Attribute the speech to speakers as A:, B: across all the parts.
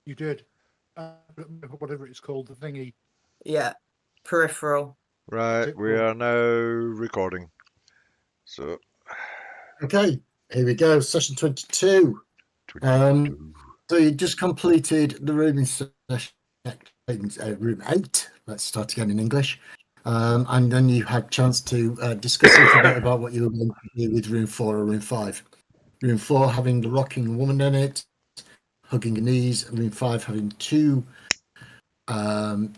A: You did. Whatever it's called, the thingy.
B: Yeah, peripheral.
C: Right, we are now recording. So,
D: Okay, here we go. Session 22. So you just completed the rooming session, room 8. Let's start again in English. And then you had a chance to discuss a little bit about what you were going to do with room 4 or room 5. Room 4 having the rocking woman in it, hugging her knees. And room 5 having 2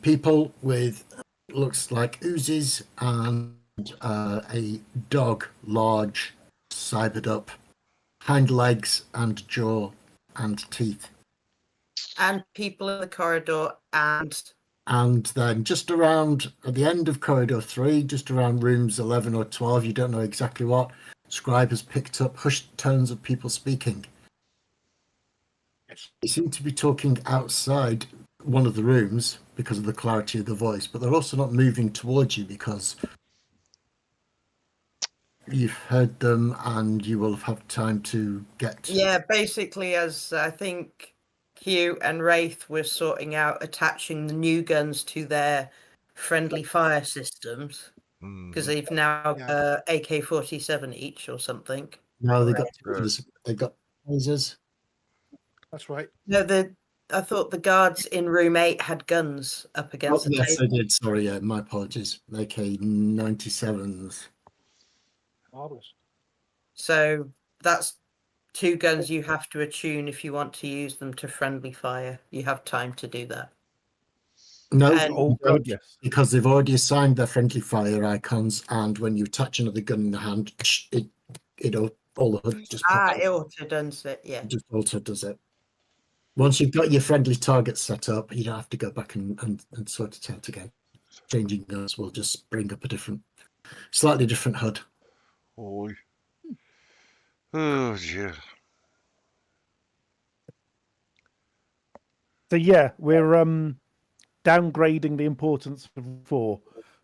D: people with looks like oozes and a dog, large, cybered up, hind legs and jaw and teeth.
B: And people in the corridor
D: And then just around at the end of corridor 3, just around rooms 11 or 12, you don't know exactly what, Scribe has picked up hushed tones of people speaking. They seem to be talking outside one of the rooms because of the clarity of the voice, but they're also not moving towards you because you've heard them and you will have had time to get...
B: Yeah, basically, as I think Hugh and Wraith were sorting out attaching the new guns to their friendly fire systems, because they've now AK-47 each or something.
D: No, they got lasers.
A: That's right.
B: No, I thought the guards in room 8 had guns up against the
D: yes,
B: table.
D: I did. Sorry, yeah, my apologies. AK-97s.
A: Marvelous.
B: So that's 2 guns you have to attune if you want to use them to friendly fire. You have time to do that.
D: No, yes. Because they've already assigned their friendly fire icons, and when you touch another gun in the hand, all the HUD just pops
B: it auto does it, yeah.
D: Just auto does it. Once you've got your friendly target set up, you don't have to go back and sort it out again. Changing guns will just bring up a slightly different HUD.
C: Oh dear.
E: So yeah, we're downgrading the importance of 4.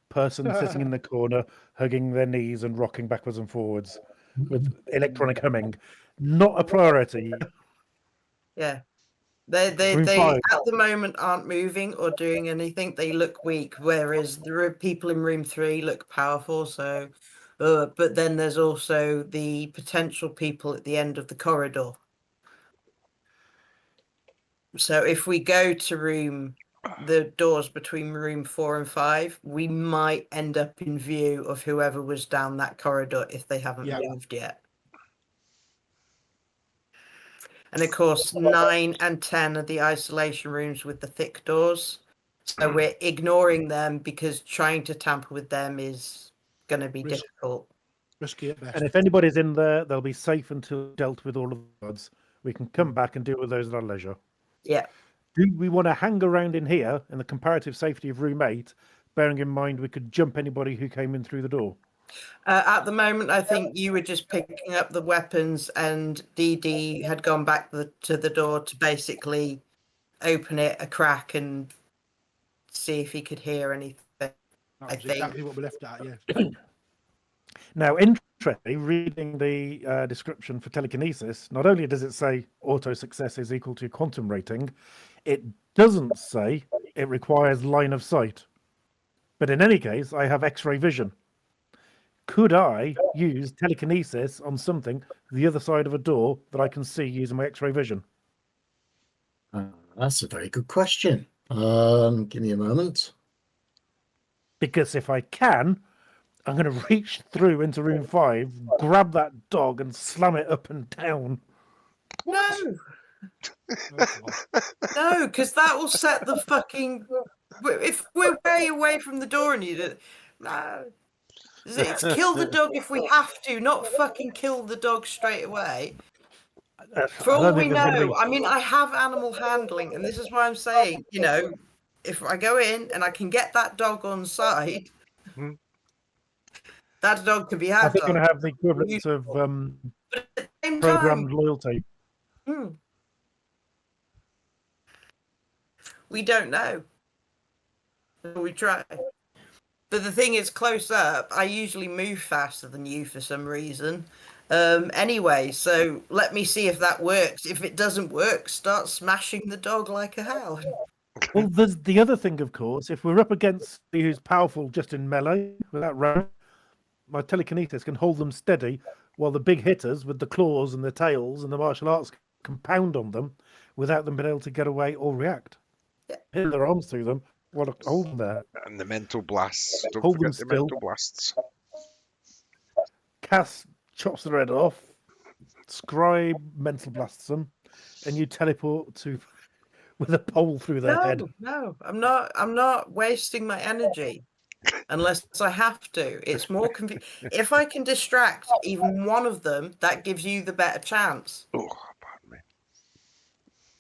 E: Person sitting in the corner, hugging their knees and rocking backwards and forwards with electronic humming. Not a priority.
B: Yeah. They at the moment aren't moving or doing anything. They look weak, whereas the people in room 3 look powerful. So, but then there's also the potential people at the end of the corridor. So if we go to the doors between room 4 and 5, we might end up in view of whoever was down that corridor if they haven't moved yet. And of course, 9 and 10 are the isolation rooms with the thick doors. So we're ignoring them because trying to tamper with them is going to be difficult.
A: Risky at best.
E: And if anybody's in there, they'll be safe until dealt with all of the guards. We can come back and deal with those at our leisure.
B: Yeah.
E: Do we want to hang around in here in the comparative safety of room 8, bearing in mind we could jump anybody who came in through the door?
B: At the moment, I think you were just picking up the weapons, and DD had gone back to the door to basically open it a crack and see if he could hear anything.
A: That's exactly what we left at, yeah.
E: Now, interestingly, reading the description for telekinesis, not only does it say auto success is equal to quantum rating, it doesn't say it requires line of sight. But in any case, I have X-ray vision. Could I use telekinesis on something the other side of a door that I can see using my X-ray vision?
D: That's a very good question. Give me a moment.
E: Because if I can, I'm going to reach through into room 5, grab that dog and slam it up and down.
B: No! No, because that will set the fucking... If we're way away from the door and you... No. It's kill the dog if we have to, not fucking kill the dog straight away. For all we know, I mean, I have animal handling, and this is why I'm saying, if I go in and I can get that dog on side, that dog can be had.
E: I think I'm going to have the equivalent of programmed loyalty.
B: We don't know. We try. But the thing is, close up, I usually move faster than you for some reason. Anyway, so let me see if that works. If it doesn't work, start smashing the dog like a hound.
E: Well, there's the other thing, of course. If we're up against somebody who's powerful just in melee without running, my telekinesis can hold them steady while the big hitters with the claws and the tails and the martial arts can pound on them without them being able to get away or react.
B: Yeah.
E: Hit their arms through them while I hold them there.
C: And the mental blasts. Don't
E: Hold them
C: forget the
E: still.
C: mental blasts.
E: Cass chops their head off. Scribe mental blasts them, and you teleport to with a pole through their head.
B: No, I'm not wasting my energy unless I have to. It's more convenient. If I can distract even one of them, that gives you the better chance.
C: Oh, pardon me.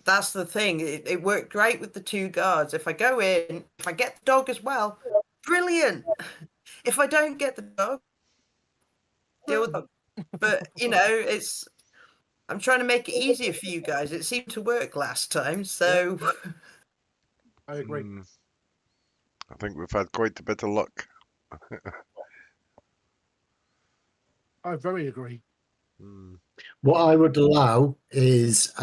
B: That's the thing. It worked great with the 2 guards. If I go in, if I get the dog as well, brilliant. If I don't get the dog, deal with them. But I'm trying to make it easier for you guys. It seemed to work last time, so
A: I agree.
C: I think we've had quite a bit of luck.
A: I very agree.
D: What I would allow is,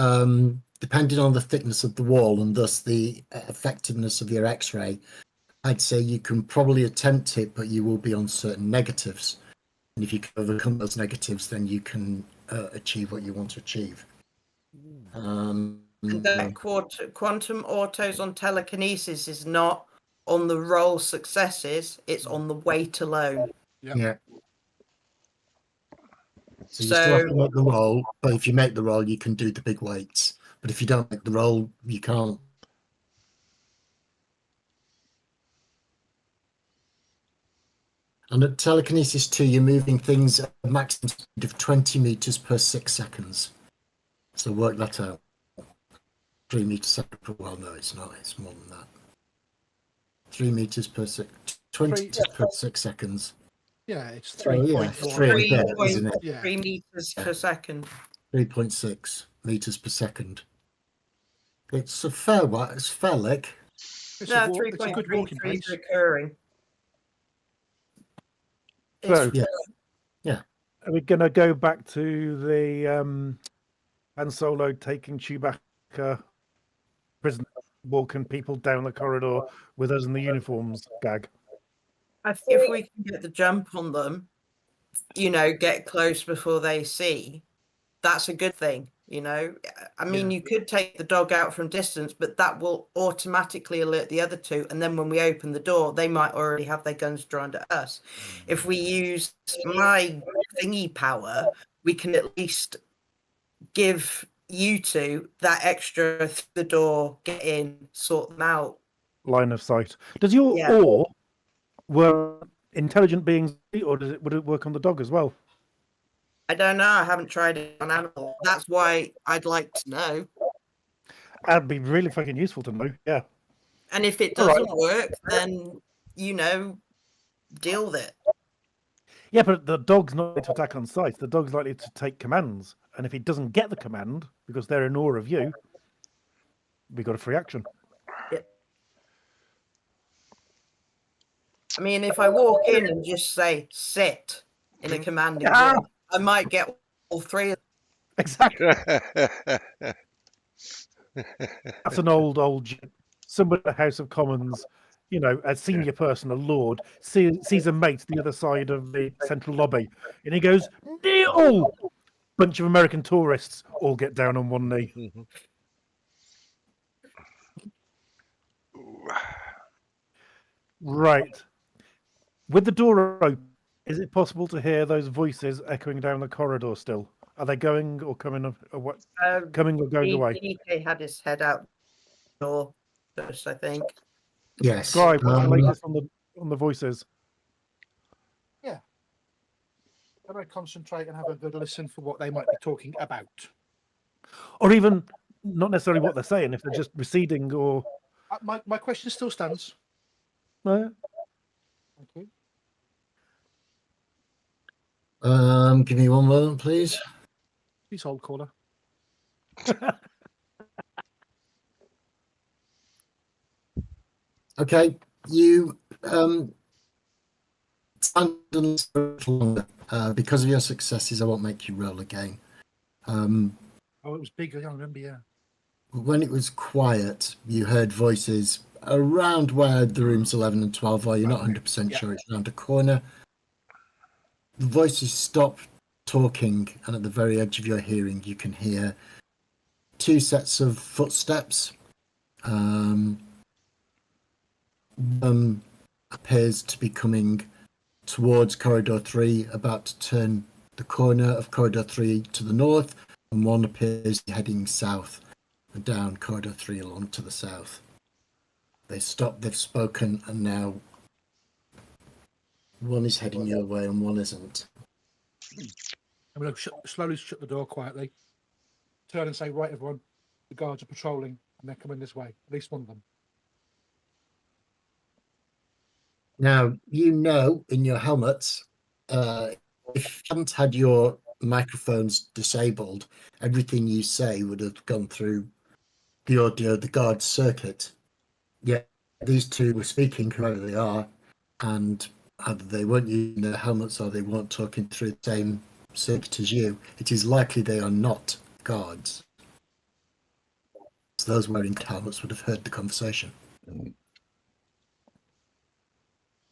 D: depending on the thickness of the wall and thus the effectiveness of your X-ray, I'd say you can probably attempt it, but you will be on certain negatives. And if you can overcome those negatives, then you can achieve what you want to achieve.
B: that quantum autos on telekinesis is not on the roll successes, it's on the weight alone.
D: Yeah. So you still have to make the roll, but if you make the roll, you can do the big weights. But if you don't make the roll, you can't. And at telekinesis 2, you're moving things at a maximum speed of 20 meters per 6 seconds. So work that out. 3 meters second. Well, no, it's not. It's more than that. 3 meters per 20 meters per 6 seconds.
A: Yeah, it's
D: So, yeah,
A: 3.4.
D: 3 and a bit, isn't it?
A: Yeah.
B: 3 meters per second.
D: 3.6 meters per second. It's a fair one. It's fair lick.
A: It's
B: No,
A: it's a good walking
B: 3.33
A: pace.
B: is recurring.
E: So,
D: Yeah.
E: are we going to go back to the Han Solo taking Chewbacca prisoner, walking people down the corridor with us in the uniforms gag?
B: If we can get the jump on them, get close before they see, that's a good thing. I mean, you could take the dog out from distance, but that will automatically alert the other 2. And then when we open the door, they might already have their guns drawn at us. If we use my thingy power, we can at least give you 2 that extra through the door, get in, sort them out.
E: Line of sight. Does your
B: Yeah.
E: ore work intelligent beings, or would it work on the dog as well?
B: I don't know. I haven't tried it on animal. That's why I'd like to know.
E: That'd be really fucking useful to know. Yeah.
B: And if it
E: All right.
B: doesn't work, then deal with it.
E: Yeah, but the dog's not likely to attack on sight. The dog's likely to take commands. And if he doesn't get the command, because they're in awe of you, we got a free action.
B: I mean, if I walk in and just say "sit" in a commanding
E: Ah!
B: voice, I might get all 3 of them.
E: Exactly. That's an old somebody at the House of Commons, a senior person, a lord, sees a mate the other side of the central lobby, and he goes, "Kneel!" Bunch of American tourists all get down on one knee. Right. With the door open, is it possible to hear those voices echoing down the corridor still? Are they going or coming or what? Coming or going away?
B: DK had his head out the door first, I think.
D: Yes.
E: Scribe, what's the latest on the voices?
A: And I concentrate and have a good listen for what they might be talking about.
E: Or even not necessarily what they're saying, if they're just receding or...
A: My question still stands.
E: No?
A: Thank you.
D: Give me one moment, please.
A: Please hold, caller.
D: Okay, you stand and listen a little longer. Because of your successes, I won't make you roll again.
A: Oh, it was big. I don't remember. Yeah.
D: When it was quiet, you heard voices around where the rooms 11 and 12 are. You're not 100%
A: Yeah.
D: sure it's around a corner. The voices stop talking, and at the very edge of your hearing, you can hear 2 sets of footsteps. One appears to be coming towards corridor 3, about to turn the corner of corridor 3 to the north, and one appears heading south and down corridor 3 along to the south. They stopped, they've spoken, and now one is heading your way and one isn't.
A: I'm going to slowly shut the door quietly, turn and say, right, everyone, the guards are patrolling and they're coming this way. At least one of them.
D: Now, you know in your helmets, if you hadn't had your microphones disabled, everything you say would have gone through the audio, the guard circuit. Yet these two were speaking, whoever they are, and either they weren't using their helmets or they weren't talking through the same circuit as you. It is likely they are not guards. So those wearing helmets would have heard the conversation.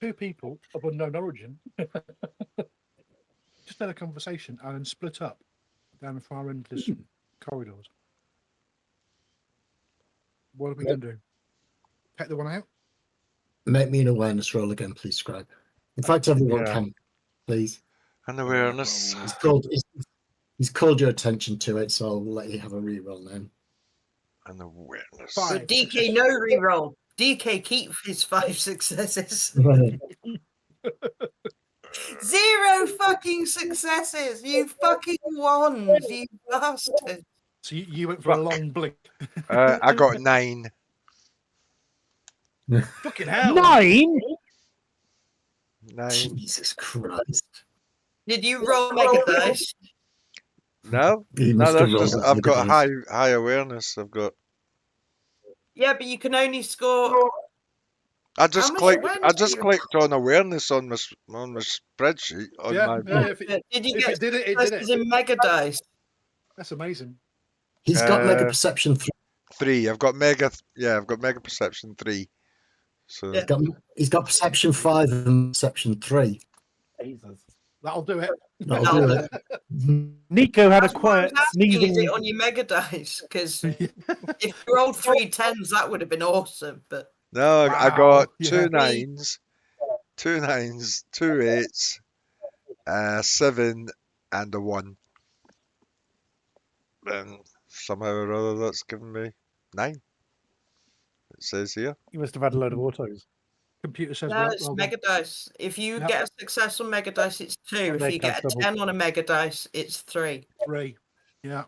A: 2 people of unknown origin just had a conversation and then split up down the far end of this corridors. What are we going to do? Take the one out?
D: Make me an awareness roll again, please, Scribe. In fact, everyone
C: Yeah.
D: can, please.
C: An awareness.
D: He's called your attention to it, so I'll let you have a reroll now.
C: An awareness.
A: Fine.
B: But DK no reroll. DK keep his 5 successes. 0 fucking successes. You fucking won, you bastard.
A: So you went for a long blink.
C: I got 9.
A: Fucking hell.
E: 9?
C: 9.
D: Jesus Christ.
B: Did you roll mega dice?
C: No,
D: He
C: no,
D: must have
C: that's
D: rolled
C: just,
D: it
C: I've
D: for
C: got
D: the
C: high awareness. I've got.
B: Yeah, but you can only score.
C: I just
B: much
C: clicked.
B: awareness
C: I
B: do
C: just
B: you-
C: clicked on awareness on my spreadsheet on
A: Yeah,
C: my.
A: yeah, if it,
B: Did you
A: if
B: get
A: it did it, it did
B: successes
A: it.
B: in mega dice?
A: That's amazing.
D: He's got mega
C: Uh,
D: perception
C: 3. I've got mega. Yeah, I've got mega perception 3. So
B: Yeah.
D: He's got perception 5 and perception 3.
E: Jesus.
A: That'll do it.
D: That'll do it.
E: Nico had a
B: That's why I was
E: quiet
B: asking, is
E: sneezing.
B: it on your mega dice? Because if you rolled 3 10s, that would have been awesome. But
C: no, I
A: Wow,
C: got
A: yeah.
C: 2 9s, 2 9s, 2 8s, 7, and a 1. And somehow or other, that's given me 9. It says here.
E: You must have had a load of autos.
A: Computer says,
B: no,
A: well,
B: it's
A: well done.
B: mega dice. If you
A: Yep.
B: get a success on mega dice, it's 2. If
E: Mega
B: you get a
E: double.
B: 10 on a mega dice, it's 3.
A: 3. Yeah.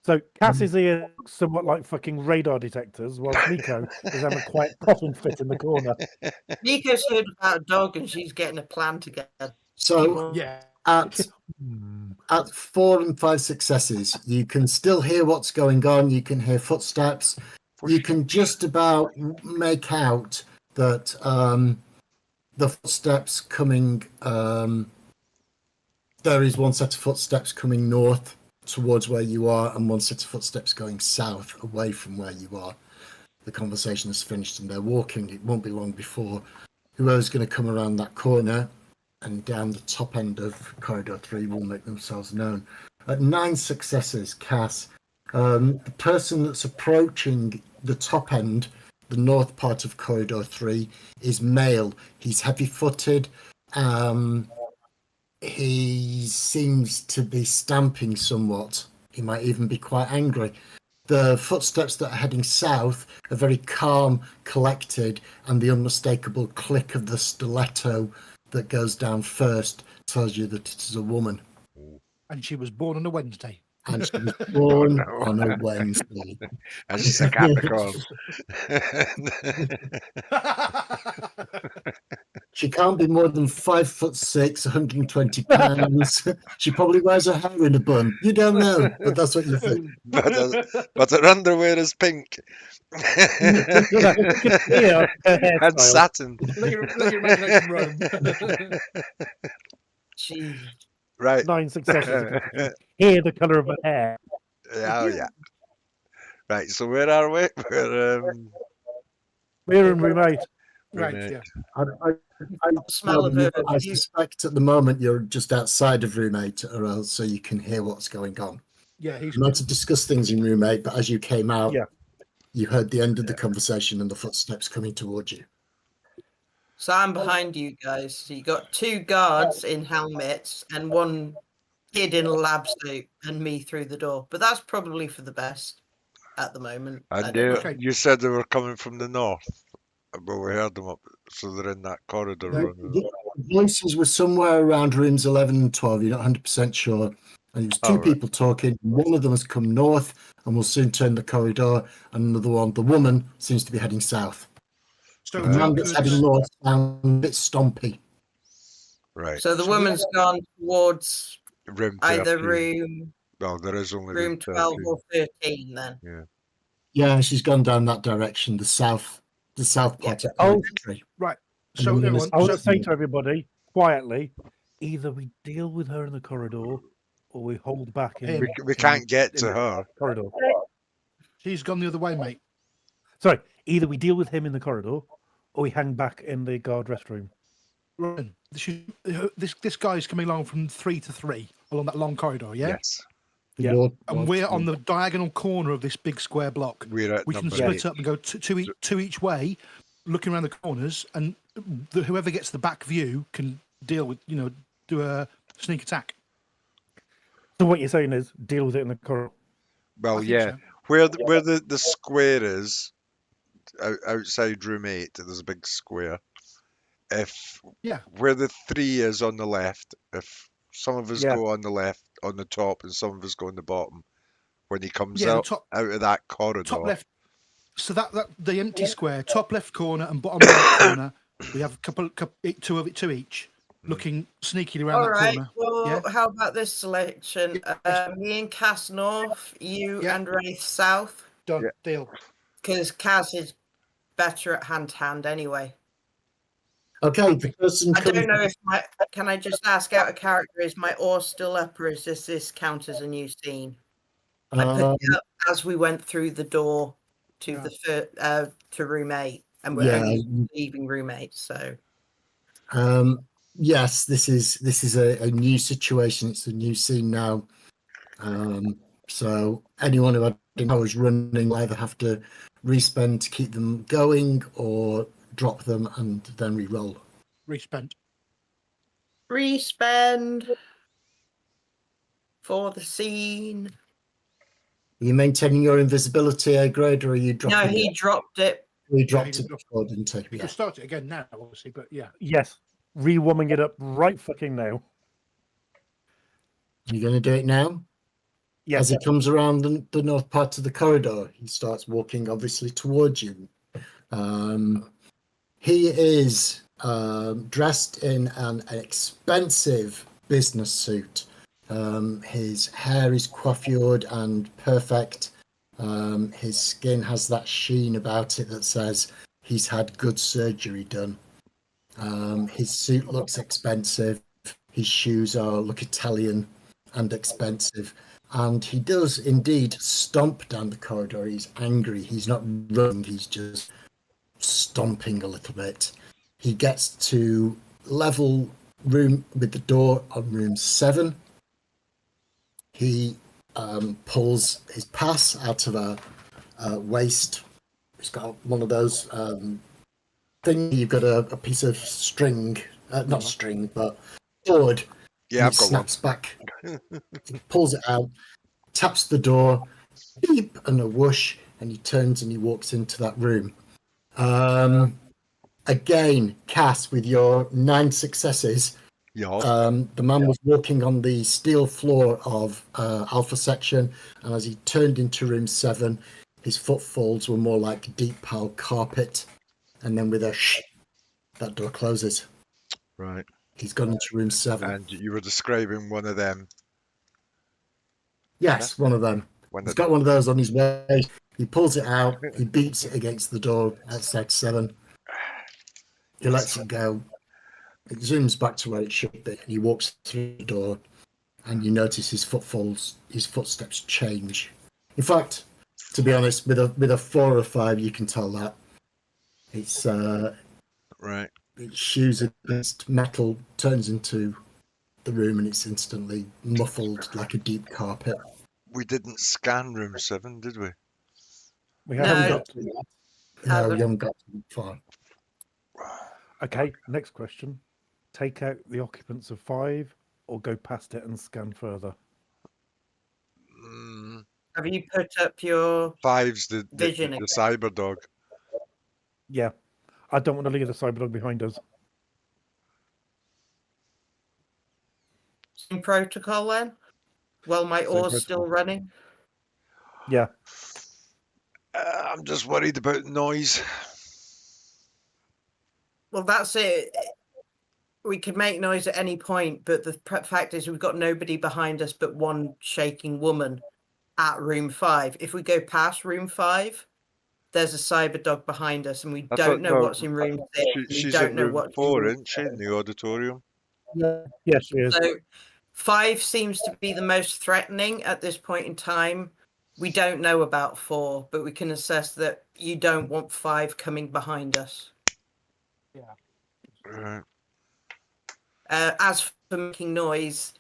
E: So Cass's ears somewhat like fucking radar detectors, whilst Nico is having a quiet coughing fit in the corner.
B: Nico's heard about a dog and she's getting a plan together.
D: So
A: Yeah.
D: at 4 and 5 successes, you can still hear what's going on. You can hear footsteps. You can just about make out that the footsteps coming. There is one set of footsteps coming north towards where you are, and one set of footsteps going south away from where you are. The conversation is finished, and they're walking. It won't be long before whoever's going to come around that corner and down the top end of corridor 3 will make themselves known. At 9 successes, Cass, the person that's approaching the top end, the north part of corridor 3, is male. He's heavy-footed. He seems to be stamping somewhat. He might even be quite angry. The footsteps that are heading south are very calm, collected, and the unmistakable click of the stiletto that goes down first tells you that it is a woman.
A: And she was born on a Wednesday.
D: And she was born on a Wednesday.
C: And she's a Capricorn.
D: She can't be more than 5'6", 120 pounds. She probably wears her hair in a bun. You don't know, but that's what you think.
C: but her underwear is pink.
E: Yeah,
C: And
E: hairstyle.
C: satin.
A: let your imagination roam.
B: Jeez.
C: Right.
E: 9 successes. Hair the colour of her hair.
C: Oh yeah. Right. So where are we?
E: We're in room 8.
A: Right,
C: Room eight.
A: yeah.
D: I
B: Smell of her.
D: I suspect at the moment you're just outside of room 8, or else so you can hear what's going on.
A: Yeah, he's
D: You might have discussed things in room 8, but as you came out,
E: Yeah.
D: you heard the end of the conversation and the footsteps coming towards you.
B: So I'm behind you guys. So you got 2 guards in helmets and 1 kid in a lab suit and me through the door. But that's probably for the best at the moment. I
C: And
B: don't know.
A: Okay.
C: you said they were coming from the north, but we heard them up, so they're in that corridor.
A: No,
C: running.
D: The voices were somewhere around rooms 11 and 12. You're not 100% sure. And it was 2
C: Oh, right.
D: people talking. One of them has come north and will soon turn the corridor. And another one, the woman, seems to be heading south.
A: so
D: The man that's
A: Joker's-
D: heading north sounds a bit stompy.
C: Right.
B: So the
A: So
B: woman's gone towards
C: Room 13.
B: either room
C: Well, there is only
B: room 12
C: 13.
B: or 13 then.
D: Yeah, she's gone down that direction, the south part of
E: Oh.
D: Coventry.
A: So
D: And then
A: everyone,
E: I want
A: so,
E: to say to everybody, quietly, either we deal with her in the corridor or we hold back in,
C: We can't get to her.
E: the corridor.
A: he's gone the other way, mate.
E: Sorry, either we deal with him in the corridor or we hang back in the guard restroom.
A: Ryan, this guy's coming along from 3 to 3 along that long corridor, yeah?
C: Yes.
E: Yeah.
A: And we're on the diagonal corner of this big square block.
C: We're at
A: We can
C: number
A: split
C: 8.
A: up and go two each way, looking around the corners, and whoever gets the back view can deal with, do a sneak attack.
E: So what you're saying is deal with it in the corridor.
A: I
C: Well,
A: think
C: yeah.
A: so.
C: Where the square is, outside room 8, there's a big square.
A: Yeah.
C: Where the 3 is on the left, if some of us
E: Yeah.
C: go on the left, on the top, and some of us go on the bottom, when he comes
A: Yeah, the
C: out of that corridor,
A: top left. So that the empty square, top left corner and bottom right corner, we have two each, looking sneakily around
B: All
A: that
B: right.
A: corner.
B: Well,
A: Yeah.
B: how about this selection? Me and Cass north, you
A: Yeah.
B: and Wraith south,
A: Done.
C: Yeah.
A: Deal.
B: because Cass is better at hand to hand anyway.
D: Okay, the person
B: I don't
D: coming.
B: know if can I just ask out of character, is my ore still up or is this count as a new scene? I picked it up as we went through the door to to room 8 and we're
D: Yeah.
B: only leaving room 8, so
D: Yes, this is a new situation. It's a new scene now. So anyone who I was running will either have to respend to keep them going or drop them and then re-roll.
A: Respent.
B: respend for the scene.
D: Are you maintaining your invisibility A grade, or are you dropping
B: No, he
D: it?
B: dropped it.
D: He dropped
A: he
D: it
A: dropped
D: before, didn't he?
A: We
D: Yeah.
A: can start it again now, obviously, but yeah.
E: Yes, re-warming it up right fucking now.
D: You're going to do it now?
E: Yes.
D: As he comes around the north part of the corridor, he starts walking obviously towards you. He is dressed in an expensive business suit. His hair is coiffured and perfect. His skin has that sheen about it that says he's had good surgery done. His suit looks expensive. His shoes look Italian and expensive. And he does indeed stomp down the corridor. He's angry. He's not running. He's just stomping a little bit. He gets to level room with the door on room 7. He pulls his pass out of a waist. He's got one of those things. You've got a piece of string, not string, but cord.
C: Yeah,
D: and
C: I've
D: he
C: got one.
D: snaps back, pulls it out, taps the door, beep, and a whoosh, and he turns and he walks into that room. Again, Cass, with your 9 successes,
C: Yeah.
D: the man was walking on the steel floor of Alpha Section, and as he turned into room 7, his footfalls were more like deep pile carpet, and then with a shh, that door closes.
C: Right.
D: He's gone into room 7.
C: And you were describing one of them.
D: Yes, one of them.
C: One
D: He's
C: of
D: got one of those on his waist. He pulls it out. He beats it against the door outside 7. He lets it go. It zooms back to where it should be. And he walks through the door and you notice his footsteps change. In fact, to be honest, with a 4 or 5, you can tell that it's
C: Right.
D: its shoes against metal turns into the room, and it's instantly muffled like a deep carpet.
C: We didn't scan room 7, did we?
E: We
B: No.
E: haven't
B: Haven't
E: got.
D: No,
B: Haven't.
D: you haven't got to far.
E: Okay, next question. Take out the occupants of 5 or go past it and scan further.
C: Mm,
B: Have you put up your
C: 5's the
B: vision again?
C: cyber dog.
E: Yeah. I don't want to leave the cyberdog behind us.
B: Same protocol then? Well, my
E: Same
B: oar's still
E: protocol.
B: running.
E: Yeah.
C: I'm just worried about noise.
B: Well, that's it. We could make noise at any point, but the fact is we've got nobody behind us but one shaking woman at room 5. If we go past room 5, there's a cyber dog behind us, and we
C: I
B: don't
C: thought-
B: know
C: no,
B: what's in room 6. We
C: She's
B: don't
C: in
B: know
C: room
B: what's
C: 4,
B: in room
C: isn't she? In the auditorium.
E: Yeah, she is.
B: So 5 seems to be the most threatening at this point in time. We don't know about 4, but we can assess that you don't want 5 coming behind us.
C: Right.
B: As for making noise,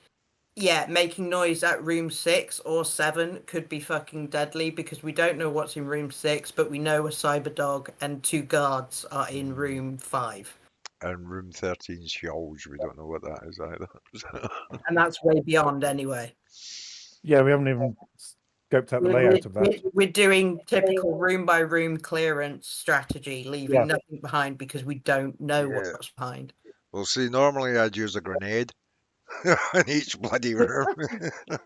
B: yeah, making noise at room 6 or 7 could be fucking deadly because we don't know what's in room 6, but we know a cyber dog and 2 guards are in room 5.
C: And room 13's huge. We don't know what that is either.
B: And that's way beyond anyway.
E: Yeah, we haven't even scoped out the layout of that.
B: We're doing typical room by room clearance strategy, leaving
E: Yeah.
B: nothing behind because we don't know
C: Yeah.
B: what's behind.
C: Well, see, normally I'd use a grenade in each bloody room. But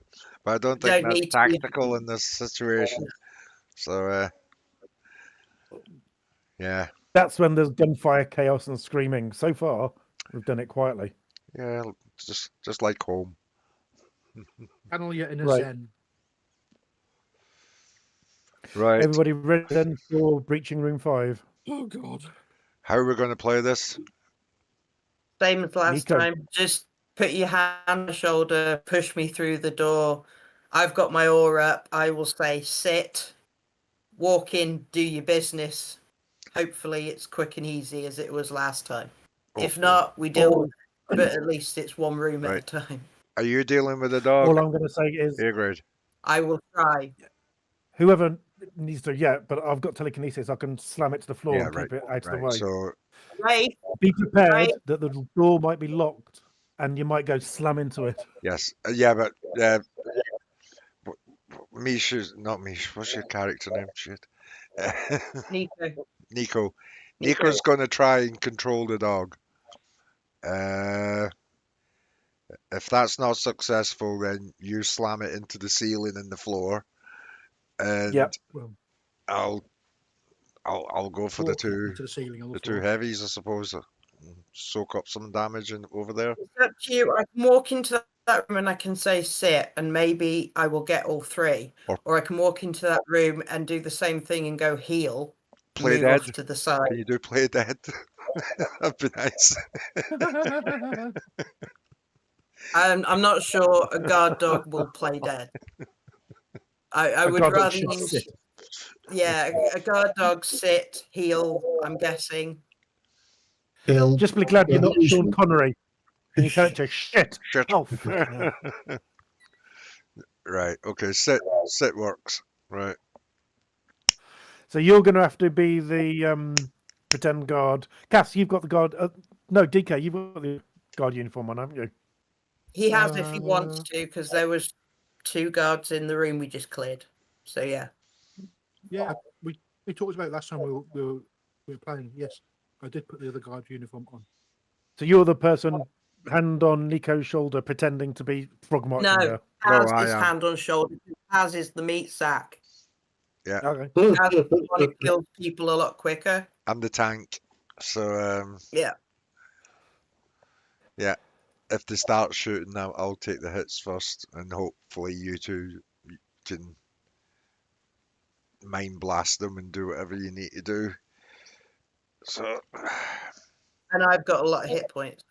C: I don't think
B: Don't
C: that's
B: need to use-
C: tactical in this situation. So, yeah.
E: That's when there's gunfire, chaos, and screaming. So far, we've done it quietly.
C: Yeah, just like home.
A: Channel your inner
E: Right.
A: zen.
C: Right.
E: Everybody ready then for breaching room 5?
A: Oh God.
C: How are we going to play this?
B: Same as last
E: Nico.
B: time. Just put your hand on the shoulder, push me through the door. I've got my oar up. I will say sit, walk in, do your business. Hopefully it's quick and easy as it was last time. If
C: Hopefully.
B: not, we deal, but at least it's one room
C: Right.
B: at a time.
C: Are you dealing with a dog?
E: All I'm going to say is
C: A grade.
B: I will try.
E: whoever needs to, but I've got telekinesis. I can slam it to the floor
C: Yeah,
E: and
C: right.
E: keep it out of the
C: Right.
E: way.
C: So
B: Right.
E: Be prepared
B: Right.
E: that the door might be locked and you might go slam into it.
C: yes, yeah, but Misha's not Misha. What's your character name? Shit.
B: Nico.
C: Nico. Nico's going to try and control the dog. If that's not successful, then you slam it into the ceiling and the floor, and
E: Yep.
A: Well,
C: I'll go for the
A: walk
C: two
A: into the ceiling on the
C: the two
A: floor.
C: heavies, I suppose. Soak up some damage over there.
B: It's up to you. I can walk into that room and I can say sit, and maybe I will get all 3.
C: Or-
B: Or I can walk into that room and do the same thing and go heal.
C: Play
B: move
C: dead.
B: off to the side.
C: Can you do play dead? That'd be nice.
B: I'm not sure a guard dog will play dead. I
E: A
B: would
E: guard dog
B: rather
E: should
B: use,
E: sit.
B: yeah, a guard dog sit, heal, I'm guessing.
D: He'll
E: Just be glad you're not
D: Usually-
E: Sean Connery. And you character shit.
C: Shit.
E: Oh, fuck no.
C: Right. Okay. Sit works. Right.
E: So you're going to have to be the pretend guard. Cass, you've got the guard. No, DK, you've got the guard uniform on, haven't you?
B: He has if he wants to, because there was 2 guards in the room we just cleared. So yeah.
A: Yeah, we talked about it last time we were playing. Yes, I did put the other guard uniform on.
E: So you're the person, hand on Nico's shoulder, pretending to be frog marching
B: No,
E: there.
B: Has
C: I
B: is
C: am.
B: hand on shoulder. Has is the meat sack.
E: Okay.
B: Has is the one who kills people a lot quicker.
C: I'm the tank. So
B: Yeah.
C: yeah. If they start shooting, I'll take the hits first, and hopefully you two can mind blast them and do whatever you need to do. So
B: And I've got a lot of hit points.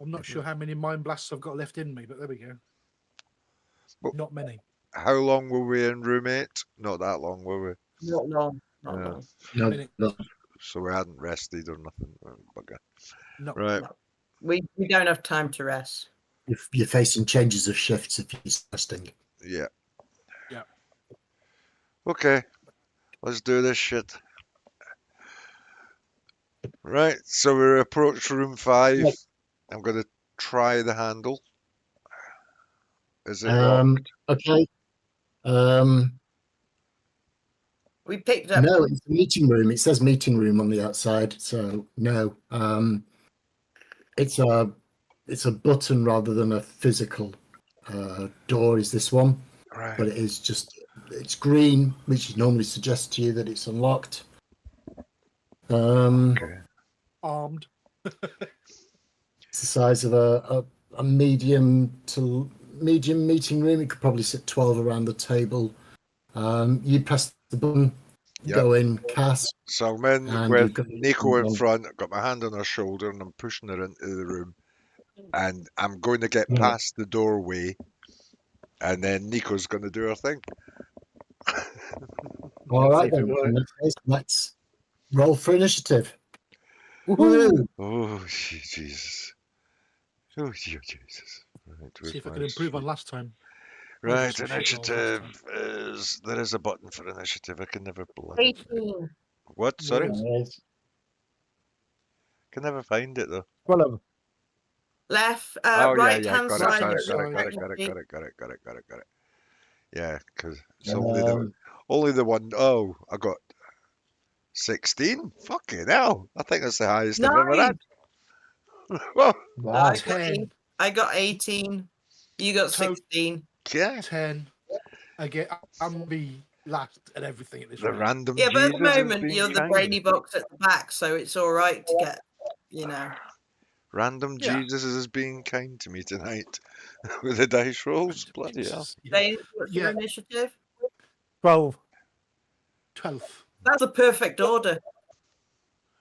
A: I'm not sure how many mind blasts I've got left in me, but there we go. Not many.
C: How long were we in room 8? Not that long, were we?
B: Not long. Not
C: Yeah.
B: long.
D: No,
A: Minute.
D: no.
C: So we hadn't rested or nothing. Bugger.
A: No.
C: Right.
B: No. We don't have time to rest.
D: You're facing changes of shifts if you're resting.
C: Yeah.
A: Yeah.
C: Okay. Let's do this shit. Right. So we approach room 5.
D: Right.
C: I'm going to try the handle. Is it locked?
D: Okay.
B: We picked up.
D: No, it's a meeting room. It says meeting room on the outside, so no. It's a button rather than a physical door. Is this one?
C: Right.
D: But it's green, which normally suggests to you that it's unlocked.
C: Okay.
A: Armed.
D: It's the size of a medium meeting room. It could probably sit 12 around the table. You press the button,
C: Yep.
D: go in, cast.
C: So I'm in
D: And
C: with
D: you've got-
C: Nico in front. I've got my hand on her shoulder and I'm pushing her into the room. And I'm going to get
D: Yeah.
C: past the doorway. And then Nico's going to do her thing.
D: All
E: See
D: right,
E: if it
D: then.
E: works.
D: In that case, let's roll for initiative. Woohoo!
C: Oh, Jesus. Oh, dear Jesus. Right,
A: See if I
C: where's
A: can
C: my
A: improve on
C: sheet?
A: last time.
C: Right,
A: some shit rolls last
C: initiative is... There is a button for initiative. I can never bloody...
B: 18.
C: What? Sorry?
A: There
C: Can never find it, though.
E: 12.
B: Left,
C: Oh,
B: right
C: yeah,
B: hand
C: got
B: side.
C: it,
B: is
C: got it, got it, got it, got it, got it, got it, got it, got it. Yeah, because it's only the one... Oh, I got 16? Fucking hell. I think that's the highest I've ever had. Well,
D: Wow.
A: 10.
B: I got 18. You got
A: So-
B: 16.
C: yeah.
A: 10. I'm the last at everything at this
C: The
A: rate.
C: random
B: Yeah, but at the
C: Jesus has
B: moment
C: been
B: you're the
C: kind.
B: brainy box at the back, so it's all right to get, you know.
C: Random
A: Yeah.
C: Jesus is being kind to me tonight with the dice rolls. Bloody hell.
A: Yeah.
B: They what's your
A: Yeah.
B: initiative?
E: 12.
A: 12th.
B: That's the perfect order.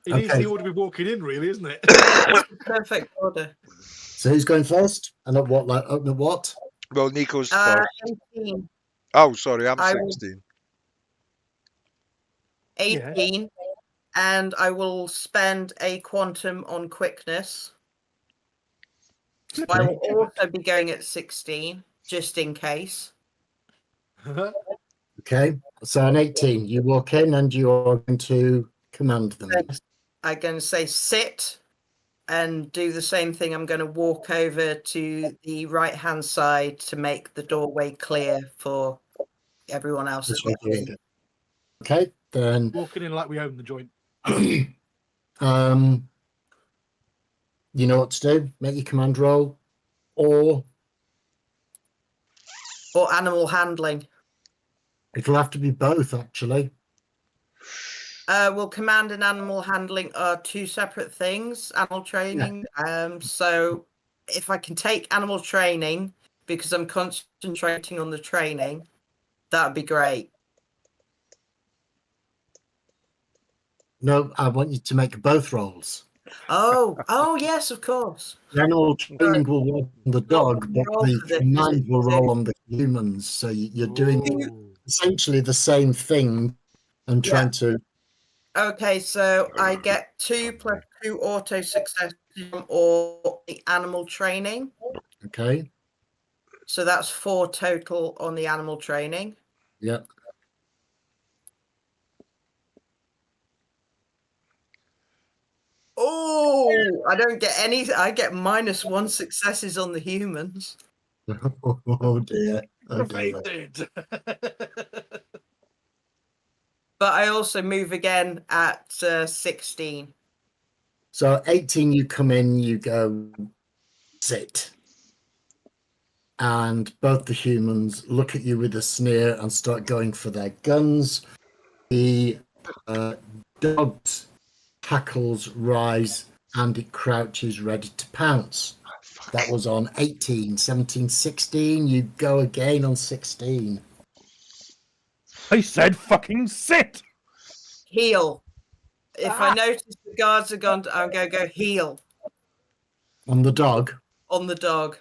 A: It is
D: Okay.
A: the order we're walking in, really, isn't it?
B: That's the perfect order.
D: So who's going first? And at what? At what?
C: Well, Nico's first.
B: 18.
C: Oh, sorry, I'm
B: I will-
C: 16.
B: 18. And I will spend a quantum on quickness. So I will also be going at 16, just in case.
D: Okay. So an 18. You walk in and you are going to command them.
B: I'm going to say sit and do the same thing. I'm going to walk over to the right hand side to make the doorway clear for everyone else.
D: Just
B: that's
D: doing
B: watching.
D: it. Okay. Then
A: Walking in like we own the joint.
D: you know what to do. Make your command roll, or
B: Or animal handling.
D: it'll have to be both. Actually,
B: Well, command and animal handling are two separate things. Animal training. So if I can take animal training because I'm concentrating on the training, that would be great.
D: no. I want you to make both rolls.
B: Oh, yes, of course.
D: The animal training will roll on the dog, but
B: roll
D: the
B: for the
D: command will
B: physical
D: roll on the humans. So you're doing
A: Ooh.
D: essentially the same thing and
B: Yeah.
D: trying to.
B: Okay, so I get 2 plus 2 auto successes or the animal training.
D: Okay.
B: So that's 4 total on the animal training.
D: Yeah.
B: Oh, I don't get any. I get -1 successes on the humans.
D: Oh dear. Oh
A: They
D: dear.
A: did.
B: But I also move again at 16.
D: So 18, you come in, you go sit. And both the humans look at you with a sneer and start going for their guns. The dog's hackles rise and it crouches ready to pounce. That was on 18, 17, 16. You go again on 16.
E: I said fucking sit!
B: Heal. If I notice the guards are gone, I'm going to go heal
D: On the dog.
B: on the dog.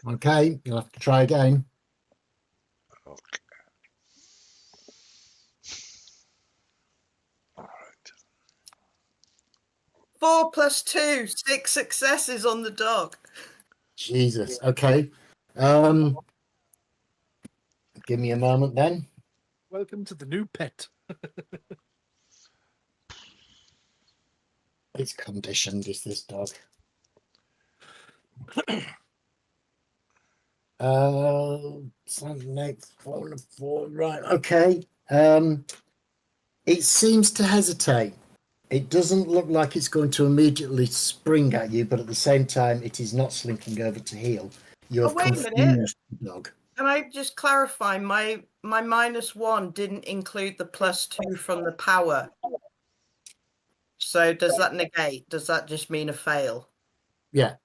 D: Okay, you'll have to try again.
B: 4 plus 2, 6 successes on the dog.
D: Jesus. Okay. Give me a moment then.
A: Welcome to the new pet.
D: It's conditioned, is this dog? 7, 8, 4, and 4. Right. Okay. It seems to hesitate. It doesn't look like it's going to immediately spring at you, but at the same time, it is not slinking over to heel. You have
B: wait a minute.
D: confused the dog.
B: Can I just clarify? My -1 didn't include the +2 from the power. So does that negate? Does that just mean a fail?
D: Yeah.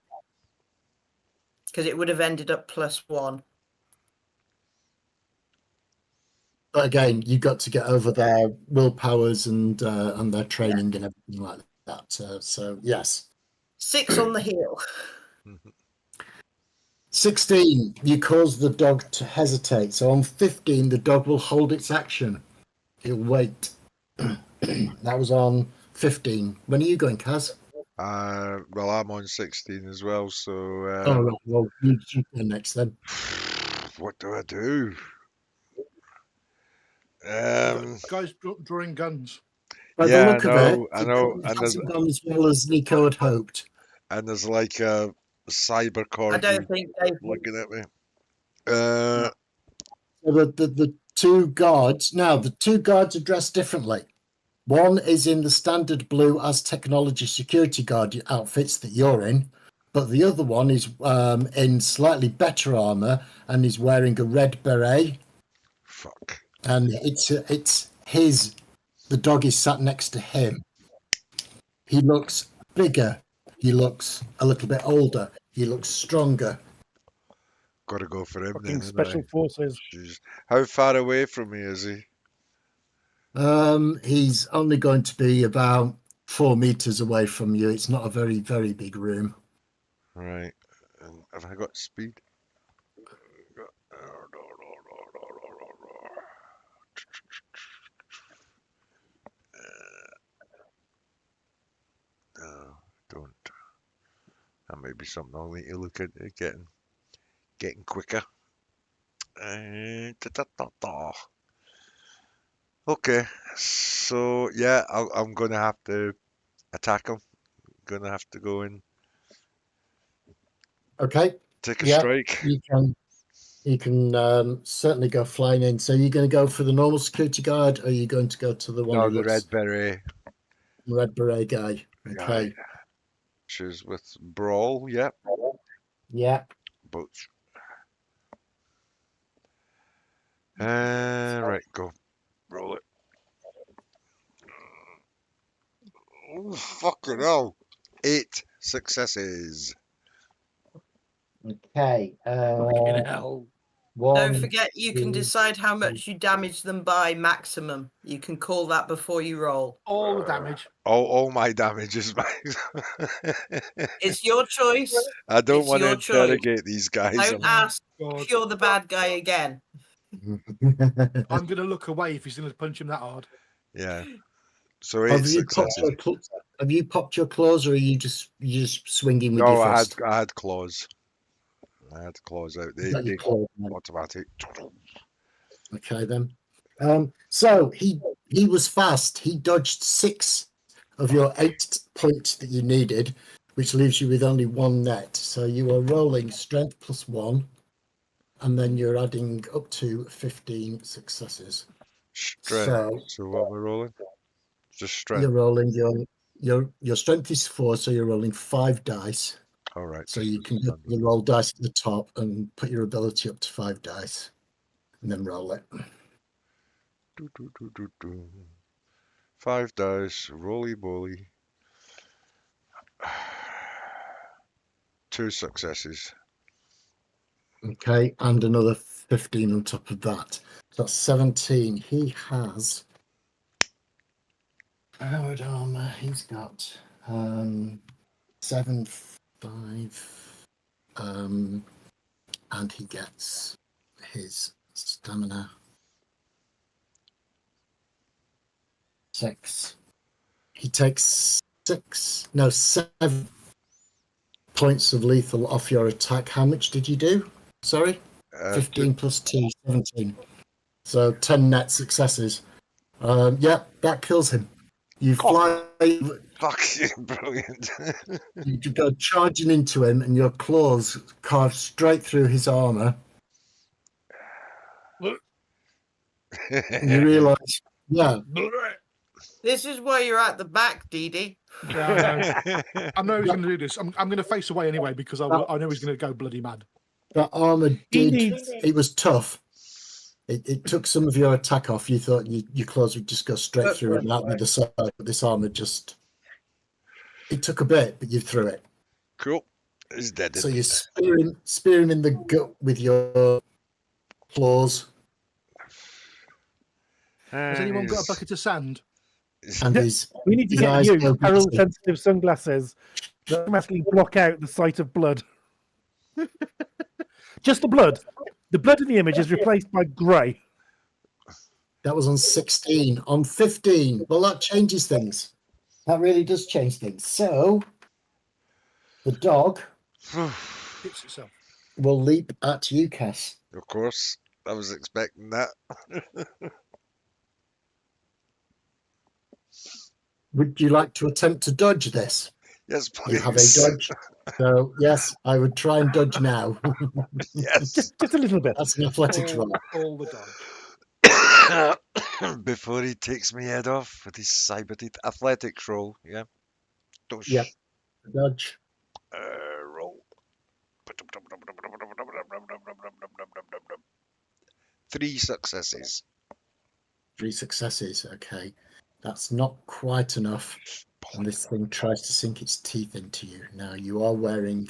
B: Because it would have ended up +1.
D: But again, you've got to get over their willpowers and their training and everything like that. So yes.
B: 6 on the heel.
D: 16, you cause the dog to hesitate. So on 15, the dog will hold its action. He'll wait. That was on 15. When are you going, Kaz?
C: Well, I'm on 16 as well, so
D: Oh, right. Well, you go next then.
C: what do I do?
A: Guys drawing guns.
D: By
C: Yeah,
D: the look
C: I
D: of
C: know,
D: it,
C: I know,
D: it
C: and
D: hasn't gone as well as Nico had hoped.
C: And there's like a cyber
B: I
C: corgi
B: don't think Dave.
C: looking at me.
D: So the two guards, now the two guards are dressed differently. One is in the standard blue as technology security guard outfits that you're in, but the other one is in slightly better armor and is wearing a red beret.
C: Fuck.
D: And it's his. The dog is sat next to him. He looks bigger. He looks a little bit older. He looks stronger.
C: Got to go for him
E: Fucking
C: then.
E: special forces.
C: Jeez. How far away from me is he?
D: He's only going to be about 4 meters away from you. It's not a very, very big room.
C: Right. And have I got speed? No, don't. That may be something I'll need to look into getting quicker. Okay, so yeah, I'm gonna have to attack him. Gonna have to go and
D: Okay.
C: take a
D: Yeah,
C: strike.
D: You can certainly go flying in. So you're going to go for the normal security guard, or are you going to go to the one
C: No,
D: who
C: the
D: looks
C: red beret
D: red beret guy? Okay.
C: guy. She's with brawl. Yep,
D: Yeah.
C: but right, go roll it. Oh, fucking hell! 8 successes.
D: Okay.
A: Fucking hell.
B: Don't
D: One.
B: forget, you can
D: two,
B: decide how much you damage them by maximum. You can call that before you roll.
A: All the damage.
C: All my damage is mine.
B: It's your choice.
C: I don't
B: It's
C: want to
B: your choice.
C: interrogate these guys.
B: Don't ask
A: God.
B: if you're the bad guy again.
A: I'm going to look away if he's going to punch him that hard.
C: Yeah. So 8
D: have you popped
C: successes.
D: have you popped your claws, or are you just swinging with
C: No,
D: your
C: I
D: fist?
C: had claws. I had claws out.
D: Is that
C: They
D: your claw, then?
C: automatic.
D: Okay then. So he was fast. He dodged 6 of your 8 points that you needed, which leaves you with only 1 net. So you are rolling strength +1, and then you're adding up to 15 successes.
C: Strength. So what we're rolling? Just strength.
D: You're rolling your strength is 4, so you're rolling 5 dice.
C: All right.
D: So you can get the roll dice at the top and put your ability up to 5 dice, and then roll it.
C: 5 dice. Roly boly. 2 successes.
D: Okay, and another 15 on top of that. So that's 17. He has powered armor. He's got 7, 5, and he gets his stamina 6. He takes 7 points of lethal off your attack. How much did you do? Sorry? 15 plus 2, 17. So 10 net successes. Yeah, that kills him. You fly,
C: Fucking brilliant.
D: you go charging into him, and your claws carve straight through his armor. And you realise, yeah,
B: This is why you're at the back, Dee Dee.
A: Yeah, I know he's going to do this. I'm going to face away anyway because I know he's going to go bloody mad.
D: that armor
E: He
D: did.
E: needs-
D: It was tough. It took some of your attack off. You thought your claws would just go straight through it and out the other side. But this armor just. It took a bit, but you threw it.
C: Cool. He's dead.
D: So you spear him in the gut with your claws,
A: Has anyone got a bucket of sand?
D: and his
E: We need to
D: His
E: get
D: eyes
E: you
D: go
E: peril
D: big.
E: sensitive sunglasses that automatically block out the sight of blood. Just the blood. The blood in the image is replaced by grey.
D: that was on 16. On 15, well, that changes things. That really does change things. So the dog
A: Hits itself.
D: will leap at you, Cass.
C: Of course. I was expecting that.
D: Would you like to attempt to dodge this?
C: Yes,
D: You have a
C: please.
D: dodge. So yes, I would try and dodge now.
C: Yes.
E: Just a little bit.
D: That's an athletics roll.
A: All the dodge.
C: Before he takes my head off with his cyber teeth. Athletics roll, yeah. Dosh.
D: Yep. Dodge.
C: Roll. 3 successes.
D: 3 successes. Okay. That's not quite enough. And this thing tries to sink its teeth into you. Now you're wearing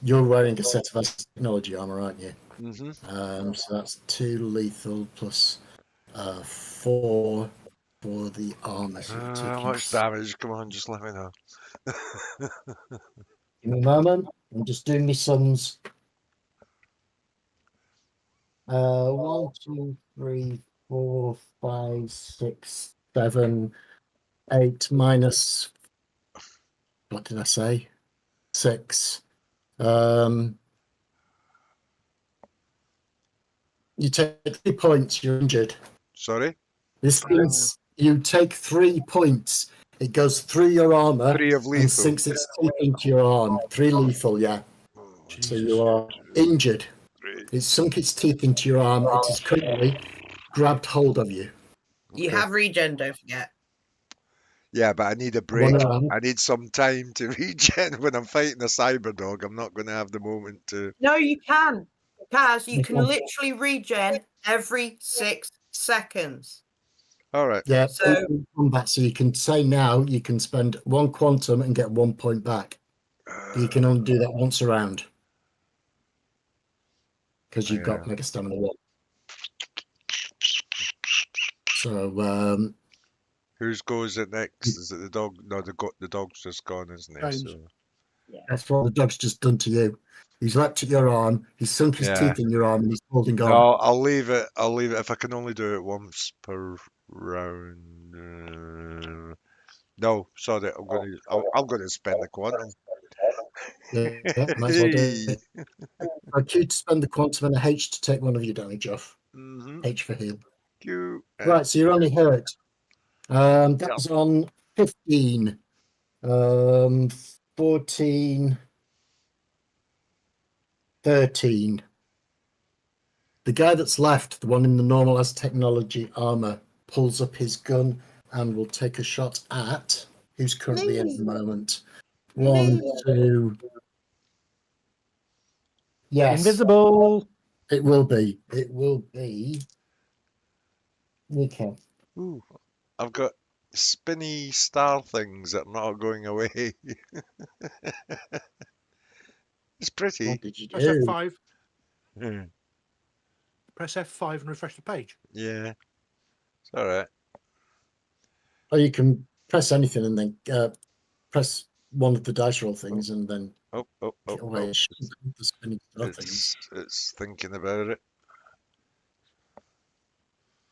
D: a set of technology armor, aren't you?
C: Mm-hmm.
D: So that's 2 lethal plus 4 for the armor. So you're
C: How
D: taking
C: much damage? Come on, just let me know.
D: Give me a moment. I'm just doing my sums. 1, 2, 3, 4, 5, 6, 7, 8 minus. What did I say? 6. You take 3 points. You're injured.
C: Sorry?
D: This means you take 3 points. It goes through your armor
C: 3 of
D: and
C: lethal.
D: sinks its teeth into your arm. 3 lethal, yeah. So you are injured.
C: Great.
D: It sunk its teeth into your arm. It is currently grabbed hold of you.
B: You
C: Okay.
B: have regen, don't forget.
C: Yeah, but I need a break.
D: One arm.
C: I need some time to regen when I'm fighting a cyber dog. I'm not going to have the moment to.
B: No, you can. Kaz, you
D: You
B: can
D: can.
B: literally regen every 6 seconds.
C: All right.
D: Yeah,
B: So-
D: open combat. So you can say now you can spend 1 quantum and get 1 point back. You can only do that once around. Because you've got
C: Yeah.
D: Mega Stamina 1. So
C: Whose goes it next? Is it the dog? No, the dog's just gone, isn't it?
A: James.
C: So,
D: that's what the dog's just done to you. He's leapt at your arm. He's sunk his
C: Yeah.
D: teeth in your arm and he's holding on.
C: no, I'll leave it. I'll leave it if I can only do it once per round. No, sorry. I'm going to spend the quantum.
D: Yeah, might as well do it. A Q to spend the quantum and a H to take one of your damage off.
C: Mm-hmm.
D: H for heal.
C: Q.
D: Right, so you're only hurt. That was on 15. 14. 13. The guy that's left, the one in the normal as technology armor, pulls up his gun and will take a shot at who's currently in at the moment. 1, 2. Yes,
E: Invisible.
D: it will be. It will be. Okay.
C: Ooh, I've got spinny star things that are not going away. It's pretty.
D: What did you
A: Press
D: do?
A: F5.
C: Hmm.
A: Press F5 and refresh the page.
C: Yeah, it's all right.
D: Or you can press anything and then press one of the dice roll things and then
C: Oh,
D: get away. It shouldn't have the spinning star things.
C: It's thinking about it.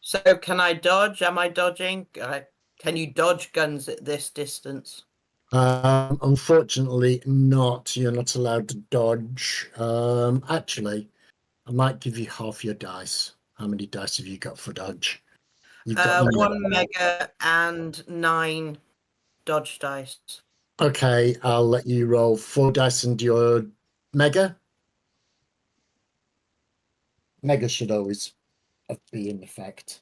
B: So can I dodge? Am I dodging? Can you dodge guns at this distance?
D: Unfortunately, not. You're not allowed to dodge. Actually, I might give you half your dice. How many dice have you got for dodge? You've got
B: 1 mega and 9 dodge dice.
D: Okay, I'll let you roll 4 dice and your mega. Mega should always be in effect.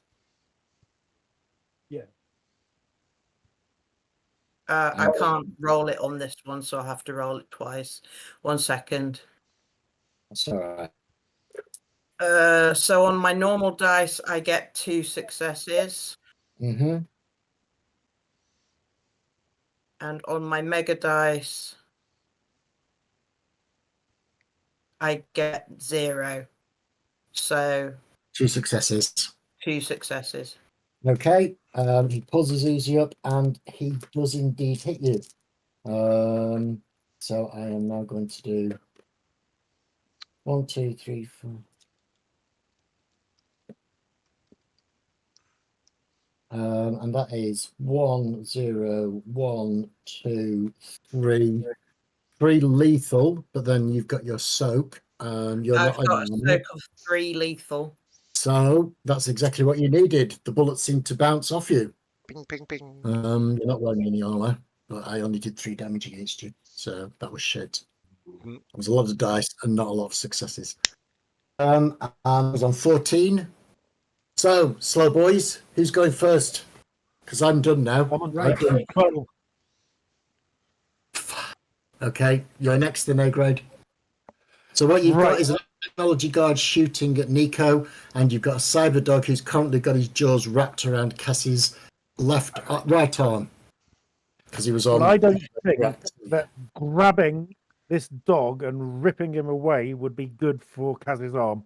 B: I can't roll it on this one, so I have to roll it twice. 1 second.
D: That's all right.
B: So on my normal dice, I get 2 successes.
D: Mm-hmm.
B: And on my mega dice, I get 0. So
D: 2 successes.
B: 2 successes.
D: Okay, he pulls his Uzi up and he does indeed hit you. So I am now going to do 1, 2, 3, 4. And that is 1, 0, 1, 2, 3. 3 lethal, but then you've got your soak. You're
B: I've
D: not
B: got a
D: unarmed.
B: soak of 3 lethal.
D: So that's exactly what you needed. The bullets seemed to bounce off you.
C: Ping, ping, ping.
D: You're not wearing any armor, but I only did 3 damage against you, so that was shit.
C: Mhm.
D: It was a lot of dice and not a lot of successes. And I was on 14. So, slow boys, who's going first? Because I'm done now.
E: I'm on
D: I've done-
E: 12.
D: Okay, you're next in A grade. So what you've got
E: Right.
D: is an technology guard shooting at Nico, and you've got a cyber dog who's currently got his jaws wrapped around Cassie's right arm because he was on.
E: Well, I don't think
D: Right.
E: that grabbing this dog and ripping him away would be good for Kaz's arm.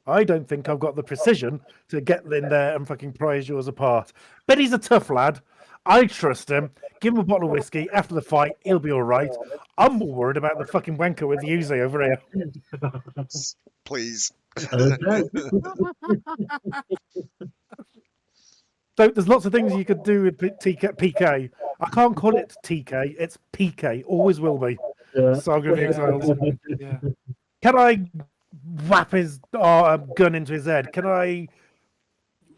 E: I don't think I've got the precision to get in there and fucking pry his jaws apart. But he's a tough lad. I trust him. Give him a bottle of whiskey. After the fight, he'll be all right. I'm more worried about the fucking wanker with the Uzi over here.
C: Please.
D: Okay.
E: So there's lots of things you could do with PK. I can't call it TK. It's PK. Always will be. Saga of the Exiles.
A: Yeah.
E: Can I wrap his gun into his head? Can I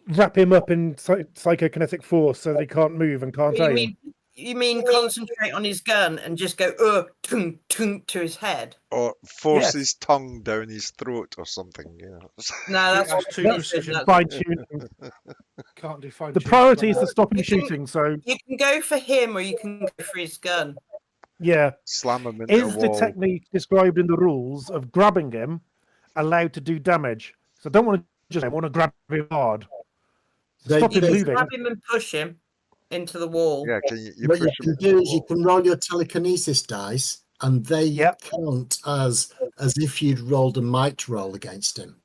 E: wrap him up in psychokinetic force so that he can't move and can't aim?
B: You mean concentrate on his gun and just go tung tung to his head?
C: Or force
E: Yes.
C: his tongue down his throat or something. Yeah.
B: No, that's
A: That's
B: what
A: too
B: this is,
A: precision.
B: that's-
E: Fine tuning.
A: Can't do fine.
E: The
A: tuning.
E: priority is to stop him
B: You can-
E: shooting. So
B: You can go for him or you can go for his gun.
E: yeah,
C: Slam him into
E: is
C: a
E: the
C: wall.
E: technique described in the rules of grabbing him allowed to do damage? So I don't want to just I want to grab him hard.
D: They-
E: Stop him
D: they-
E: moving.
B: Grab him and push him into the wall.
C: Yeah, can you
D: What you
C: push
D: can
C: him?
D: do is you can roll your telekinesis dice, and they
E: Yep.
D: count as if you'd rolled a might roll against him.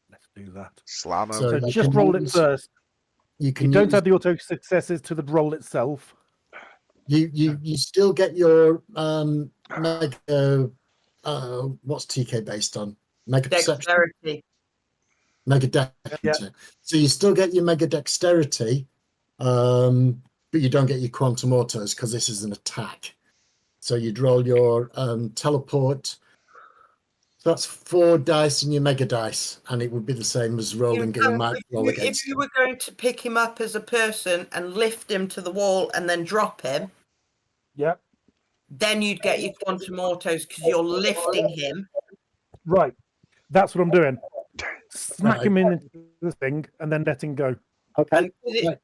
E: Let's do that.
C: Slam him.
D: So
E: So
D: they
E: just
D: can
E: roll it
D: use-
E: first.
D: You
E: You
D: can
E: don't
D: use-
E: add the auto successes to the roll itself.
D: you still get your mega. What's TK based on? Mega perception.
B: Dexterity.
D: Mega dexterity. So you still get your mega dexterity, but you don't get your quantum autos because this is an attack. So you'd roll your teleport. So that's 4 dice in your mega dice, and it would be the same as rolling a might roll
B: If
D: against.
B: you were going to pick him up as a person and lift him to the wall and then drop him,
E: Yep.
B: then you'd get your quantum autos because you're lifting him.
E: Right. That's what I'm doing. Smack
D: Right.
E: him into the thing and then let him go.
D: Okay.
B: And
D: Right.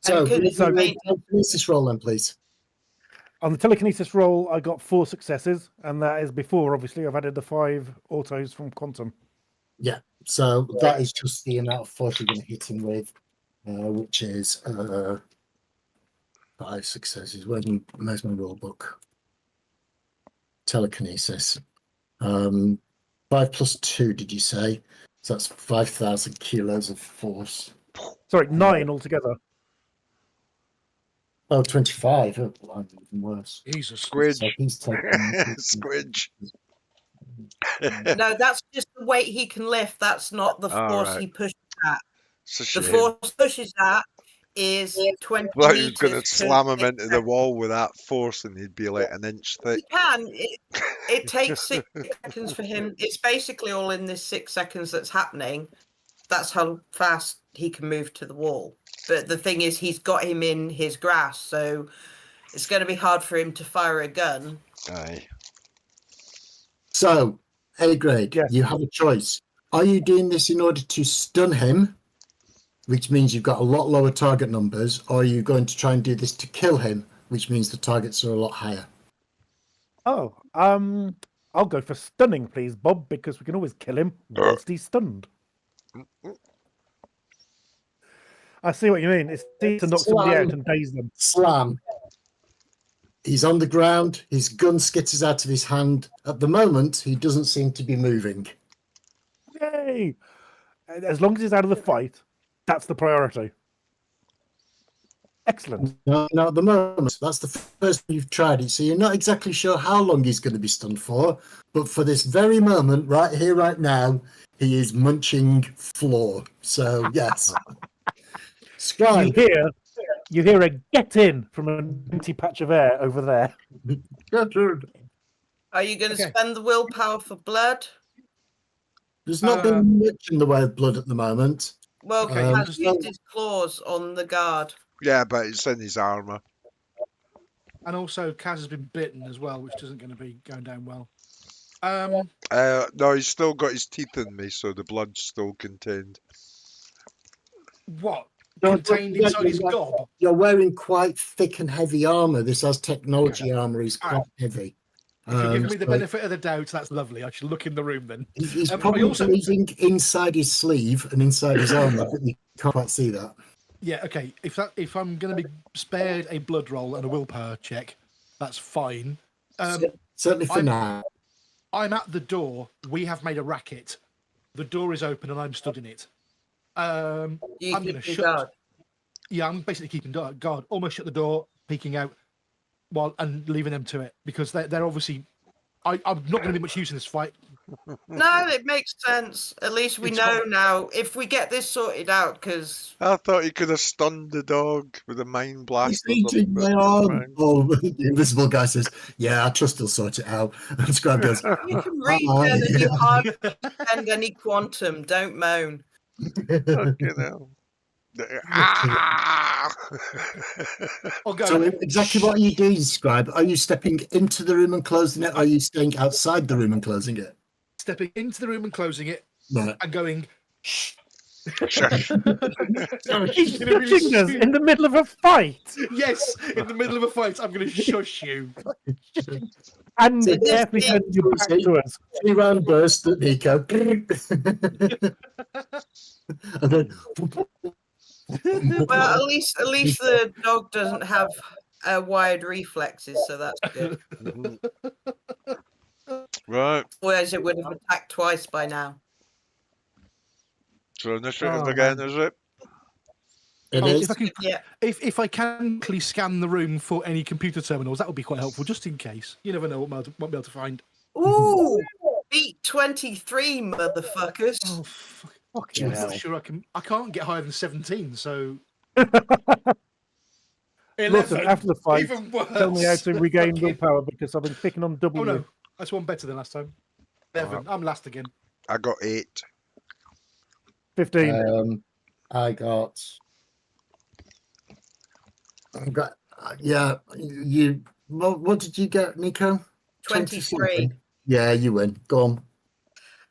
D: So,
B: and 'cause
D: who's
B: it's
D: doing
B: made-
D: the telekinesis roll then, please?
E: On the telekinesis roll, I got 4 successes, and that is before, obviously, I've added the 5 autos from Quantum.
D: So that is just the amount of force you're going to hit him with, which is 5 successes. Where's my rule book? Telekinesis. 5 plus 2, did you say? So that's 5,000 kilos of force.
E: Sorry, 9 altogether.
D: Oh, 25. Oh, blimey, even worse.
A: Jesus.
C: Squidge.
D: So he's taking.
C: Squidge.
B: No, that's just the weight he can lift. That's not the
C: All
B: force
C: right.
B: he pushes.
C: It's a
B: The
C: shame.
B: force pushes that is 20
C: Well, he was going to
B: meters.
C: slam him into the wall with that force, and he'd be like an inch thick.
B: He can. It takes 6 seconds for him. It's basically all in this 6 seconds that's happening. That's how fast he can move to the wall. But the thing is, he's got him in his grasp, so it's going to be hard for him to fire a gun.
C: Aye.
D: So, A grade,
E: Yes.
D: you have a choice. Are you doing this in order to stun him, which means you've got a lot lower target numbers, or are you going to try and do this to kill him, which means the targets are a lot higher?
E: Oh, I'll go for stunning, please, Bob, because we can always kill him whilst he's stunned. I see what you mean. It's easy to knock somebody out and daze them.
D: Slam. He's on the ground. His gun skitters out of his hand. At the moment, he doesn't seem to be moving.
E: Yay! As long as he's out of the fight, that's the priority. Excellent.
D: No, at the moment, that's the first time you've tried it. So you're not exactly sure how long he's going to be stunned for. But for this very moment, right here, right now, he is munching floor. So, yes. Scribe.
E: You hear a get in from an empty patch of air over there.
B: Are you going to
A: Okay.
B: spend the willpower for blood?
D: There's not been much in the way of blood at the moment.
B: Well,
A: Okay,
B: he has
D: just
B: used his claws on the guard.
C: Yeah, but it's in his armour.
A: And also, Kaz has been bitten as well, which isn't going to be going down well.
C: No, he's still got his teeth in me, so the blood's still contained.
A: What?
D: Don't-
A: Contained inside his gob?
D: You're wearing quite thick and heavy armor. This has technology armor. He's quite heavy.
A: If you're giving me the
D: so
A: benefit of the doubt, that's lovely. I should look in the room then.
D: he's
A: I
D: probably
A: also-
D: using inside his sleeve and inside his armor, but you can't quite see that.
A: Yeah, okay. If I'm going to be spared a blood roll and a willpower check, that's fine.
D: Certainly for
A: I'm-
D: now.
A: I'm at the door. We have made a racket. The door is open and I'm stood in it.
B: You
A: I'm
B: keep
A: going to
B: your
A: shut.
B: guard.
A: Yeah, I'm basically keeping guard. Almost shut the door, peeking out, and leaving them to it because they're obviously. I'm not going to be much use in this fight.
B: No, it makes sense. At least we
A: It's
B: know
A: fine.
B: now if we get this sorted out, because
C: I thought he could have stunned the dog with a mind blast.
D: He's
C: or something,
D: eating my
C: but
D: arm.
C: right.
D: Oh, the invisible guy says, "Yeah, I trust he'll sort it out." And Scribe goes,
B: you can regen and you hardly spend any quantum. Don't moan.
C: Fucking hell. Ah!
A: I'll go.
D: So exactly what are you doing, Scribe? Are you stepping into the room and closing it? Or are you staying outside the room and closing it?
A: Stepping into the room and closing it
D: Right.
A: and going. Shh.
C: Shush.
E: He's
A: Gonna be
E: pushing us in the middle of a fight.
A: Yes, in the middle of a fight, I'm going to shush you.
E: And
D: So
B: this
E: carefully
B: thing-
E: turn your back to us.
D: 3-round burst at Nico. And then
B: Well, at least the dog doesn't have wired reflexes, so that's good.
C: Right.
B: Whereas it would have attacked twice by now.
C: So initiative
A: Oh,
C: again,
A: man.
C: is it?
D: it
A: If
D: is.
A: I can,
B: Yeah.
A: if I can quickly scan the room for any computer terminals, that would be quite helpful, just in case. You never know what might be able to find.
B: Ooh, beat 23, motherfuckers.
A: Oh,
E: Fucking
A: I'm not
E: hell.
A: sure I can. I can't get higher than 17, so.
E: Listen,
A: 11,
E: after the fight,
A: even worse.
E: tell me how to regain
A: Fucking-
E: willpower because I've been picking on
A: Oh
E: W.
A: no, that's one better than last time. 11. I'm last again.
C: I got 8.
E: 15.
D: I got. Yeah, you. What did you get, Nico?
B: 23.
D: Yeah, you win. Go on.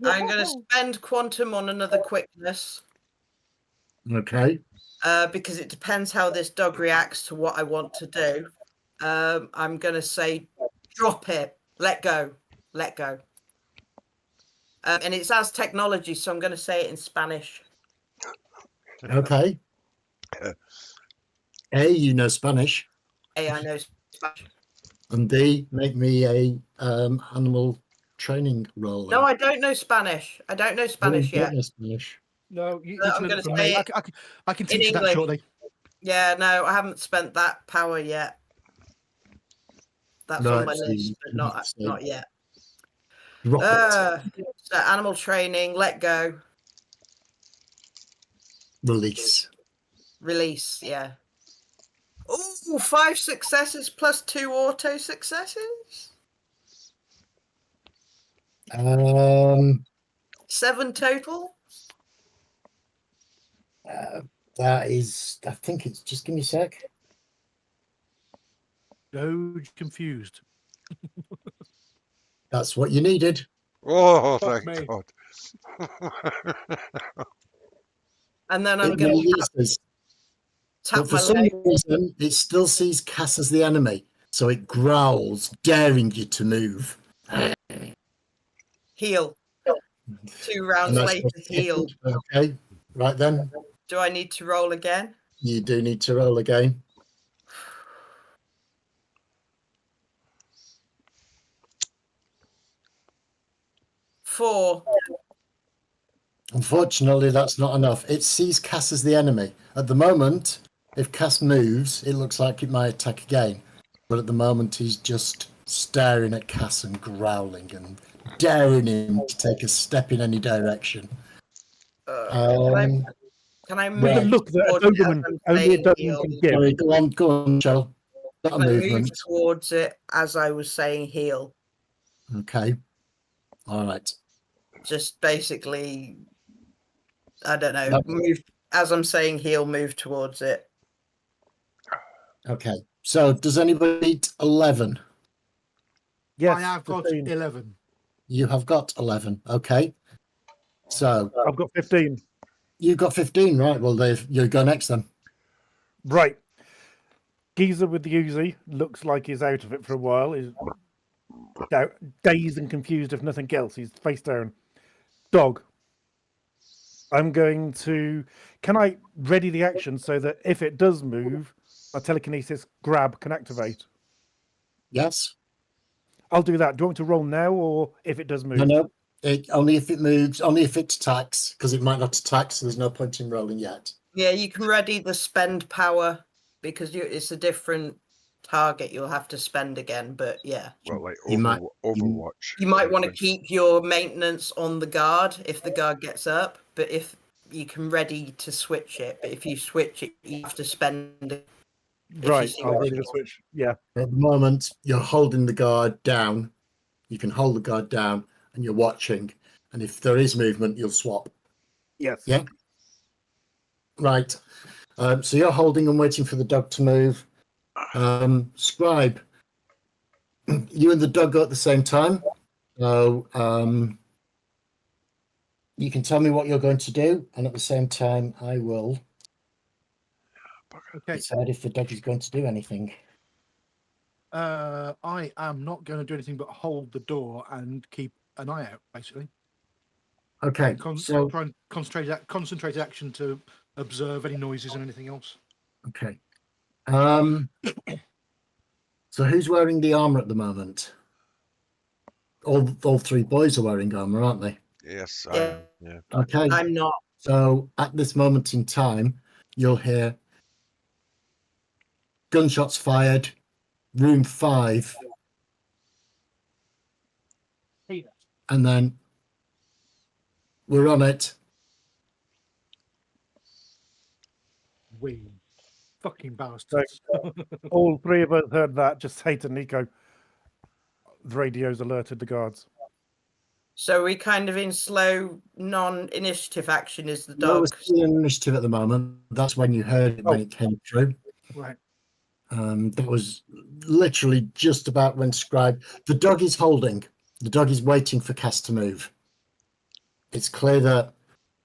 B: I'm going to spend quantum on another quickness
D: Okay.
B: because it depends how this dog reacts to what I want to do. I'm going to say, drop it, let go, let go. And it's as technology, so I'm going to say it in Spanish.
D: Okay. A, you know Spanish,
B: A, I know Spanish.
D: and B, make me a animal training roll.
B: No, I don't know Spanish. I don't know Spanish
D: You don't
B: yet.
D: know Spanish.
A: No, you
B: I'm
A: can learn
B: gonna
A: it from
B: say
A: me.
B: it
A: I can
B: in
A: teach you that
B: English.
A: shortly.
B: Yeah, no, I haven't spent that power yet. That's
D: No,
B: on my
D: actually,
B: list,
D: you
B: but
D: can
B: not
D: say-
B: yet.
D: Drop it.
B: So animal training, let go,
D: Release.
B: Release, yeah. Oh, 5 successes plus 2 auto successes. 7 total.
D: That is, I think it's just give me a sec.
A: Doge confused.
D: That's what you needed.
C: Oh,
A: Fuck
C: thank
A: me.
C: God.
B: And then I'm
D: It
B: going to
D: releases,
B: tap
D: but for
B: my
D: some
B: leg.
D: reason, it still sees Cass as the enemy, so it growls, daring you to move.
B: Heal. 2 rounds
D: And that's
B: later,
D: what's
B: heal.
D: happened. Okay, right then,
B: Do I need to roll again?
D: you do need to roll again.
B: Four.
D: Unfortunately, that's not enough. It sees Cass as the enemy. At the moment, if Cass moves, it looks like it might attack again. But at the moment, he's just staring at Cass and growling and daring him to take a step in any direction.
B: Can I
D: With
E: With the
B: move
E: look that a
B: towards it as
E: Doberman,
B: I'm
E: only a
B: saying
E: Doberman
B: heal?
E: can give.
D: Sorry, go on, Shell. Got a
B: Can I move
D: movement.
B: towards it as I was saying heal?
D: Okay. All right.
B: Just basically, I don't know,
D: Yep.
B: move as I'm saying heal, move towards it.
D: Okay. So, does anybody need 11?
E: Yes,
A: I have got
E: 15.
A: 11.
D: You have got 11. Okay. So,
E: I've got 15.
D: you've got 15, right? Well, you go next then.
E: Right. Geezer with the Uzi looks like he's out of it for a while. He's dazed and confused, if nothing else. He's face down. Dog. I'm going to... Can I ready the action so that if it does move, my telekinesis grab can activate?
D: Yes.
E: I'll do that. Do you want me to roll now or if it does move?
D: No. Only if it moves, only if it attacks, because it might not attack, so there's no point in rolling yet.
B: Yeah, you can ready the spend power because it's a different target you'll have to spend again. But yeah,
C: Well, like
D: You might-
C: Overwatch.
B: you might want to
C: different.
B: keep your maintenance on the guard if the guard gets up. But if you can ready to switch it, but if you switch it, you have to spend it. you
E: Right,
B: see
E: I'll
B: what I
E: ready the
B: mean.
E: switch. Yeah.
D: At the moment, you're holding the guard down. You can hold the guard down and you're watching. And if there is movement, you'll swap.
E: Yes.
D: Yeah. Right. So you're holding and waiting for the dog to move. Scribe, you and the dog go at the same time. So you can tell me what you're going to do. And at the same time, I will
A: Okay.
D: decide if the dog is going to do anything.
A: I am not going to do anything but hold the door and keep an eye out, basically.
D: Okay. So
A: Try and concentrate action to observe any noises and anything else.
D: okay. So who's wearing the armor at the moment? All three boys are wearing armor, aren't they?
C: Yes,
B: Yeah.
C: I am. Yeah.
D: Okay.
B: I'm not.
D: So at this moment in time, you'll hear gunshots fired, room 5, and then we're on it.
A: We fucking bastards.
E: All three of us heard that. Just say to Nico, the radio's alerted the guards.
B: So we kind of in slow non-initiative action is the
D: No, we're
B: dog.
D: still in initiative at the moment. That's when you heard it when it came through.
A: Right.
D: That was literally just about when Scribe. The dog is holding. The dog is waiting for Cass to move. It's clear that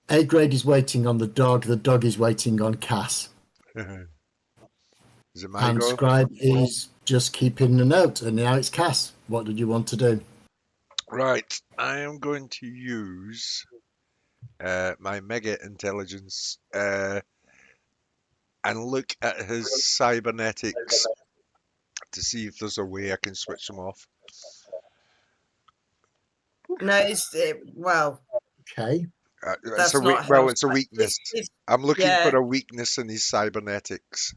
D: A grade is waiting on the dog is waiting on Cass.
C: Is it my
D: And
C: go?
D: Scribe is just keeping a note. And now it's Cass. What did you want to do?
C: Right, I am going to use my mega intelligence and look at his cybernetics to see if there's a way I can switch them off.
B: No, well,
D: Okay.
C: It's
B: that's
C: a
B: not
C: well,
B: how
C: it's a weakness.
B: it's-
C: I'm looking
B: yeah.
C: for a weakness in his cybernetics.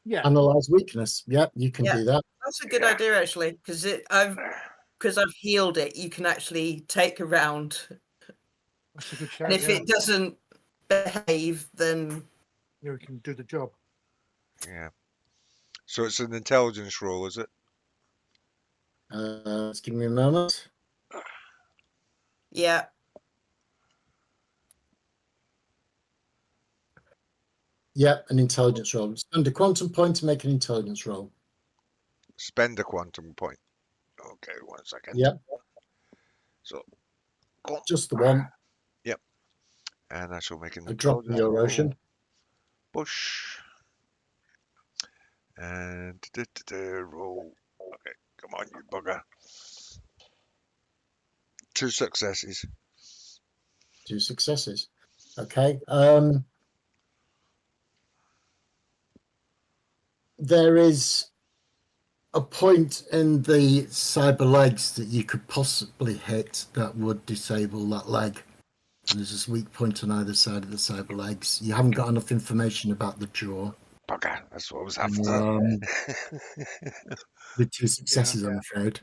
A: Yeah.
D: Analyze weakness. Yep, you can
B: Yeah.
D: do that.
B: That's a good idea actually, because I've healed it. You can actually take a round,
A: That's a good shout.
B: and if
A: yeah.
B: it doesn't behave, then
A: you can do the job.
C: Yeah. So it's an intelligence roll, is it?
D: Just give me a moment.
B: Yeah.
D: Yeah, an intelligence roll. Spend a quantum point to make an intelligence roll.
C: Spend a quantum point. Okay, 1 second.
D: Yep,
C: So, go.
D: just the one.
C: And I shall make an
D: A drop in
C: intelligence
D: your
C: roll.
D: ocean.
C: Push. And roll. Okay, come on, you bugger. 2 successes.
D: 2 successes. Okay. There is a point in the cyber legs that you could possibly hit that would disable that leg. And there's this weak point on either side of the cyber legs. You haven't got enough information about the jaw.
C: Bugger, that's what I was after.
D: With 2 successes, I'm afraid.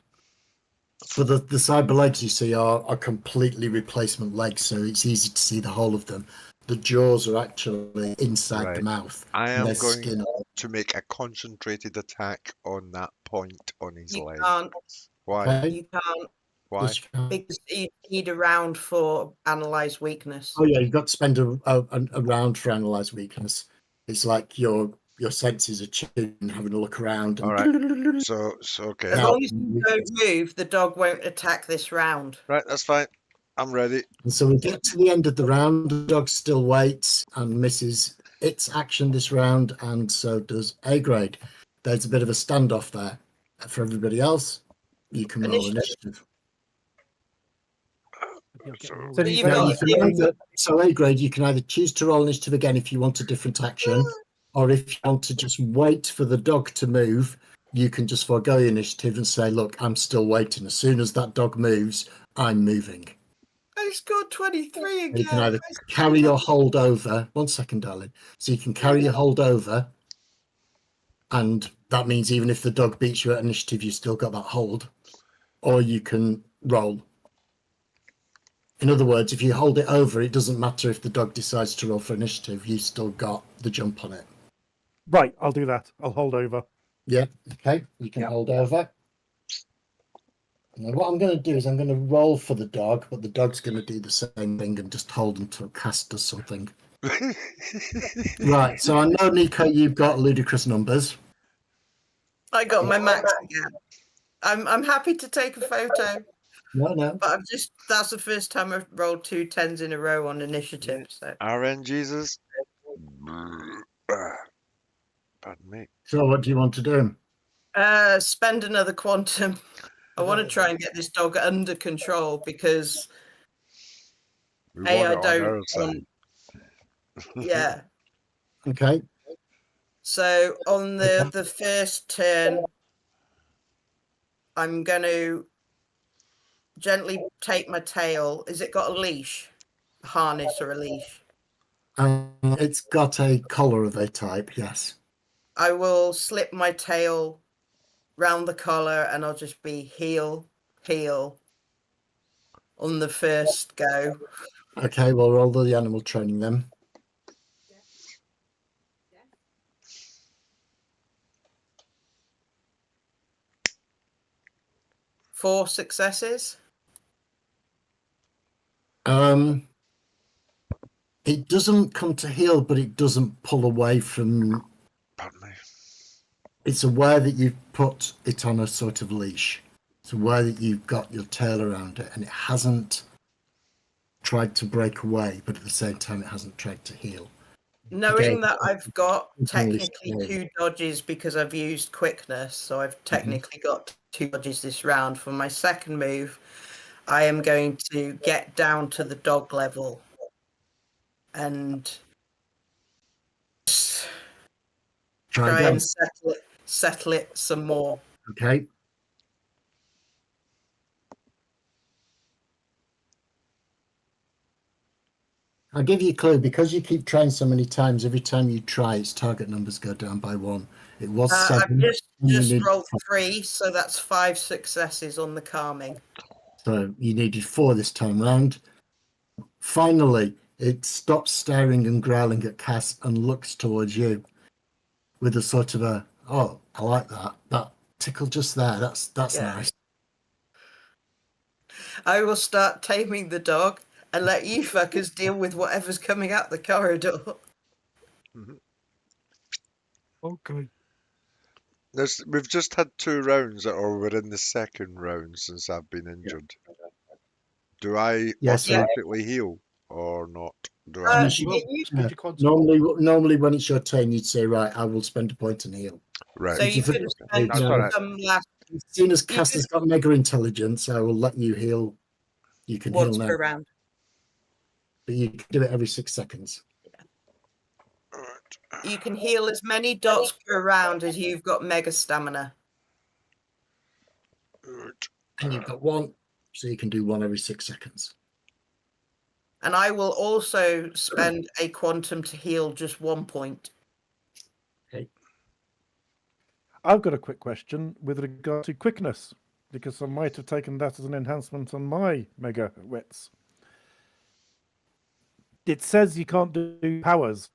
D: But the cyber legs you see are completely replacement legs, so it's easy to see the whole of them. The jaws are actually inside the
C: Right.
D: mouth.
C: I
D: and
C: am
D: there's
C: going
D: skin on.
C: to make a concentrated attack on that point on his
B: You
C: leg.
B: can't.
C: Why?
D: Okay?
B: You can't.
C: Why?
D: Yes, you can.
B: Because you need a round for analyze weakness.
D: Oh yeah, you've got to spend a round for analyze weakness. It's like your senses are tuned and having a look around. And
C: All right. So okay.
B: As
D: Now-
B: long as you don't move, the dog won't attack this round.
C: Right, that's fine. I'm ready.
D: And so we get to the end of the round. The dog still waits and misses its action this round, and so does A grade. There's a bit of a standoff there. For everybody else, you can roll initiative.
A: You'll get
C: So-
A: them all
B: So
A: ready.
B: you've
D: Yeah,
B: got-
D: you can so A grade, you can either choose to roll initiative again if you want a different action, or if you want to just wait for the dog to move, you can just forego your initiative and say, look, I'm still waiting. As soon as that dog moves, I'm moving.
B: I scored 23 again.
D: You can either carry your hold over. 1 second, darling. So you can carry your hold over, and that means even if the dog beats you at initiative, you still got that hold, or you can roll. In other words, if you hold it over, it doesn't matter if the dog decides to roll for initiative, you still got the jump on it.
E: Right, I'll do that. I'll hold over.
D: Yeah, okay, you can
A: Yeah.
D: hold over. Now what I'm going to do is I'm going to roll for the dog, but the dog's going to do the same thing and just hold until Cass does something. Right, so I know, Nico, you've got ludicrous numbers.
B: I got my max again. I'm happy to take a photo,
D: No.
B: but that's the first time I've rolled 2 10s in a row on initiative. So
C: RN Jesus. Pardon me.
D: So what do you want to do?
B: spend another quantum. I want to try and get this dog under control because
C: We
B: A,
C: want
B: I
C: it on our
B: don't
C: side.
B: want, yeah.
D: Okay.
B: So on the first turn, I'm going to gently take my tail. Is it got a leash? A harness or a leash?
D: It's got a collar of a type, yes.
B: I will slip my tail round the collar and I'll just be heel on the first go.
D: Okay, we'll roll the animal training then.
B: Four successes.
D: It doesn't come to heel, but it doesn't pull away from.
C: Pardon me.
D: It's aware that you've put it on a sort of leash. It's aware that you've got your tail around it, and it hasn't tried to break away, but at the same time, it hasn't tried to heel.
B: Knowing
D: Okay.
B: that I've got
D: It's only
B: technically
D: small.
B: 2 dodges because I've used quickness, so I've technically got 2 dodges this round. For my second move, I am going to get down to the dog level and
D: Try
B: try
D: again.
B: and settle it some more.
D: Okay. I'll give you a clue. Because you keep trying so many times, every time you try, its target numbers go down by 1. It was
B: I've
D: 7.
B: just
D: you need-
B: rolled 3, so that's 5 successes on the calming.
D: So you needed 4 this time round. Finally, it stops staring and growling at Cass and looks towards you with a sort of a, oh, I like that. That tickle just there. That's
B: Yeah.
D: nice.
B: I will start taming the dog and let you fuckers deal with whatever's coming out the corridor.
A: Okay.
C: We've just had 2 rounds, or we're in the second round since I've been injured. Do I
D: Yes,
C: automatically heal or not? Do
B: Uh,
C: I?
D: You should-
A: Well,
B: you-
A: spend your quantum.
D: Normally when it's your turn, you'd say, right, I will spend a point and heal.
C: Right.
B: So you could have spent
C: That's all right.
B: some last
D: As soon as
B: You
D: Cass has got mega intelligence, I will let you heal. You can
B: once
D: heal now,
B: per round.
D: but you can do it every 6 seconds.
B: You can heal as many dots per round as you've got mega stamina.
D: And you've got 1, so you can do 1 every 6 seconds.
B: And I will also spend a quantum to heal just 1 point.
E: I've got a quick question with regard to quickness, because I might have taken that as an enhancement on my mega wits. It says you can't do powers.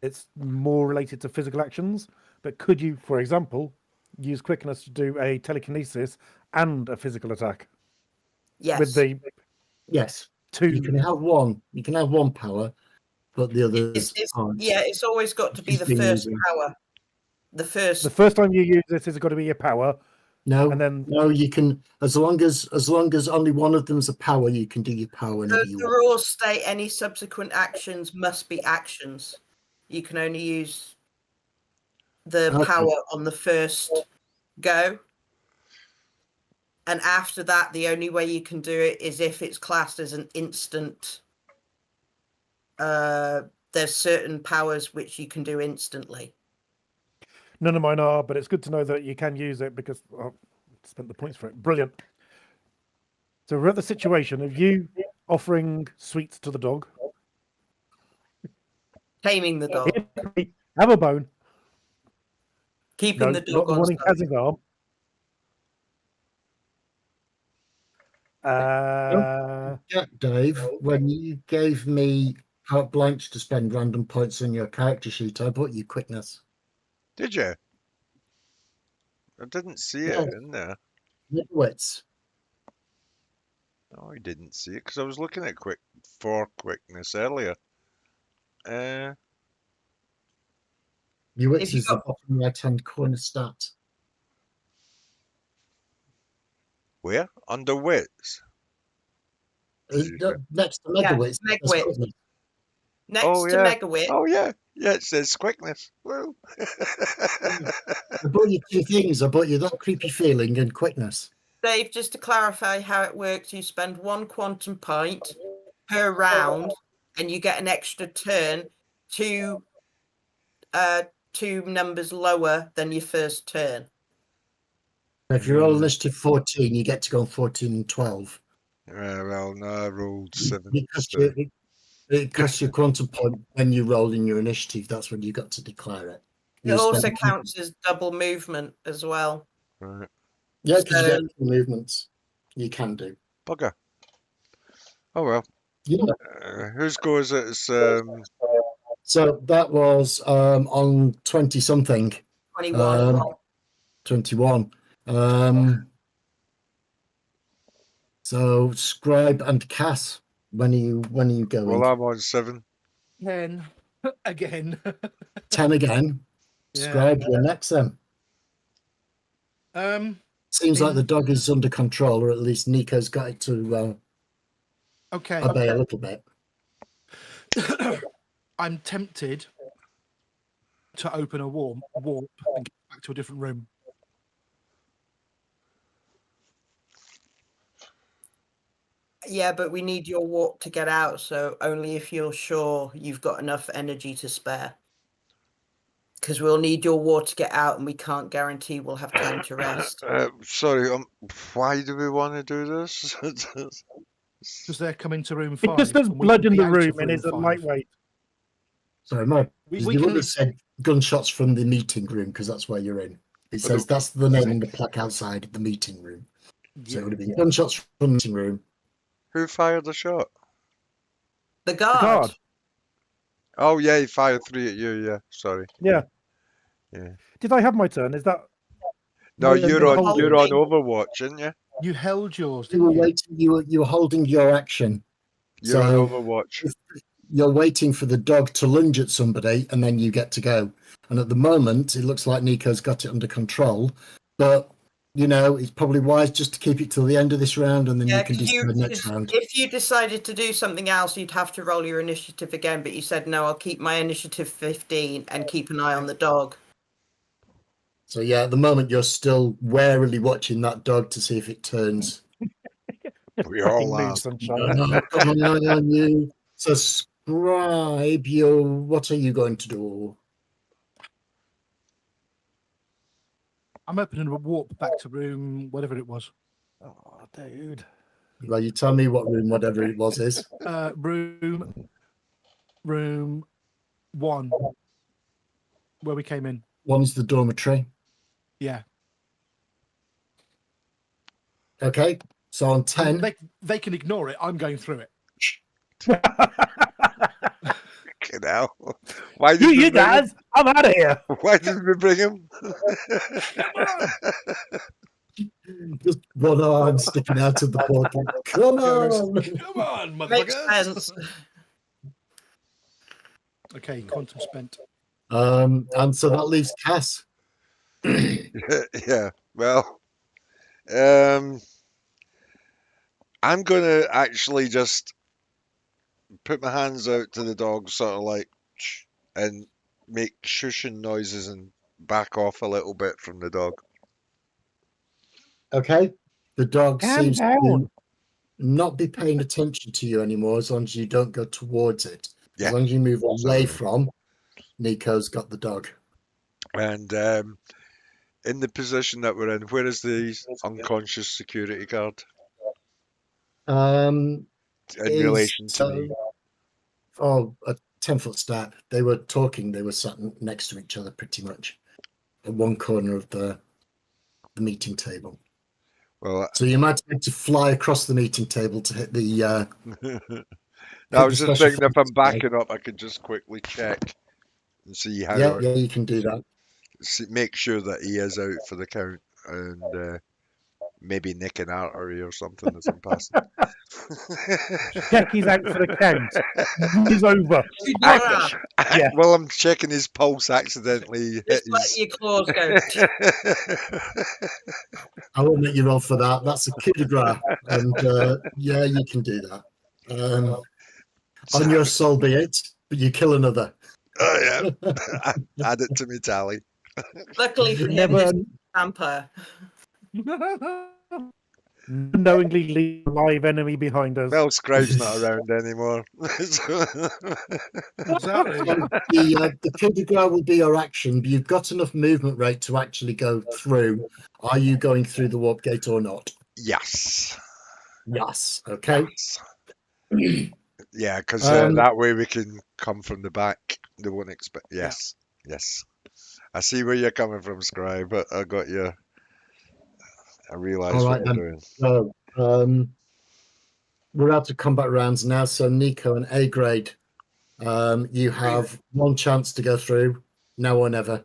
E: It's more related to physical actions, but could you, for example, use quickness to do a telekinesis and a physical attack?
B: Yes.
E: With the
D: Yes,
E: 2.
D: you can have 1. You can have 1 power, but the others aren't.
B: Yeah, it's always got to be the
D: Just been
B: first
D: using-
B: power. The first.
E: The first time you use this has got to be a power.
D: No,
E: And then-
D: no, you can, as long as only one of them's a power, you can do your power whenever
B: The
D: you want.
B: rules state any subsequent actions must be actions. You can only use the
D: Okay.
B: power on the first go. And after that, the only way you can do it is if it's classed as an instant. There's certain powers which you can do instantly.
E: None of mine are, but it's good to know that you can use it because I spent the points for it. Brilliant. So we're at the situation of you offering sweets to the dog.
B: Taming the dog.
E: Have a bone.
B: Keeping
E: No,
B: the
E: not
B: dog
E: the
B: on
E: one in
B: stuff.
E: Kaz's arm.
D: Yeah, Dave, when you gave me carte blanche to spend random points on your character sheet, I bought you quickness.
C: Did you? I didn't see it in there.
D: Wits.
C: No, I didn't see it because I was looking at quickness earlier.
D: Your wits
B: If you
D: is the
B: got-
D: bottom right-hand corner stat.
C: Where? Under wits.
D: Next to mega
B: Yeah,
D: wits.
B: mega
D: there's
B: wits.
D: quickness.
B: Next
C: Oh,
B: to
C: yeah.
B: Megawit,
C: Oh yeah, yeah. It says quickness. Woo.
D: I bought you 2 things. I bought you that creepy feeling and quickness.
B: Dave, just to clarify how it works, you spend 1 quantum point per round and you get an extra turn two numbers lower than your first turn.
D: If you roll initiative 14, you get to go on 14 and 12.
C: Well, no, I rolled 7.
D: Because
C: so-
D: it costs you a quantum point when you roll in your initiative. That's when you got to declare it.
B: It
D: You
B: also
D: spend-
B: counts as double movement as well.
C: Right.
D: Yeah, because you
B: so-
D: get two movements. You can do.
C: Bugger. Oh well.
D: Yeah.
C: Whose go is it? It's,
D: So that was on 20 something,
B: 21.
D: 21. So Scribe and Cass, when are you going?
C: well, I'm on 7.
A: 10 again.
D: 10 again.
A: Yeah.
D: Scribe, you're next then. Seems like the dog is under control, or at least Nico's got it to
A: Okay.
D: obey a little bit.
A: I'm tempted to open a warp and get back to a different room.
B: Yeah, but we need your walk to get out, so only if you're sure you've got enough energy to spare. Because we'll need your war to get out, and we can't guarantee we'll have time to rest.
C: Sorry. Why do we want to do this?
A: Because they're coming to room 5.
E: Because there's
A: and we
E: blood
A: can
E: in
A: be
E: the
A: out of
E: room and it's a
A: 5.
E: lightweight.
D: Sorry, Mike.
A: We
D: You
A: can
D: wouldn't have said gunshots from the meeting room because that's where you're in. It says that's the name on the plaque outside the meeting room. So it would have been gunshots from the meeting room.
C: Who fired the shot?
B: The
E: The
B: guard.
E: guard.
C: Oh yeah, he fired 3 at you. Yeah, sorry.
E: Yeah.
C: Yeah.
E: Did I have my turn? Is that
C: No,
E: Well,
C: you're
E: the
C: on.
E: whole
C: You're on
B: thing.
C: Overwatch, aren't you?
A: You held yours,
D: You were
A: didn't you?
D: waiting. You were holding your action.
C: You're on
D: So-
C: Overwatch.
D: You're waiting for the dog to lunge at somebody, and then you get to go. And at the moment, it looks like Nico's got it under control. But you know, it's probably wise just to keep it till the end of this round, and then
B: Yeah,
D: you can
B: 'cause
D: decide next round.
B: if you decided to do something else, you'd have to roll your initiative again. But you said no. I'll keep my initiative 15 and keep an eye on the dog.
D: So yeah, at the moment, you're still warily watching that dog to see if it turns.
C: We all
E: fucking move,
C: are.
E: sunshine?
D: Got my eye on you. So Scribe, what are you going to do?
A: I'm opening a warp back to room, whatever it was.
E: Oh, dude.
D: Well, you tell me what room, whatever it was, is.
A: Room 1, where we came in.
D: One's the dormitory.
A: Yeah.
D: Okay. So on 10,
A: They can ignore it. I'm going through it.
C: Fucking hell. Why did
E: You
C: we bring him?
E: guys, I'm out of here.
C: Why did we bring him?
D: just one arm sticking out of the portal. Come on.
A: Come on,
B: Makes
A: motherfucker.
B: sense.
A: Okay, quantum spent.
D: And so that leaves Cass.
C: Yeah. Well, I'm gonna actually just put my hands out to the dog, sort of like, shh, and make shushing noises and back off a little bit from the dog.
D: Okay. The dog
E: Calm
D: seems to
E: down.
D: not be paying attention to you anymore as long as you don't go towards it.
C: Yeah.
D: As long as you move away
C: Certainly.
D: from, Nico's got the dog.
C: And in the position that we're in, where is the unconscious security guard
D: Um,
C: in
D: is,
C: relation to me?
D: a 10-foot step. They were talking. They were sat next to each other pretty much at one corner of the meeting table.
C: Well,
D: So you might have to fly across the meeting table to hit the.
C: I was just
D: special
C: thinking if I'm
D: forces guy.
C: backing up, I could just quickly check and see how.
D: Yeah, you can do that.
C: Make sure that he is out for the count and maybe nick an artery or something as I'm passing.
E: Check he's out for the count. He's over.
B: Laura,
E: Yeah.
C: Well, I'm checking his pulse accidentally hit
B: just let
C: his.
B: your claws go.
D: I won't make you roll for that. That's a coup de grace, and yeah, you can do that. On your soul be it, but you kill another.
C: Oh yeah, add it to me tally.
B: Luckily for him,
E: Never
B: this is a vampire.
E: knowingly leave a live enemy behind us.
C: Well, Scribe's not around anymore.
A: Exactly.
D: The coup de grace will be your action, but you've got enough movement rate to actually go through. Are you going through the warp gate or not?
C: Yes.
D: Yes. Okay.
C: Yes. Yeah, because that way we can come from the back. They won't expect. Yes. Yes. I see where you're coming from, Scribe, but I got you. I realise
D: All
C: what
D: right,
C: you're
D: then.
C: doing.
D: So we're out to combat rounds now. So Nico and A grade, you have one chance to go through, now or never.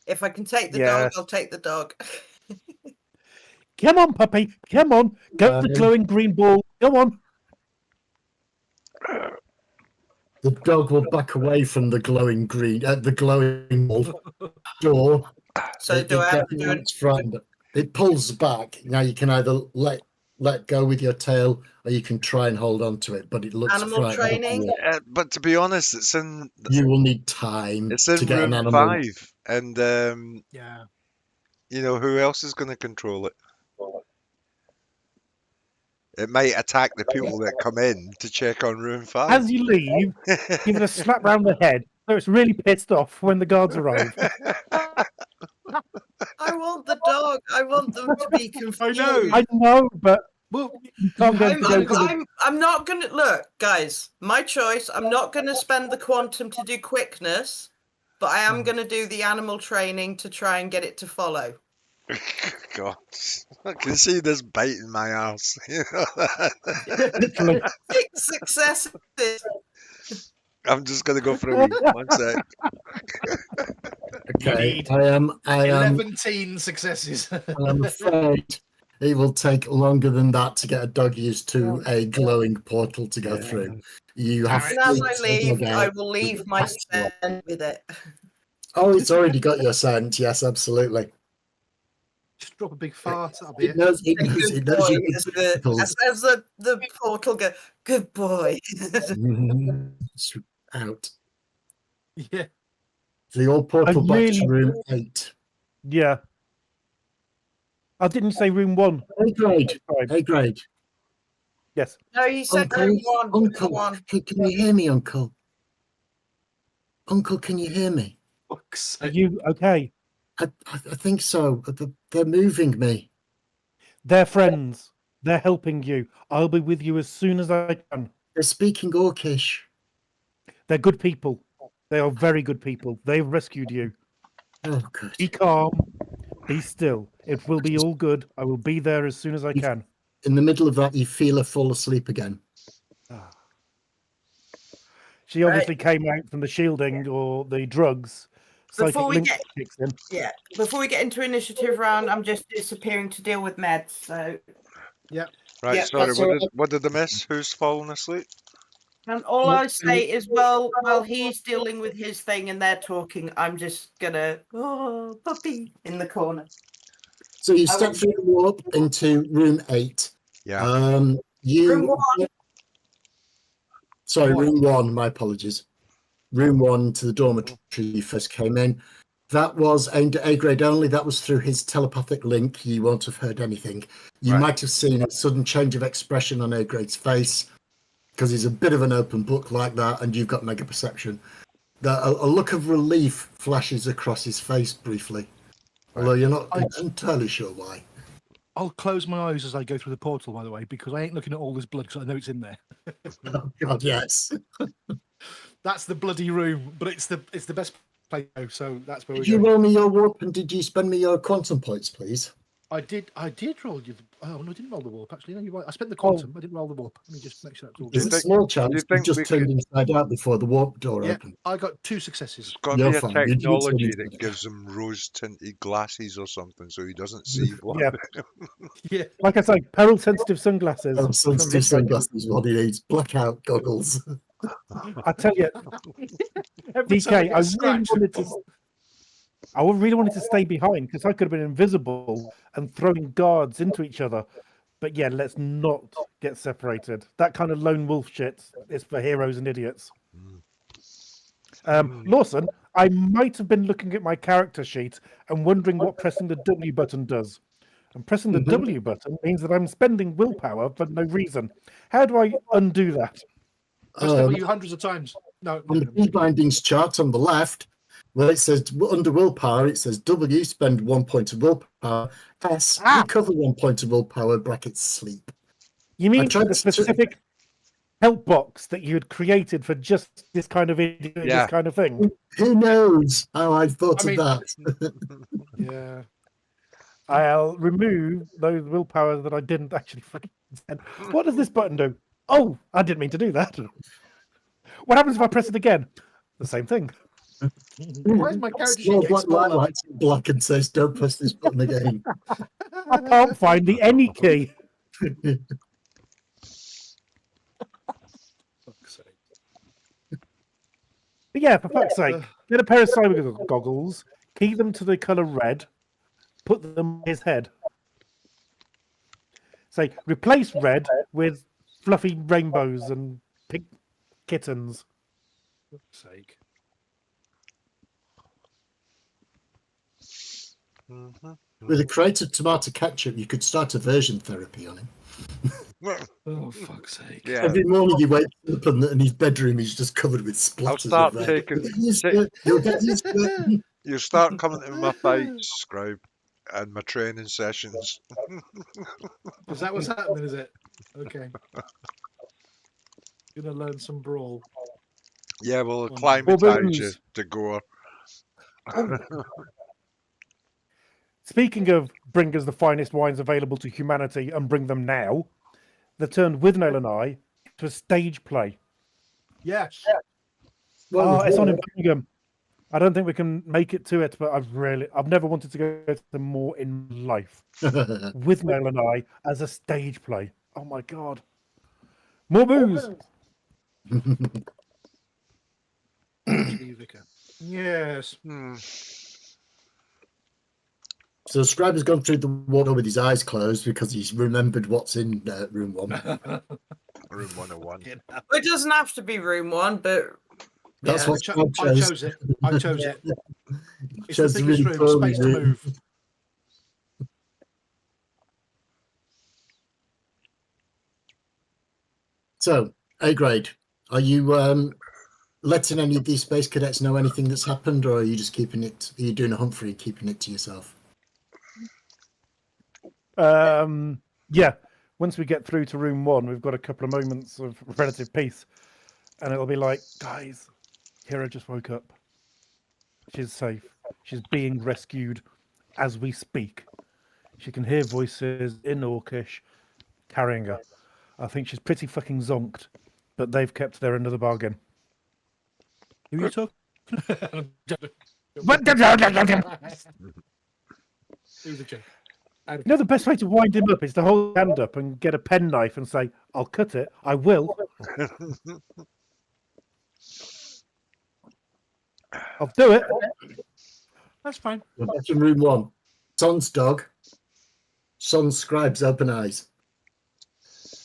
B: If I can take the
E: Yeah.
B: dog, I'll take the dog.
E: Come on, puppy. Come on. Go to the glowing green ball. Go on.
D: The dog will back away from the glowing green, the glowing door.
B: So
D: It
B: do I have to do
D: definitely
B: it?
D: looks frightened. It pulls back. Now you can either let go with your tail, or you can try and hold on to it. But it looks
B: Animal
D: frightened.
B: training?
C: But to be honest, it's in
D: You will need time
C: it's
D: to
C: in
D: get an
C: room
D: animal.
C: 5, and
A: Yeah.
C: you know who else is going to control it? It might attack the people that come in to check on room 5.
E: As you leave, give it a slap round the head so it's really pissed off when the guards arrive.
B: I want the dog. I want them to be confused.
E: I know, but
A: Well,
E: you can't go
B: I'm,
E: to go
B: I'm,
E: to the...
B: I'm not gonna look, guys. My choice. I'm not gonna spend the quantum to do quickness, but I am gonna do the animal training to try and get it to follow.
C: God, I can see this biting my ass.
E: Literally.
B: 6 successes.
C: I'm just gonna go for a wee. 1 sec.
D: Okay,
A: need
D: I am
A: 11 successes.
D: afraid it will take longer than that to get a dog used to a glowing portal to go through. You have
B: And as
D: to
B: I
D: take the
B: leave,
D: dog
B: I
D: out
B: will
D: with
B: leave
D: the
B: my
D: password.
B: scent with it.
D: Oh, it's already got your scent. Yes, absolutely.
A: Just drop a big fart. That'll be
D: It
A: it.
D: knows. It
B: Good
D: knows. It knows
B: boy,
D: you.
B: as the portal go, good boy.
D: It's out.
A: Yeah.
D: So your portal back
E: really-
D: to room 8.
E: Yeah. I didn't say room 1.
D: A grade.
E: Fine.
D: A grade.
E: Yes.
B: No, you said
D: Uncle,
B: room 1.
D: Uncle,
B: One.
D: can you hear me, Uncle? Uncle, can you hear me?
A: Fuck's
E: Are
A: sake.
E: you okay?
D: I think so. They're moving me.
E: They're friends. They're helping you. I'll be with you as soon as I can.
D: They're speaking Orcish.
E: They're good people. They are very good people. They've rescued you.
D: Oh, good.
E: Be calm. Be still. It will be all good. I will be there as soon as I can.
D: In the middle of that, you feel her fall asleep again.
E: She obviously came out from the shielding or the drugs. Psychic
B: Before we
E: link
B: get-
E: kicks in.
B: Yeah. Before we get into initiative round, I'm just disappearing to deal with meds. So,
C: Right,
B: Yeah,
C: sorry,
D: that's all
C: what did I miss? Who's fallen asleep?
B: and all I say is, well, while he's dealing with his thing and they're talking, I'm just gonna puppy in the corner.
D: So you
B: I
D: step
B: will-
D: through the warp into room 8.
C: Yeah.
B: Room 1.
D: Sorry,
A: One.
D: room 1. My apologies. Room 1 to the dormitory you first came in. That was aimed at A grade only. That was through his telepathic link. You won't have heard anything. You
C: Right.
D: might have seen a sudden change of expression on A grade's face because he's a bit of an open book like that, and you've got mega perception. A look of relief flashes across his face briefly, although you're not entirely sure why.
A: I'll close my eyes as I go through the portal, by the way, because I ain't looking at all this blood because I know it's in there.
D: Oh God, yes.
A: That's the bloody room, but it's the best place. So that's where
D: Did
A: we
D: you
A: go.
D: roll me your warp, and did you spend me your quantum points, please?
A: I did roll you. Oh no, I didn't roll the warp. Actually, no, you're right. I spent the quantum. I didn't roll the warp. Let me just make sure that's all
D: There's
A: good.
D: a small chance you
C: think
D: just
C: we
D: turned
C: could-
D: inside out before the warp door
A: Yeah.
D: opened.
A: I got 2 successes.
C: There's got
D: You're
C: to be a
D: fine. You didn't say
C: technology
D: anything.
C: that gives him rose-tinted glasses or something so he doesn't see what.
E: Yeah.
A: Yeah.
E: Like I say, peril sensitive sunglasses.
D: Oh,
E: from
D: sensitive
E: Hitchhiker.
D: sunglasses, what he needs. Blackout goggles.
E: I tell you,
A: Every time I
E: DK,
A: get a
E: I really
A: scratch-
E: wanted to. I really wanted to stay behind because I could have been invisible and throwing guards into each other. But yeah, let's not get separated. That kind of lone wolf shit is for heroes and idiots. Lawson, I might have been looking at my character sheet and wondering what pressing the W button does. And pressing the W button means that I'm spending willpower for no reason. How do I undo that?
A: Press W hundreds of times. No,
D: On the key bindings chart on the left, where it says under willpower, it says W, spend 1 point of willpower. S, recover 1 point of willpower, brackets sleep.
E: You mean
D: tried
E: the
D: to-
E: specific help box that you had created for just this kind of idiot,
C: Yeah.
E: this kind of thing?
D: Who knows how I thought
A: I mean-
D: of that?
A: Yeah.
E: I'll remove those willpower that I didn't actually fucking send. What does this button do? Oh, I didn't mean to do that. What happens if I press it again? The same thing.
A: Why is my character sheet
D: Small
A: getting
D: black light
A: smaller?
D: lights in black and says, don't press this button again.
E: I can't find the any key.
A: Fuck's sake.
E: But yeah, for fuck's sake, get a pair of cyber goggles, key them to the colour red, put them on his head. Say, replace red with fluffy rainbows and pink kittens.
A: Fuck's sake.
D: With a crate of tomato ketchup, you could start aversion therapy on him.
A: Oh, fuck's sake.
C: Yeah,
D: Every morning he wakes up and his bedroom is just covered with splatters
C: start
D: of red.
C: taking-
D: Get used to it. You'll get used to it.
C: you start coming to my fights, Scribe, and my training sessions.
A: Is that what's happening, is it? Okay. Gonna learn some brawl.
C: Yeah, we'll
A: Wonderful.
C: acclimatise you
E: Booms.
C: to gore.
E: Speaking of bring us the finest wines available to humanity and bring them now, they turned Withnail and I to a stage play.
A: Yes.
D: Well,
E: It's on in Birmingham. I don't think we can make it to it, but I've never wanted to go to them more in life. Withnail and I as a stage play. Oh my god. More booze.
A: Steve Vicker. Yes.
D: So Scribe has gone through the water with his eyes closed because he's remembered what's in room 1.
C: Room 101.
B: It doesn't have to be room 1, but
D: That's
B: yeah.
D: what
A: I
D: Scribe chose.
A: chose it. I chose it. It's
D: Chose
A: the
D: the
A: biggest
D: really
A: room,
D: poorly
A: space to
D: room.
A: move.
D: So, A grade, are you letting any of these space cadets know anything that's happened, or are you just keeping it? Are you doing a Humphrey and keeping it to yourself?
E: Yeah. Once we get through to room 1, we've got a couple of moments of relative peace, and it'll be like, guys, Hera just woke up. She's safe. She's being rescued as we speak. She can hear voices in Orcish carrying her. I think she's pretty fucking zonked, but they've kept their end of the bargain.
A: Who are you talking?
E: But
A: It was a joke.
E: you know, the best way to wind him up is to hold his hand up and get a penknife and say, I'll cut it. I will. I'll do it.
A: That's fine.
D: We're back in room 1. Son's dog. Son's Scribe's open eyes.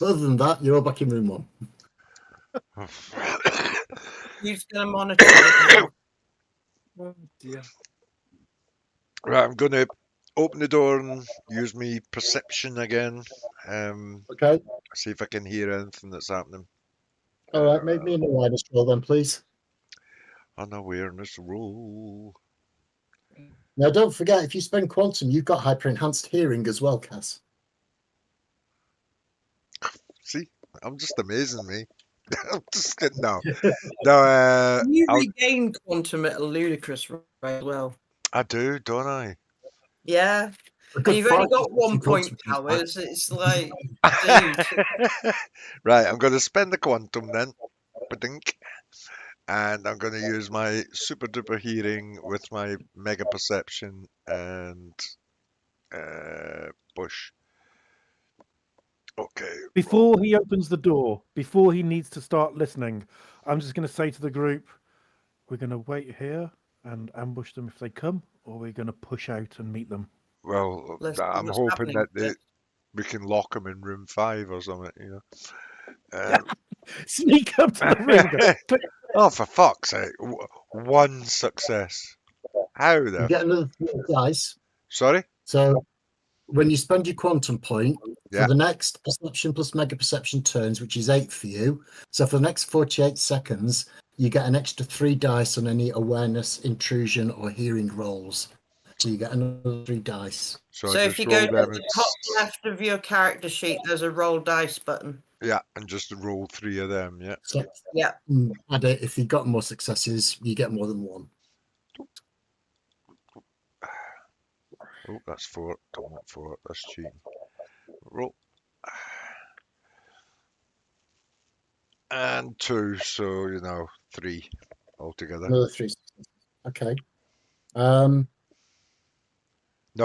D: Other than that, you're all back in room 1.
B: Who's going to monitor it?
A: Oh dear.
C: Right, I'm going to open the door and use my perception again.
D: Okay.
C: See if I can hear anything that's happening.
D: All right. Make me an awareness roll then, please.
C: An awareness roll.
D: Now, don't forget, if you spend quantum, you've got hyper enhanced hearing as well, Cass.
C: See, I'm just amazing me. I'm just kidding. No.
B: You
C: I'll-
B: regain quantum at a ludicrous rate as well.
C: I do, don't I?
B: Yeah.
D: A good
B: And you've only
D: fight
B: got
D: if
B: 1
D: you
B: point
D: quantum
B: powers. It's like, dude.
C: Right, I'm going to spend the quantum then. Ba-dink. And I'm going to use my super duper hearing with my mega perception and push. Okay.
E: Before he opens the door, before he needs to start listening, I'm just going to say to the group, we're going to wait here and ambush them if they come, or we're going to push out and meet them.
C: Well,
B: Let's see
C: I'm
B: what's
C: hoping
B: happening
C: that
B: next.
C: we can lock them in room 5 or something, you know.
E: Sneak up to the ring. Click.
C: Oh, for fuck's sake. One success. How
D: You
C: the...
D: get another 3 dice.
C: Sorry?
D: So when you spend your quantum point,
C: Yeah.
D: for the next perception plus mega perception turns, which is 8 for you. So for the next 48 seconds, you get an extra 3 dice on any awareness, intrusion, or hearing rolls. So you get another 3 dice.
C: So
B: So
C: I
B: if
C: just
B: you go
C: roll
B: to
C: them
B: the top left of your character sheet, there's a roll dice button.
C: Yeah, and just roll 3 of them, yeah.
D: So
B: Yeah.
D: add it. If you've got more successes, you get more than 1.
C: Oh, that's 4. Don't want 4. That's cheating. Roll. And 2, so, 3 altogether.
D: Another 3. Okay.
C: No,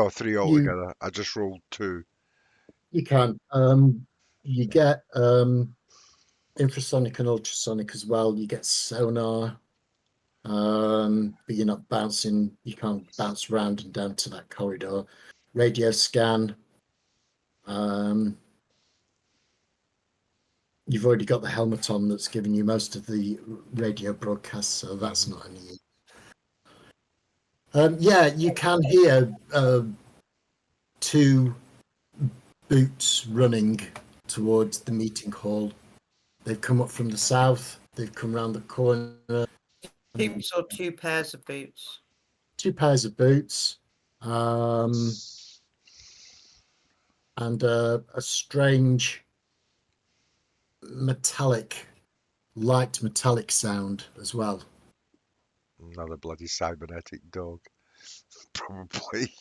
C: 3 altogether. I just rolled 2.
D: You can. You get infrasonic and ultrasonic as well. You get sonar, but you're not bouncing. You can't bounce around and down to that corridor. Radio scan. You've already got the helmet on that's giving you most of the radio broadcasts, so that's not any use. Yeah, you can hear 2 boots running towards the meeting hall. They've come up from the south. They've come round the corner.
B: Boots or 2 pairs of boots.
D: 2 pairs of boots. And a strange light metallic sound as well.
C: Another bloody cybernetic dog. Probably.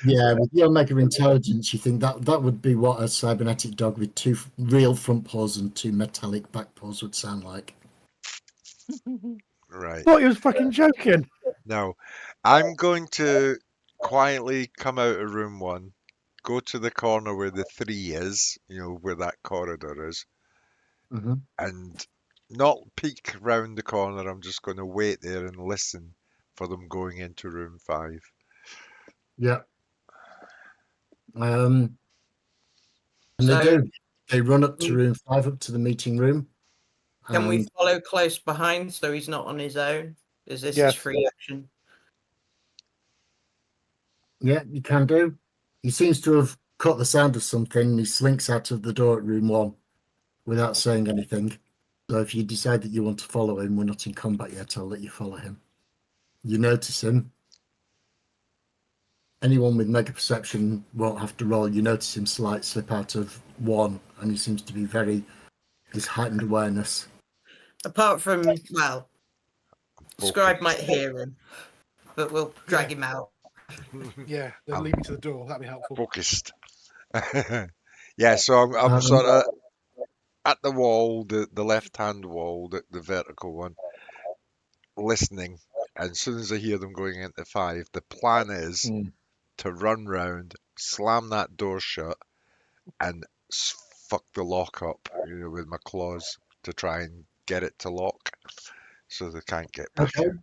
D: Yeah, with the Omega intelligence, you think that would be what a cybernetic dog with two real front paws and two metallic back paws would sound like.
C: Right.
E: Thought he was fucking joking.
C: Now, I'm going to quietly come out of room 1, go to the corner where the 3 is, where that corridor is,
D: Mm-hmm.
C: and not peek round the corner. I'm just going to wait there and listen for them going into room 5.
D: Yeah. And they
B: So-
D: do. They run up to room 5, up to the meeting room.
B: Can we
D: and-
B: follow close behind so he's not on his own? Is this
E: Yes.
B: his free action?
D: Yeah, you can do. He seems to have caught the sound of something. He slinks out of the door at room 1 without saying anything. So if you decide that you want to follow him, we're not in combat yet, I'll let you follow him. You notice him. Anyone with mega perception won't have to roll. You notice him slip out of 1, and he seems to be his heightened awareness.
B: Apart from, well, Scribe
C: Focused.
B: might hear him, but we'll drag him out.
A: Yeah, then lead me to the door. That'd be helpful.
C: Focused. Yeah, so I'm sort of at the wall, the left-hand wall, the vertical one, listening. And as soon as I hear them going into 5, the plan is to run round, slam that door shut, and fuck the lock up, with my claws to try and get it to lock, so they can't get back
D: Okay.
C: out.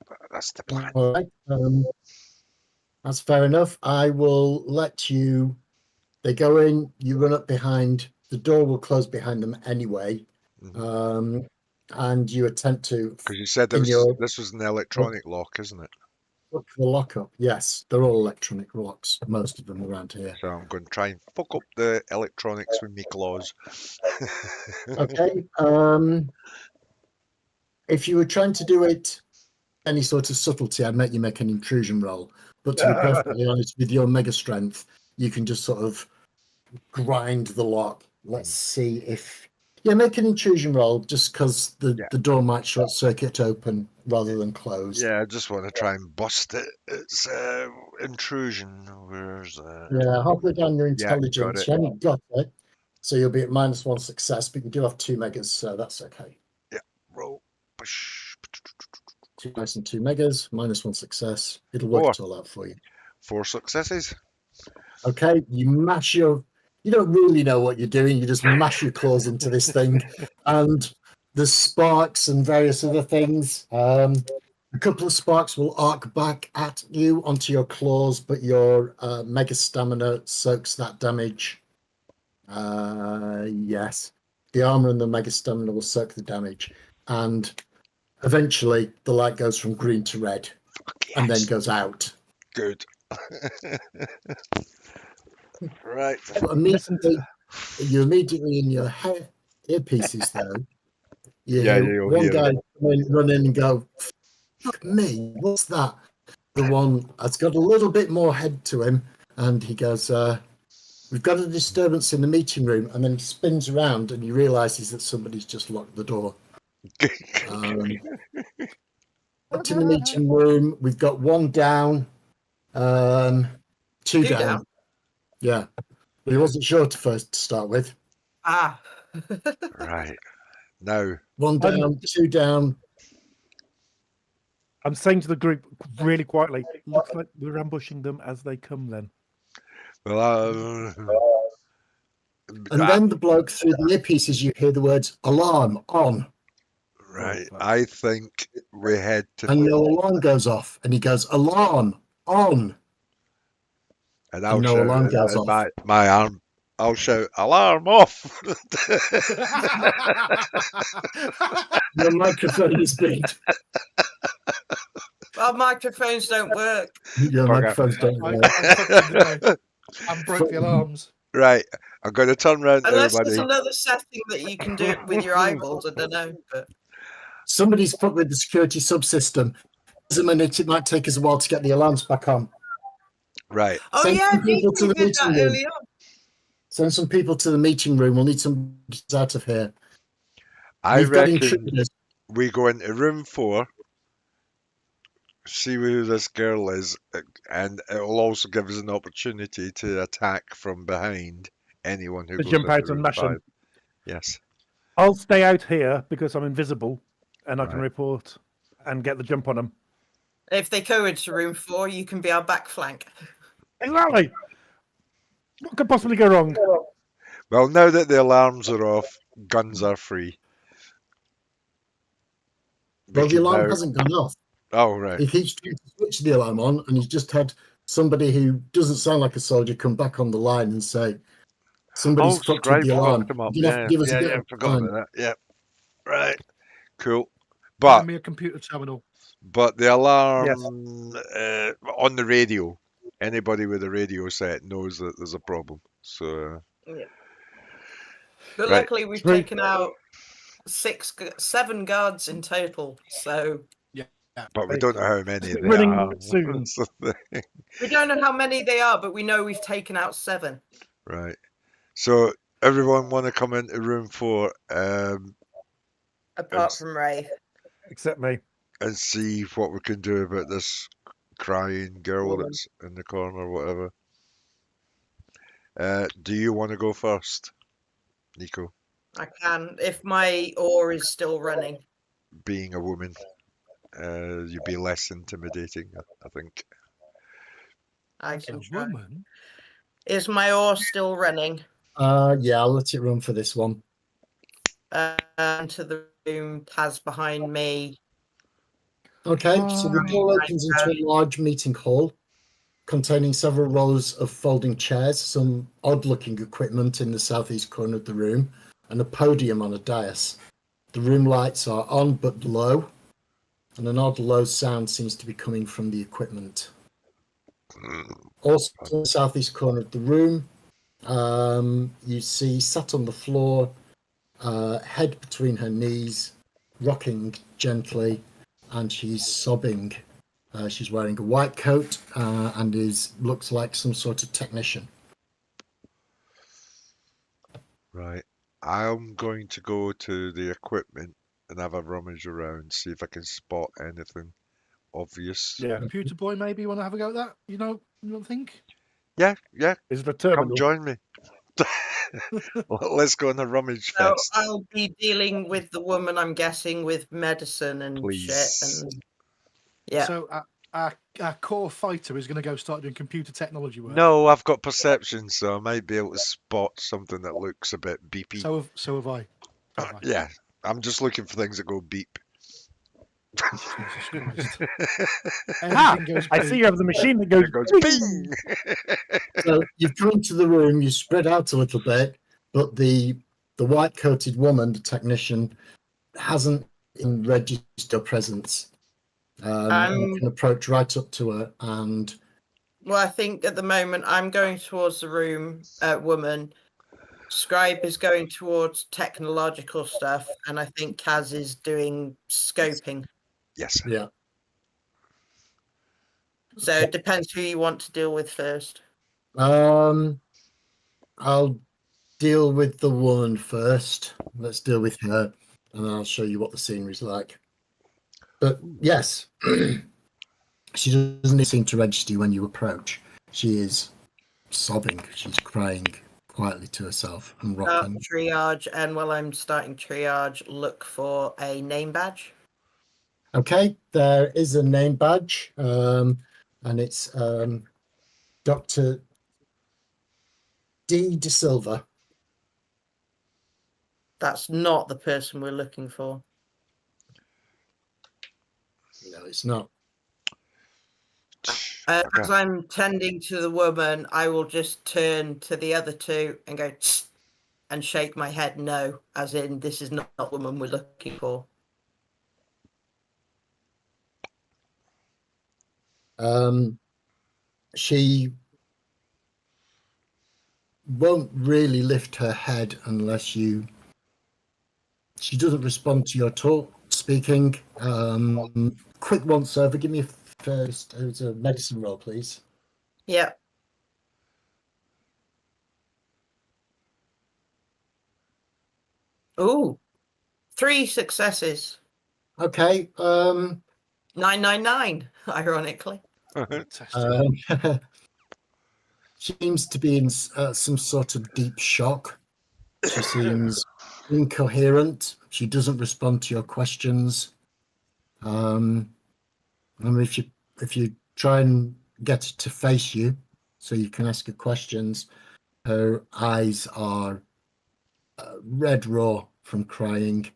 C: But that's the plan.
D: All right. That's fair enough. I will let you. They go in. You run up behind. The door will close behind them anyway.
C: Mhm.
D: And you attempt to
C: Because you said this was an electronic lock, isn't it?
D: look for the lockup. Yes, they're all electronic locks. Most of them around here.
C: So I'm going to try and fuck up the electronics with my claws.
D: Okay. If you were trying to do it any sort of subtlety, I'd make you make an intrusion roll. But to be perfectly honest, with your mega strength, you can just sort of grind the lock. Let's see if make an intrusion roll, just because the door might short circuit open rather than close.
C: Yeah, I just want to try and bust it. It's intrusion. Where's that?
D: Yeah, halfway down your
C: Yeah, got
D: intelligence,
C: it.
D: you haven't got it, so you'll be at -1 success, but you do have 2 megas, so that's okay.
C: Roll. Push.
D: 2 dice and 2 megas, -1 success. It'll work it all out for you.
C: 4 successes.
D: Okay, you don't really know what you're doing. You just mash your claws into this thing, and there's sparks and various other things. A couple of sparks will arc back at you onto your claws, but your mega stamina soaks that damage. Yes, the armor and the mega stamina will soak the damage, and eventually the light goes from green to red, and then goes out.
C: Good. Right.
D: You're immediately in your earpieces, though. You
C: Yeah,
D: hear
C: you'll
D: one
C: hear
D: guy run in and go, "Fuck me, what's that?" The one has got a little bit more head to him, and he goes, "We've got a disturbance in the meeting room," and then he spins around and he realizes that somebody's just locked the door. Up to the meeting room, we've got 1 down, 2 down. Yeah, but he wasn't sure to start with.
B: Ah.
C: Right. Now.
D: 1 down, 2 down.
E: I'm saying to the group really quietly, looks like we're ambushing them as they come then.
C: Well,
D: And then the bloke through the earpieces, you hear the words "alarm on,"
C: right. I think we head to.
D: and no alarm goes off, and he goes "alarm on,"
C: and I'll
D: no
C: shout
D: alarm
C: at
D: goes off.
C: my arm. I'll shout alarm off.
D: Your microphone is being.
B: Our microphones don't work.
D: Your
C: Bugger.
D: microphones don't
A: I,
D: work.
A: I fucking know. And broke the alarms.
C: Right. I'm going to turn round to
B: Unless
C: everybody.
B: there's another setting that you can do it with your eyeballs, I don't know. But
D: Somebody's put with the security subsystem. There's a minute. It might take us a while to get the alarms back on.
C: Right.
D: Send
B: yeah,
D: some people to the
B: did
D: meeting
B: that
D: room.
B: early on.
D: Send some people to the meeting room. We'll need some out of here.
C: I
D: We've got
C: reckon
D: intruders.
C: we go into room 4. see who this girl is, and it will also give us an opportunity to attack from behind anyone who
E: To
C: goes
E: jump
C: into
E: out and
C: room
E: mash 'em.
C: 5. Yes.
E: I'll stay out here because I'm invisible and I can
C: Right.
E: report and get the jump on them.
B: If they go into room 4, you can be our back flank.
E: Exactly. What could possibly go wrong?
C: Well, now that the alarms are off, guns are free. We
D: Well, the
C: can
D: alarm
C: now.
D: hasn't gone off.
C: Oh, right.
D: He keeps trying to switch the alarm on, and he's just had somebody who doesn't sound like a soldier come back on the line and say, "Somebody's fucked with
C: Scribe
D: the alarm.
C: fucked him up.
D: You're gonna have
C: Yeah,
D: to give us
C: yeah,
D: a bit
C: yeah.
D: of
C: Forgot
D: time."
C: about that. Yeah. Right. Cool.
A: Find
C: But
A: me a computer terminal.
C: the alarm
E: Yes.
C: on the radio, anybody with a radio set knows that there's a problem. So
B: But
C: Right.
B: luckily, we've
E: Three.
B: taken out 7 guards in total. So
C: but we don't know how many they
E: Running
C: are.
E: soon.
C: That's the thing.
B: we don't know how many they are, but we know we've taken out 7.
C: Right. So everyone want to come into room 4
B: Apart
C: It's-
B: from Ray.
E: Except me.
C: and see what we can do about this crying girl
B: Woman.
C: that's in the corner or whatever. Do you want to go first, Nico?
B: I can, if my ore is still running.
C: Being a woman, you'd be less intimidating, I think.
B: I
A: As
B: can
A: a
B: try.
A: woman.
B: Is my ore still running?
D: Yeah, I'll let it run for this one.
B: Into the room, Taz behind me.
D: Okay, so the door opens into a large meeting hall containing several rows of folding chairs, some odd-looking equipment in the southeast corner of the room, and a podium on a dais. The room lights are on but low, and an odd low sound seems to be coming from the equipment. Also in the southeast corner of the room, you see sat on the floor, head between her knees, rocking gently, and she's sobbing. She's wearing a white coat and looks like some sort of technician.
C: Right. I'm going to go to the equipment and have a rummage around, see if I can spot anything obvious.
E: Yeah.
A: Computer boy, maybe you want to have a go at that? You don't think?
C: Yeah,
E: Is the
C: come
E: terminal.
C: join me. Let's go on a rummage
B: So
C: fest.
B: I'll be dealing with the woman, I'm guessing, with medicine and
C: Please.
B: shit. And yeah.
A: So our core fighter is going to go start doing computer technology work.
C: No, I've got perception, so I might be able to spot something that looks a bit beepy.
A: So have I. Have I.
C: Yeah, I'm just looking for things that go beep.
A: Jesus Christ.
E: Ah,
A: Everything goes
E: I
A: beep.
E: see you have the machine that goes,
C: It goes
E: bing.
C: bing.
D: So you've come into the room, you spread out a little bit, but the white coated woman, the technician, hasn't registered her presence. You can approach right up to her and
B: Well, I think at the moment I'm going towards the room, woman. Scribe is going towards technological stuff, and I think Kaz is doing scoping.
C: Yes.
D: yeah.
B: So it depends who you want to deal with first.
D: I'll deal with the woman first. Let's deal with her, and I'll show you what the scenery's like. But yes, she doesn't seem to register you when you approach. She is sobbing. She's crying quietly to herself and rocking.
B: Triage, and while I'm starting triage, look for a name badge.
D: Okay, there is a name badge, and it's Dr. D. De Silva.
B: That's not the person we're looking for.
D: No, it's not.
B: As I'm tending to the woman, I will just turn to the other two and go "Tsk," and shake my head no, as in this is not the woman we're looking for.
D: She won't really lift her head unless she doesn't respond to your speaking. Quick once over, give me a first. It's a medicine roll, please.
B: Yeah. Ooh, 3 successes.
D: Okay.
B: 999, ironically.
A: Fantastic.
D: She seems to be in some sort of deep shock. She seems incoherent. She doesn't respond to your questions. I mean, if you try and get her to face you, so you can ask her questions, her eyes are red raw from crying,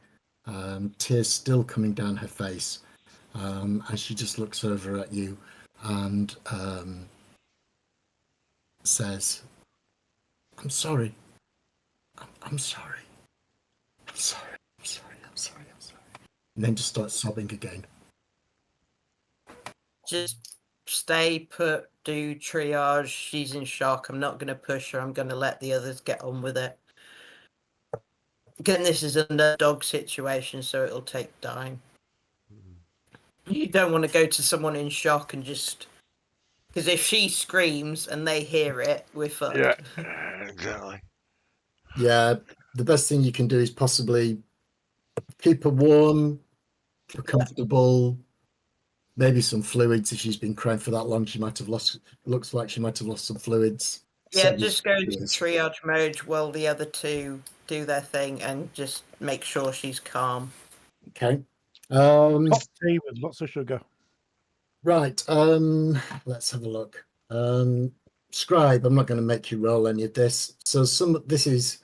D: tears still coming down her face, and she just looks over at you and says, "I'm sorry. I'm sorry. I'm sorry. I'm sorry. I'm sorry. I'm sorry." And then just starts sobbing again.
B: Just stay put, do triage. She's in shock. I'm not going to push her. I'm going to let the others get on with it. Again, this is a dog situation, so it'll take time. You don't want to go to someone in shock and just... Because if she screams and they hear it, we're fucked.
C: Yeah, exactly.
D: Yeah, the best thing you can do is possibly keep her warm, keep her comfortable, maybe some fluids. If she's been crying for that long, she might have lost, looks like she might have lost some fluids.
B: Yeah,
D: Certainly
B: just go into
D: fluids.
B: triage mode while the other two do their thing and just make sure she's calm.
D: Okay.
E: Hot tea with lots of sugar.
D: Right. Let's have a look. Scribe, I'm not going to make you roll any of this. So this is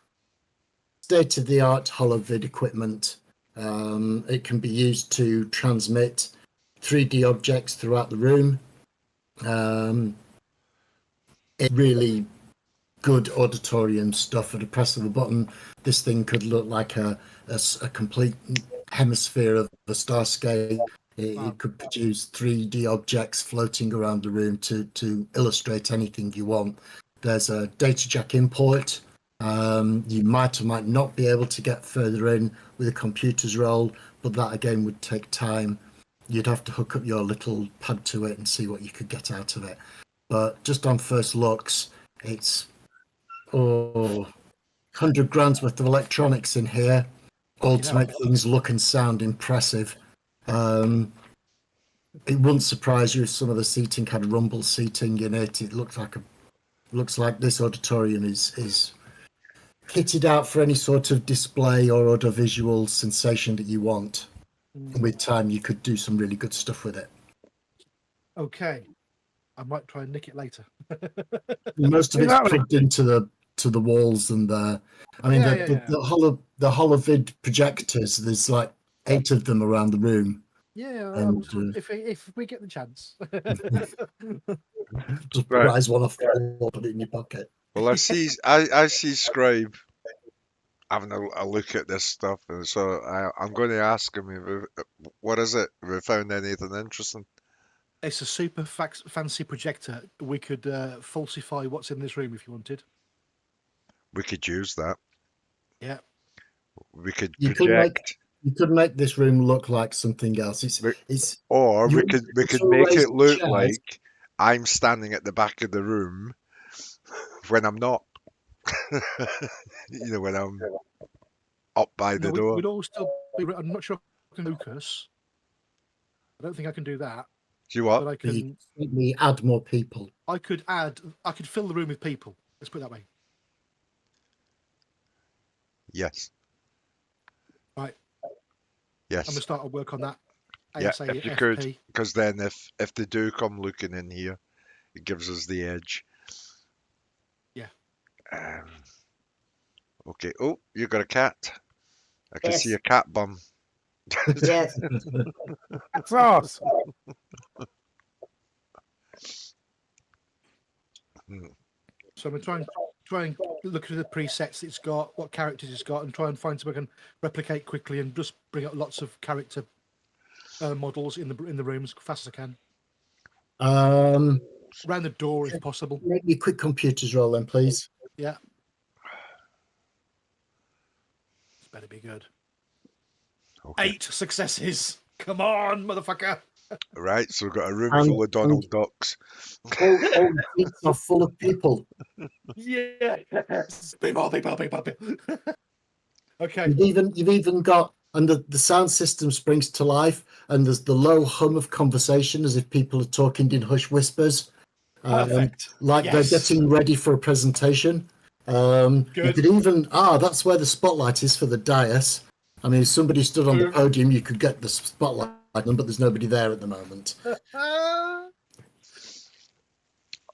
D: state-of-the-art holovid equipment. It can be used to transmit 3D objects throughout the room. It really good auditorium stuff. At the press of a button, this thing could look like a complete hemisphere of a starscape. It could produce 3D objects floating around the room to illustrate anything you want. There's a data jack import. You might or might not be able to get further in with a computer's roll, but that again would take time. You'd have to hook up your little pad to it and see what you could get out of it. But just on first looks, it's 100 grand's worth of electronics in here, all to make things look and sound impressive. It wouldn't surprise you if some of the seating had rumble seating in it. It looks like this auditorium is kitted out for any sort of display or other visual sensation that you want. With time, you could do some really good stuff with it.
A: Okay. I might try and nick it later.
D: Most of it's
E: Exactly.
D: plugged into the walls and the holovid projectors. There's like 8 of them around the room.
A: Yeah,
D: And,
A: if we get the chance.
D: Just
C: Right.
D: rise one off the wall, put it in your pocket.
C: Well, I see Scribe having a look at this stuff, and so I'm going to ask him, what is it? Have we found anything interesting?
A: It's a super fancy projector. We could falsify what's in this room if you wanted.
C: We could use that.
A: Yeah.
C: We could
D: You could
C: project,
D: make this room look like something else. It's
C: or we
D: you
C: could
D: to
C: make
D: raise
C: it
D: the
C: look
D: chairs.
C: like I'm standing at the back of the room when I'm not. When I'm up by the
A: No,
C: door.
A: we'd all still be. I'm not sure I can Lucas. I don't think I can do that.
C: Do you
A: But
C: what?
A: I
D: you
A: can.
D: can certainly add more people.
A: I could fill the room with people. Let's put it that way.
C: Yes.
A: Right.
C: Yes.
A: I'm gonna start to work on that.
C: Yeah,
A: ASAP.
C: if you could. Because then if they do come looking in here, it gives us the edge.
A: Yeah.
C: Okay. Oh, you got a cat. I can see
B: Yes.
C: a cat bum.
B: Yes.
E: That's us.
A: So I'm gonna try and look at the presets it's got, what characters it's got, and try and find something I can replicate quickly and just bring up lots of character models in the room as fast as I can. Around the door if possible.
D: Make me a quick computers roll then, please.
A: Yeah. This better be good.
C: Okay.
A: 8 successes. Come on, motherfucker.
C: Right, so we've got a room
D: And-
C: full of Donald Ducks.
D: All the seats are full of people.
A: Yeah. Big ball. Okay.
D: You've even got and the sound system springs to life, and there's the low hum of conversation as if people are talking in hushed whispers,
A: Perfect.
D: like
A: Yes.
D: they're getting ready for a presentation. You
A: Good.
D: could even that's where the spotlight is for the dais. I mean, if somebody stood on the podium, you could get the spotlight on them, but there's nobody there at the moment.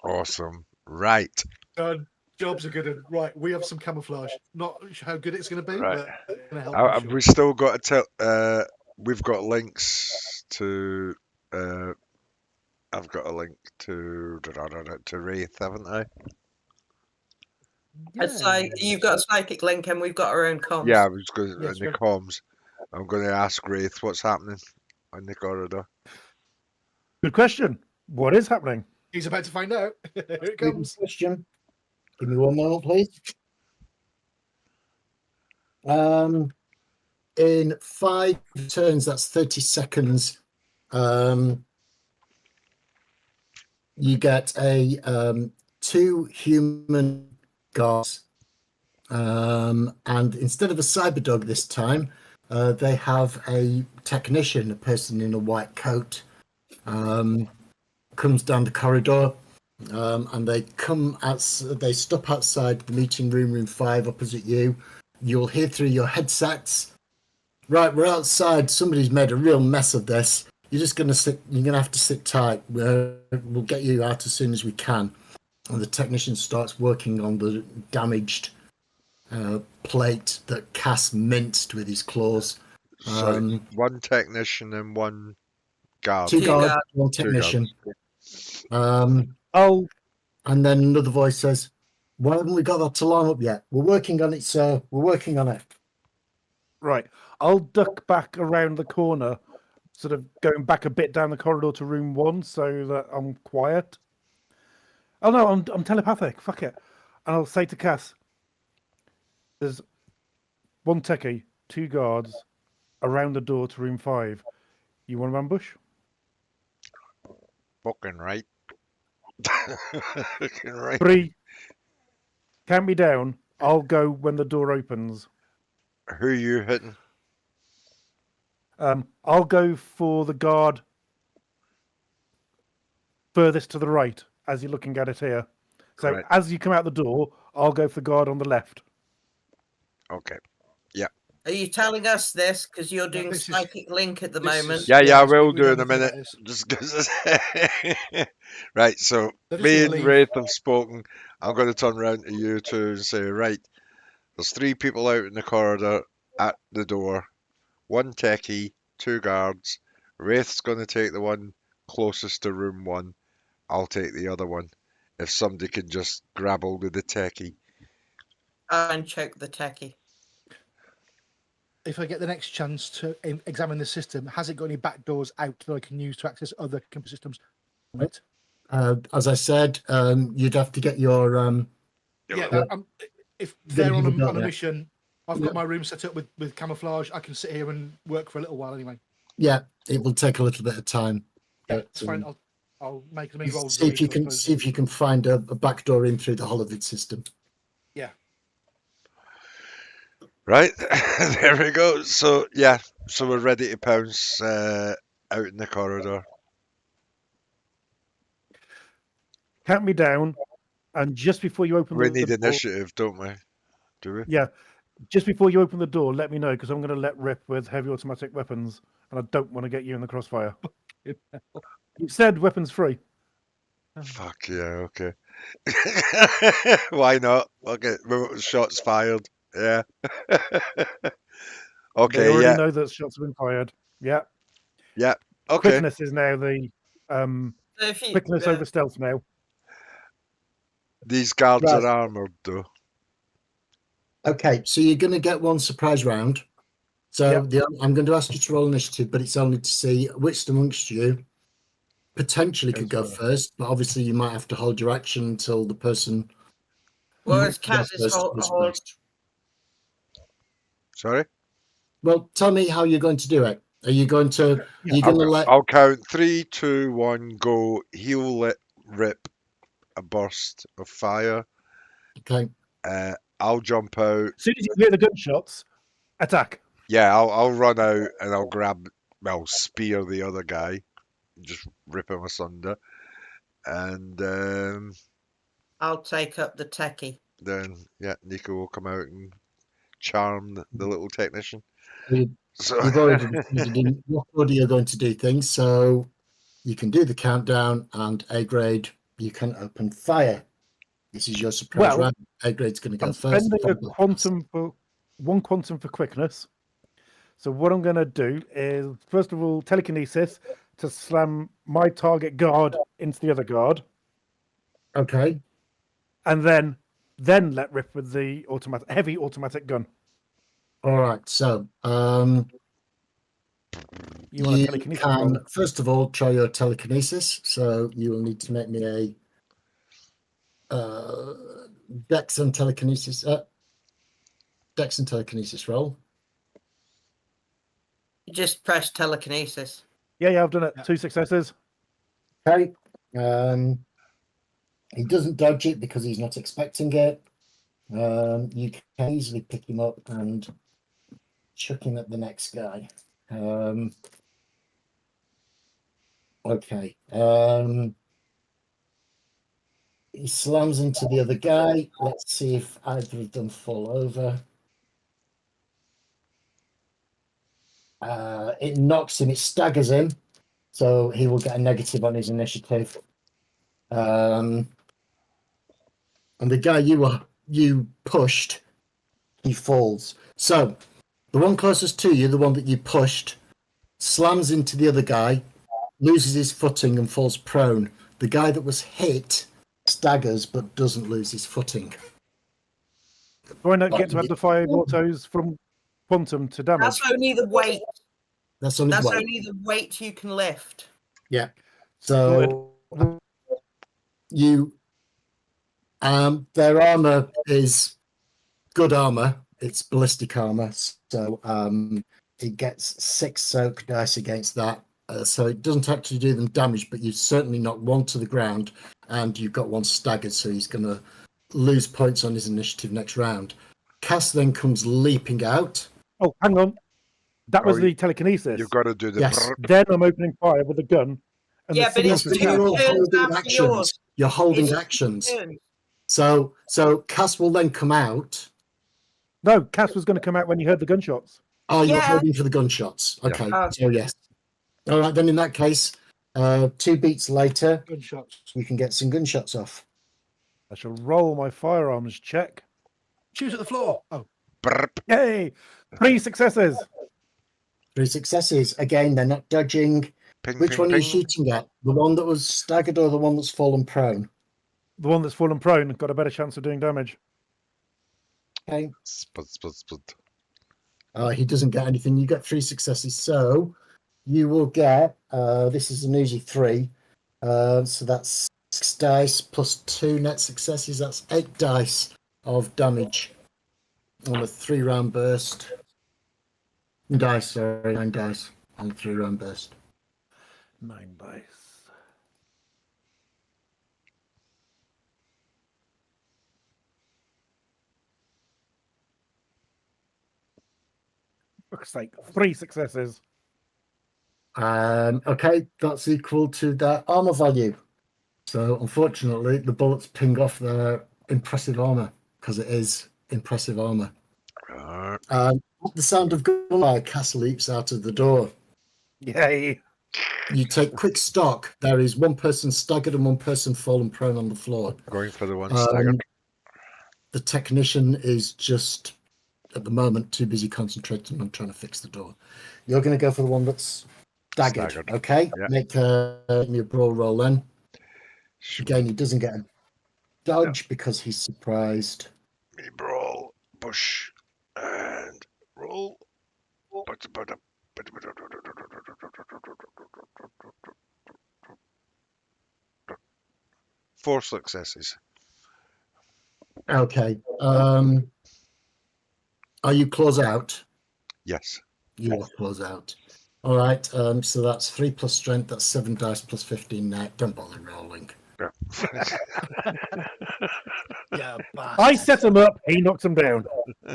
C: Awesome. Right.
A: Done. Jobs are good. And right, we have some camouflage. Not sure how good it's going to be,
C: Right.
A: but it's going to help. I'm
C: Have
A: sure.
C: we still got to tell? We've got links to. I've got a link to Wraith, haven't I?
B: You've got a psychic link, and we've got our own comms.
C: Yeah, I was going
A: Yes,
C: in the
A: we-
C: comms. I'm going to ask Wraith what's happening in the corridor.
E: Good question. What is happening?
A: He's about to find out. Here it
D: Good
A: comes.
D: question. Give me one moment, please. In 5 turns, that's 30 seconds. You get a 2 human guards, and instead of a cyber dog this time, they have a technician, a person in a white coat, comes down the corridor. And they come out. They stop outside the meeting room, room 5, opposite you. You'll hear through your headsets. Right, we're outside. Somebody's made a real mess of this. You're just gonna sit. You're gonna have to sit tight. We'll get you out as soon as we can. And the technician starts working on the damaged plate that Cass minced with his claws.
C: So one technician and one guard.
D: 2
B: Two
D: guards,
B: guards.
D: 1
C: Two
D: technician.
E: Oh,
D: And then another voice says, "Why haven't we got that alarm up yet? We're working on it, sir. We're working on it."
E: right. I'll duck back around the corner, sort of going back a bit down the corridor to room 1 so that I'm quiet. Oh no, I'm telepathic. Fuck it. And I'll say to Cass, there's 1 techie, 2 guards around the door to room 5. You want to ambush?
C: Fucking right. Fucking right.
E: 3. Count me down. I'll go when the door opens.
C: Who are you hitting?
E: I'll go for the guard furthest to the right as you're looking at it here. So
C: Right.
E: as you come out the door, I'll go for the guard on the left.
C: Okay.
B: Are you telling us this because you're doing
A: this is-
B: psychic link at the
A: this
B: moment?
A: is-
C: Yeah, I
A: that's
C: will
A: what we
C: do
A: don't
C: in a
A: think
C: minute.
A: that is.
C: Just 'cause right, so
A: They're just
C: me
A: gonna
C: and
A: leave.
C: Wraith have spoken. I'm going to turn around to you two and say, right, there's 3 people out in the corridor at the door. 1 techie, 2 guards. Wraith's going to take the one closest to room 1. I'll take the other one. If somebody can just grab hold of the techie.
B: And choke the techie.
A: If I get the next chance to examine the system, has it got any back doors out that I can use to access other computer systems? Right.
D: As I said, you'd have to get your
A: Yeah. If they're
D: you
A: on
D: got
A: a
D: that.
A: mission, I've got my room set up with camouflage. I can sit here and work for a little while anyway.
D: yeah. It will take a little bit of time.
A: Yeah,
D: but,
A: it's fine. I'll make as many rolls. as
D: see
A: I
D: if
A: need
D: you
A: to, I
D: can
A: suppose.
D: see if you can find a back door in through the Holovid system.
C: Right, there we go. So, yeah, so we're ready to pounce out in the corridor.
E: Count me down, and just before you open
C: We
E: the
C: need
E: door,
C: initiative, don't we? Do we?
E: yeah, just before you open the door, let me know because I'm going to let rip with heavy automatic weapons, and I don't want to get you in the crossfire. You said weapons free.
C: Fuck yeah, okay. Why not? Okay, shots fired. Yeah.
E: They
C: Okay,
E: already
C: yeah,
E: know that shots have been fired. Yeah.
C: okay.
E: Quickness is now the
B: So if you,
E: quickness over stealth now.
C: These guards
D: Right.
C: are armored, though.
D: Okay, so you're going to get 1 surprise round. So I'm going to ask you to roll initiative, but it's only to see which amongst you potentially could go first. But obviously, you might have to hold your action until the person.
B: well,
D: who
B: it's
D: goes
B: Kaz's
D: first
B: whole,
D: goes
B: whole
D: first.
C: Sorry?
D: Well, tell me how you're going to do it. Are you going to?
E: Yeah,
D: You're going to let?
C: I'll count 3, 2, 1, go. He'll let rip a burst of fire.
D: Okay.
C: I'll jump out.
E: As soon as you hear the gunshots, attack.
C: Yeah, I'll run out and I'll spear the other guy, just rip him asunder, and
B: I'll take up the techie.
C: then yeah, Nico will come out and charm the little technician.
D: You-
C: So
D: You've already decided in what order you're going to do things, so you can do the countdown, and A grade, you can open fire. This is your surprise
E: Well,
D: round. A grade's going to go
E: I'm
D: first.
E: spending a
D: followed by
E: quantum for one quantum for quickness. So what I'm going to do is, first of all, telekinesis to slam my target guard into the other guard,
D: Okay.
E: and then let rip with the heavy automatic gun.
D: All right. So
E: You want a
D: you
E: telekinesis
D: can
E: roll?
D: first of all try your telekinesis. So you will need to make me a Dex and telekinesis roll.
B: You just press telekinesis.
E: Yeah, I've done it.
A: Yeah.
E: 2 successes.
D: Okay. He doesn't dodge it because he's not expecting it. You can easily pick him up and chuck him at the next guy. Okay. He slams into the other guy. Let's see if either of them fall over. It knocks him, it staggers him, so he will get a negative on his initiative. And the guy you pushed, he falls. So the one closest to you, the one that you pushed, slams into the other guy, loses his footing and falls prone. The guy that was hit staggers but doesn't lose his footing.
E: Do I not get to add the 5 autos from quantum to damage?
B: That's only the weight.
D: That's only
B: That's
D: the way.
B: only the weight you can lift.
D: Yeah. So you their armor is good armor. It's ballistic armor. So it gets 6 soak dice against that. So it doesn't actually do them damage, but you certainly knock one to the ground, and you've got one staggered, so he's going to lose points on his initiative next round. Cass then comes leaping out.
E: Oh, hang on. That was
C: Oh,
E: the telekinesis.
C: you've got to do the.
D: Yes.
E: Then I'm opening fire with the gun. And
B: Yeah,
E: the
B: but it's
E: signal
B: two
E: to
D: You're all
B: turns
D: holding
B: after
D: actions.
B: yours.
D: You're holding
B: It's
D: actions.
B: turn.
D: So Cass will then come out.
E: No, Cass was going to come out when you heard the gunshots.
D: Oh, you're
B: Yeah.
D: holding for the gunshots. Okay,
B: Yeah.
D: so yes. All right, then in that case, 2 beats later,
A: Gunshots.
D: we can get some gunshots off.
E: I shall roll my firearms check.
A: Choose at the floor. Oh,
C: Brrp.
E: Yay! 3 successes.
D: 3 successes. Again, they're not dodging.
C: Ping,
D: Which
C: ping,
D: one are you
C: ping.
D: shooting at? The one that was staggered or the one that's fallen prone?
E: The one that's fallen prone got a better chance of doing damage.
D: Okay.
C: Spud, spud, spud.
D: He doesn't get anything. You get 3 successes. So you will get, this is an easy 3. So that's 6 dice plus 2 net successes. That's 8 dice of damage on a 3-round burst. 9 dice on a 3-round burst.
E: 9 dice. Fuck's sake, 3 successes.
D: Okay, that's equal to their armor value. So unfortunately, the bullets ping off their impressive armor because it is impressive armor. At the sound of gunfire, Cass leaps out of the door.
E: Yay!
D: You take quick stock. There is one person staggered and one person fallen prone on the floor.
C: Going for the one staggered.
D: The technician is just, at the moment, too busy concentrating on trying to fix the door. You're going to go for the one that's staggered.
C: Staggered.
D: Okay,
C: Yeah.
D: make me a brawl roll then. Again, he doesn't get a dodge because he's surprised.
C: Me brawl, push, and roll. 4 successes.
D: Okay. Are you close out?
C: Yes.
D: You are close out. All right. So that's 3 plus strength. That's 7 dice plus 15 net. Don't bother rolling.
C: Yeah.
A: yeah.
E: I set him up, he knocked him down.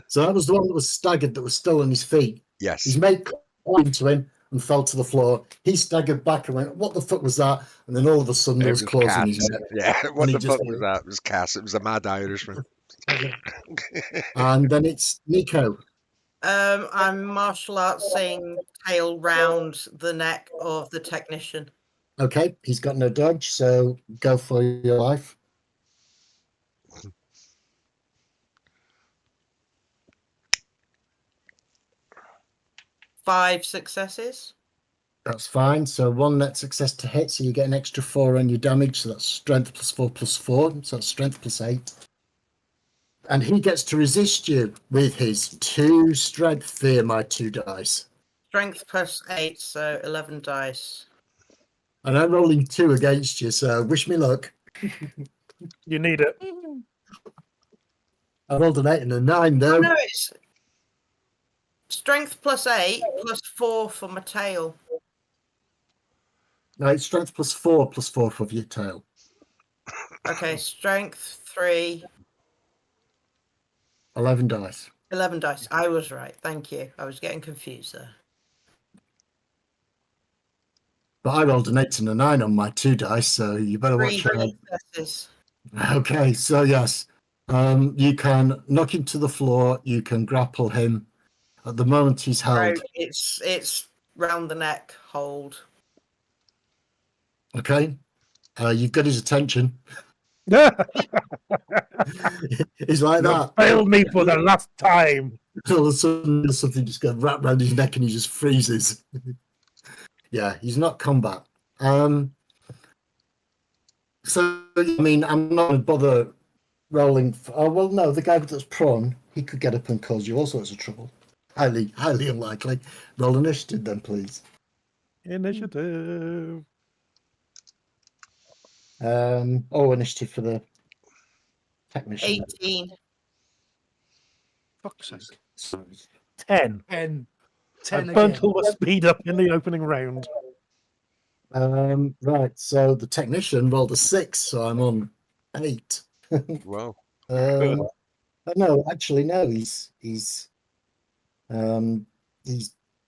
D: So that was the one that was staggered, that was still on his feet.
C: Yes.
D: His mate climbed into him and fell to the floor. He staggered back and went, "What the fuck was that?" And then all of a sudden there
C: It
D: was
C: was
D: claws in
C: Cass.
D: his neck.
C: Yeah. What
D: he
C: the
D: just
C: fuck was that? It was Cass. It was a mad Irishman.
D: And then it's Nico.
B: I'm martial artsing tail round the neck of the technician.
D: Okay, he's got no dodge, so go for your life.
B: Five successes.
D: That's fine. So one net success to hit, so you get an extra 4 on your damage. So that's strength plus 4 plus 4. So that's strength plus 8. And he gets to resist you with his 2 strength via my 2 dice.
B: Strength plus 8, so 11 dice.
D: And I'm rolling 2 against you, so wish me luck.
E: You need it.
D: I rolled an 8 and a 9 though.
B: Oh, no, it's strength plus 8 plus 4 for my tail.
D: No, it's strength plus 4 for your tail.
B: Okay, strength 3,
D: 11 dice.
B: 11 dice. I was right. Thank you. I was getting confused there.
D: But I rolled an 8 and a 9 on my 2 dice, so you better
B: 3
D: watch out.
B: successes.
D: Okay, so yes, you can knock him to the floor. You can grapple him. At the moment, he's held.
B: Right, it's round the neck. Hold.
D: Okay, you've got his attention. He's like
E: You
D: that.
E: failed me for the last time.
D: All of a sudden, something just goes wrapped around his neck, and he just freezes. Yeah, he's not combat. So I mean, I'm not going to bother rolling. Oh well, no, the guy that's prone, he could get up and cause you all sorts of trouble. Highly unlikely. Roll initiative then, please.
E: Initiative.
D: Initiative for the technician.
B: 18.
A: Fuck's sake.
E: 10.
A: 10.
E: I
A: 10
E: burnt
A: again.
E: all the speed up in the opening round.
D: Right, so the technician rolled a 6, so I'm on 8.
C: Wow.
D: No, actually, no. He's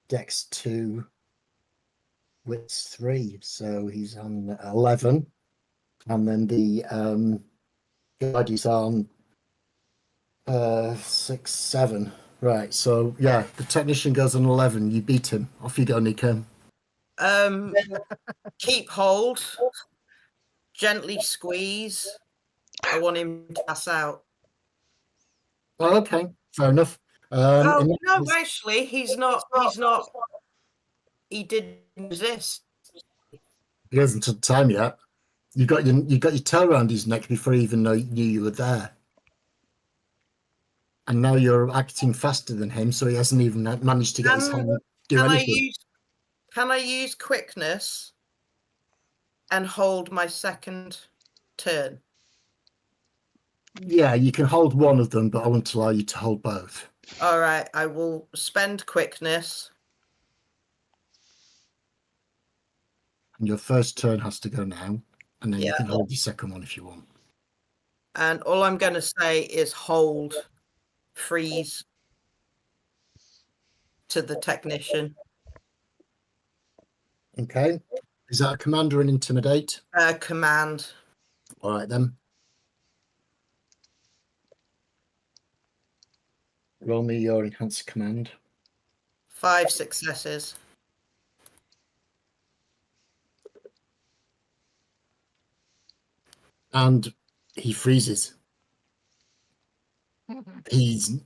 D: Dex 2, Wits 3, so he's on 11, and then the guide is on 6, 7. Right, so yeah, the technician goes on 11. You beat him. Off you go, Nico.
B: Keep hold. Gently squeeze. I want him to pass out.
D: Oh, okay, fair enough.
B: Oh
D: in that
B: no,
D: case-
B: actually, he's not. He's not. He didn't resist.
D: He hasn't had time yet. You got your tail around his neck before he even knew you were there. And now you're acting faster than him, so he hasn't even managed to get his hand do anything.
B: Can I use quickness and hold my second turn?
D: Yeah, you can hold one of them, but I won't allow you to hold both.
B: All right, I will spend quickness.
D: And your first turn has to go now, and then you
B: Yeah.
D: can hold your second one if you want.
B: And all I'm going to say is hold, freeze to the technician.
D: Okay. Is that a command or an intimidate?
B: Command.
D: All right then. Roll me your enhanced command.
B: 5 successes.
D: And he freezes. He's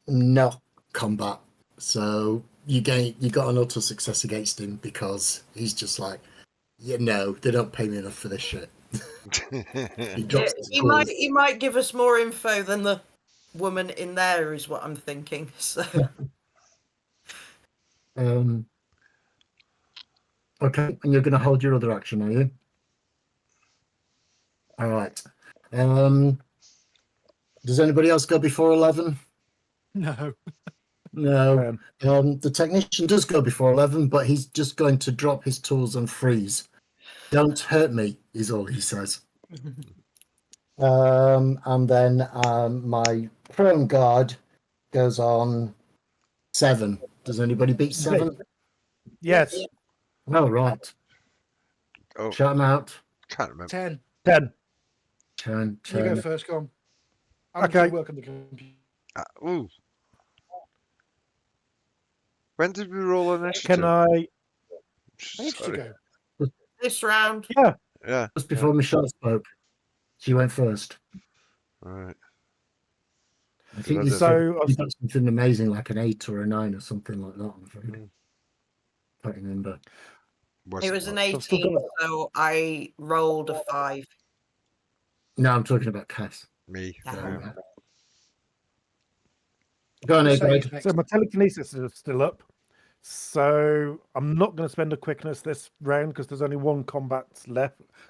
D: not combat, so you got an auto success against him because he's just like, yeah, no, they don't pay me enough for this shit. He drops his claws.
B: He might give us more info than the woman in there, is what I'm thinking. So
D: Okay, and you're going to hold your other action, are you? All right. Does anybody else go before 11?
A: No.
D: No. The technician does go before 11, but he's just going to drop his tools and freeze. Don't hurt me, is all he says. And then my prone guard goes on 7. Does anybody beat 7?
E: Yes,
D: Oh, right.
C: Oh,
D: Shout them out.
C: can't remember.
A: 10.
E: 10.
D: 10,
A: You go
D: 10.
A: first, go on. I'm
E: Okay.
A: still working the computer.
C: Ooh. When did we roll initiative?
E: Can I?
A: Ages
C: Sorry.
A: ago.
B: This round.
E: Yeah.
C: Yeah.
D: Just before Michelle spoke, she went first.
C: All right.
D: I think
C: I
D: you
C: did.
E: So
D: you got something amazing like an 8 or a 9 or something like that. I'm afraid.
C: Mm.
D: Can't remember.
B: It was an
E: I've still
B: 18,
E: got-
B: so I rolled a 5.
D: No, I'm talking about Cass.
C: Me.
B: Yeah.
C: Yeah.
D: Go on,
A: Just say
D: Aid.
A: it's next.
E: So my telekinesis is still up. So I'm not going to spend a quickness this round because there's only one combat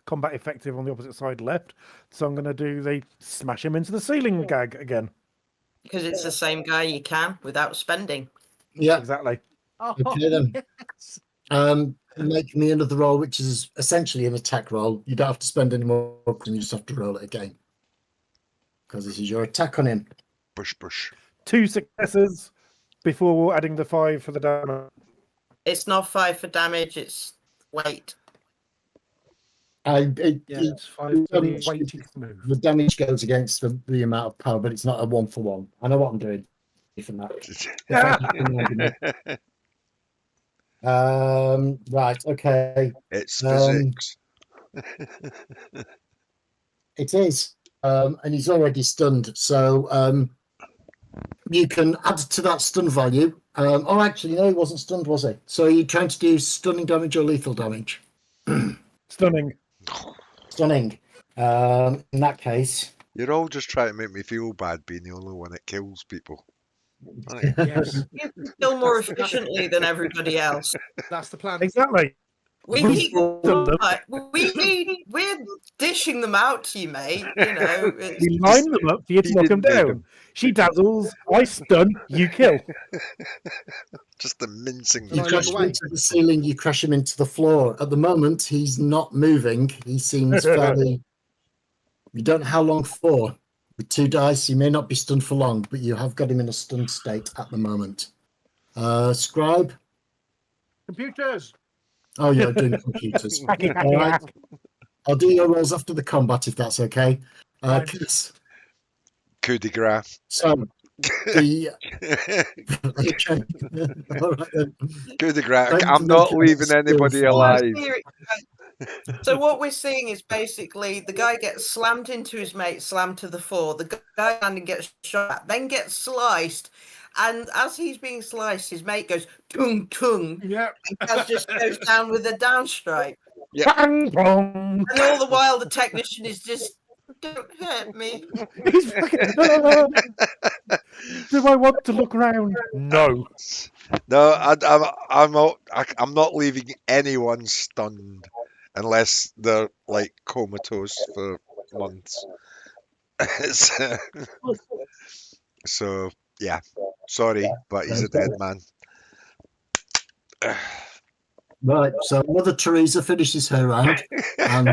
E: effective on the opposite side left. So I'm going to do the smash him into the ceiling gag again.
B: Because it's the same guy you can without spending.
D: Yeah.
E: Exactly.
A: Oh,
D: Okay, then.
A: yes.
D: Make me another roll, which is essentially an attack roll. You don't have to spend any more, and you just have to roll it again. Because this is your attack on him.
C: Bush.
E: 2 successes before adding the 5 for the damage.
B: It's not 5 for damage, it's weight.
A: Yeah, it's 5 for the
D: damage-
A: weighted move.
D: The damage goes against the amount of power, but it's not a 1-for-1. I know what I'm doing. From that. Right, okay.
C: It's physics.
D: It is. And he's already stunned. So you can add to that stun value. Oh, actually, no, he wasn't stunned, was he? So are you trying to do stunning damage or lethal damage?
E: Stunning.
D: Stunning. In that case.
C: You're all just trying to make me feel bad being the only one that kills people. Right.
A: Yes,
B: You can kill more efficiently than everybody else.
A: that's the plan.
E: Exactly.
B: We're dishing them out to you, mate. You know, it's,
E: We line them up for you to
C: He
E: knock them
C: didn't make
E: down.
C: them.
E: She dazzles, I stun, you kill.
C: Just the mincing.
A: And
D: You
A: I
D: crash
A: look
D: him
A: away.
D: into the ceiling, you crash him into the floor. At the moment, he's not moving. He seems fairly. You don't know how long for. With 2 dice, he may not be stunned for long, but you have got him in a stunned state at the moment. Scribe?
A: Computers.
D: Oh, you're doing computers. All right. I'll do your rolls after the combat if that's okay.
A: Fine.
D: Chris.
C: Coup de grace.
D: So, the. Okay. All right, then.
C: Coup de grace.
D: Thank
C: I'm
D: you,
C: not
D: Lucas.
C: leaving anybody
D: Still
C: alive.
B: So what we're seeing is basically the guy gets slammed into his mate, slammed to the floor. The guy landing gets shot at, then gets sliced, and as he's being sliced, his mate goes tung tung,
A: Yeah.
B: and Kaz just goes down with a down strike.
E: Bang, bong.
B: And all the while, the technician is just, "Don't hurt me."
E: He's fucking- Do I want to look round? No.
C: No, I'm not leaving anyone stunned unless they're like comatose for months. So- so yeah, sorry, but he's a dead man.
D: Right, so Mother Teresa finishes her round, and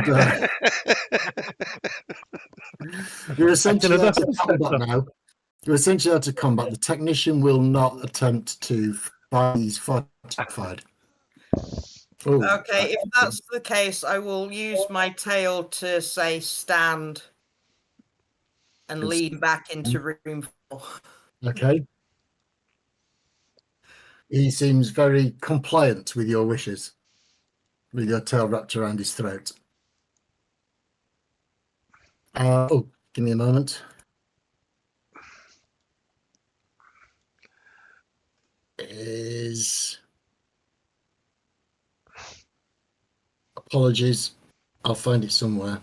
D: you're essentially out of combat now. You're essentially out of combat. The technician will not attempt to fight. He's fortified. Oh,
B: Okay, if that's the case, I will use my tail to say stand and
D: Yes.
B: lead back into room 4.
D: okay. He seems very compliant with your wishes, with your tail wrapped around his throat. Give me a moment. Apologies. I'll find it somewhere.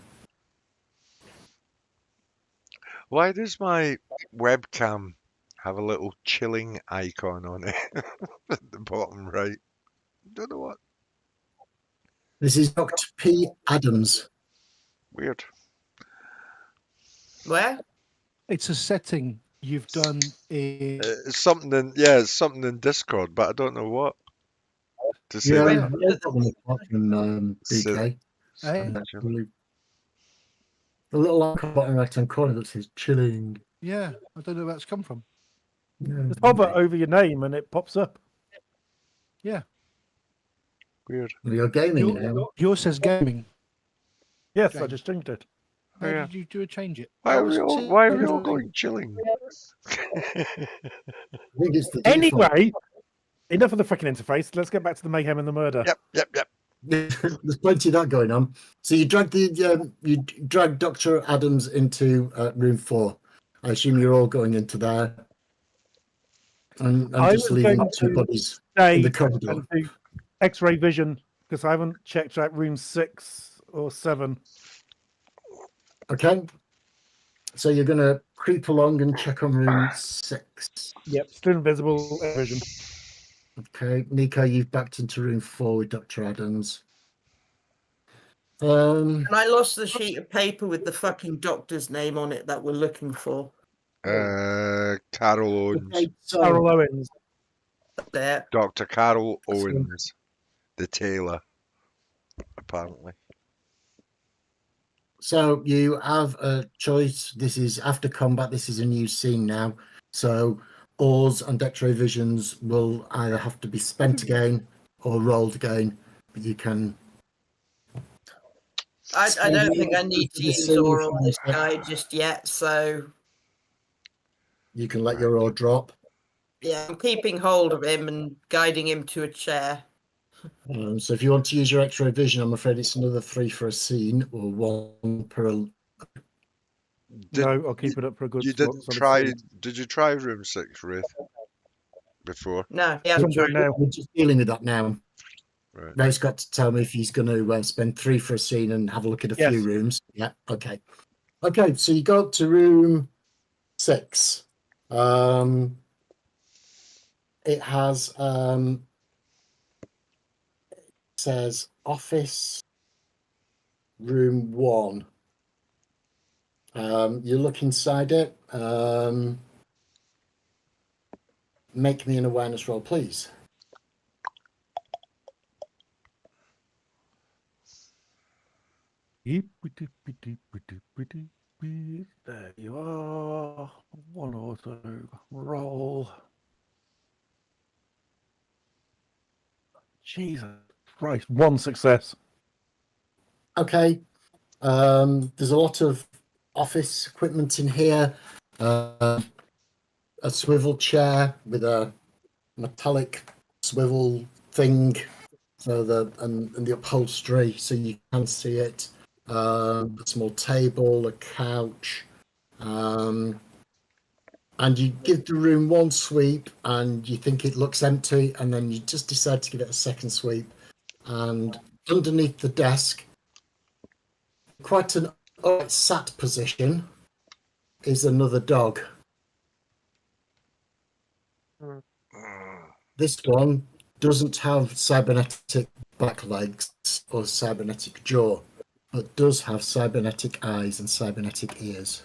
C: Why does my webcam have a little chilling icon on it at the bottom right? Don't know what.
D: This is Dr. P. Adams.
C: Weird.
B: Where?
A: It's a setting you've done in.
C: It's something in Discord, but I don't know what. To say
D: Yeah,
C: that.
D: no problem apart from
C: So-
D: BK.
A: Eh?
D: The little icon bottom right hand corner that says chilling.
A: Yeah, I don't know where that's come from.
D: Yeah.
E: Just hover over your name and it pops up.
C: Weird.
D: You're gaming now.
A: Yours says gaming.
E: Yes, I
A: James.
E: just changed it.
A: How
C: Yeah.
A: did you do a change it?
C: Why
A: I
C: are we
A: was
C: all, why are we all
A: saying-
C: going chilling?
D: I think it's the default.
E: Anyway, enough of the freaking interface. Let's get back to the mayhem and the murder.
C: Yep.
D: There's plenty of that going on. So you drag Dr. Adams into room 4. I assume you're all going into there. And I'm
E: I
D: just
E: was
D: leaving
E: going
D: 2
E: to
D: bodies
E: Stay
D: in the corridor.
E: and do X-ray vision because I haven't checked out room 6 or 7.
D: Okay. So you're going to creep along and check on room 6.
E: Yep, still invisible vision.
D: Okay, Nico, you've backed into room 4 with Dr. Adams. Um,
B: And I lost the sheet of paper with the fucking doctor's name on it that we're looking for.
C: Carol Owens.
D: okay, so
E: Carol Owens.
B: There.
C: Dr. Carol
D: So-
C: Owens. The tailor, apparently.
D: So you have a choice. This is after combat. This is a new scene now. So ores and X-ray visions will either have to be spent again or rolled again. But you can.
B: I don't think I
D: So
B: need to
D: the
B: use
D: scene
B: or on
D: from
B: this
D: the-
B: guy just yet. So
D: You can let your ore drop.
B: yeah, I'm keeping hold of him and guiding him to a chair.
D: So if you want to use your X-ray vision, I'm afraid it's another 3 for a scene or 1 per.
C: Did,
E: No, I'll keep it up for a good
C: you
E: slot,
C: didn't
E: so let's
C: try?
E: see.
C: Did you try room 6, Ruth? Before?
B: No, he
E: I'm
B: hasn't.
E: doing now.
D: We're just dealing with that now.
C: Right.
D: Ray's got to tell me if he's going to spend 3 for a scene and have a look at a
E: Yes.
D: few rooms. Yeah. Okay. Okay. So you go up to room 6. It has it says office room 1. You look inside it. Make me an awareness roll, please.
E: There you are. 1 auto roll. Jesus Christ, 1 success.
D: Okay. There's a lot of office equipment in here. A swivel chair with a metallic swivel thing, so and the upholstery, so you can see it. A small table, a couch, and you give the room 1 sweep, and you think it looks empty, and then you just decide to give it a second sweep, and underneath the desk, quite an sat position, is another dog. This one doesn't have cybernetic back legs or cybernetic jaw, but does have cybernetic eyes and cybernetic ears.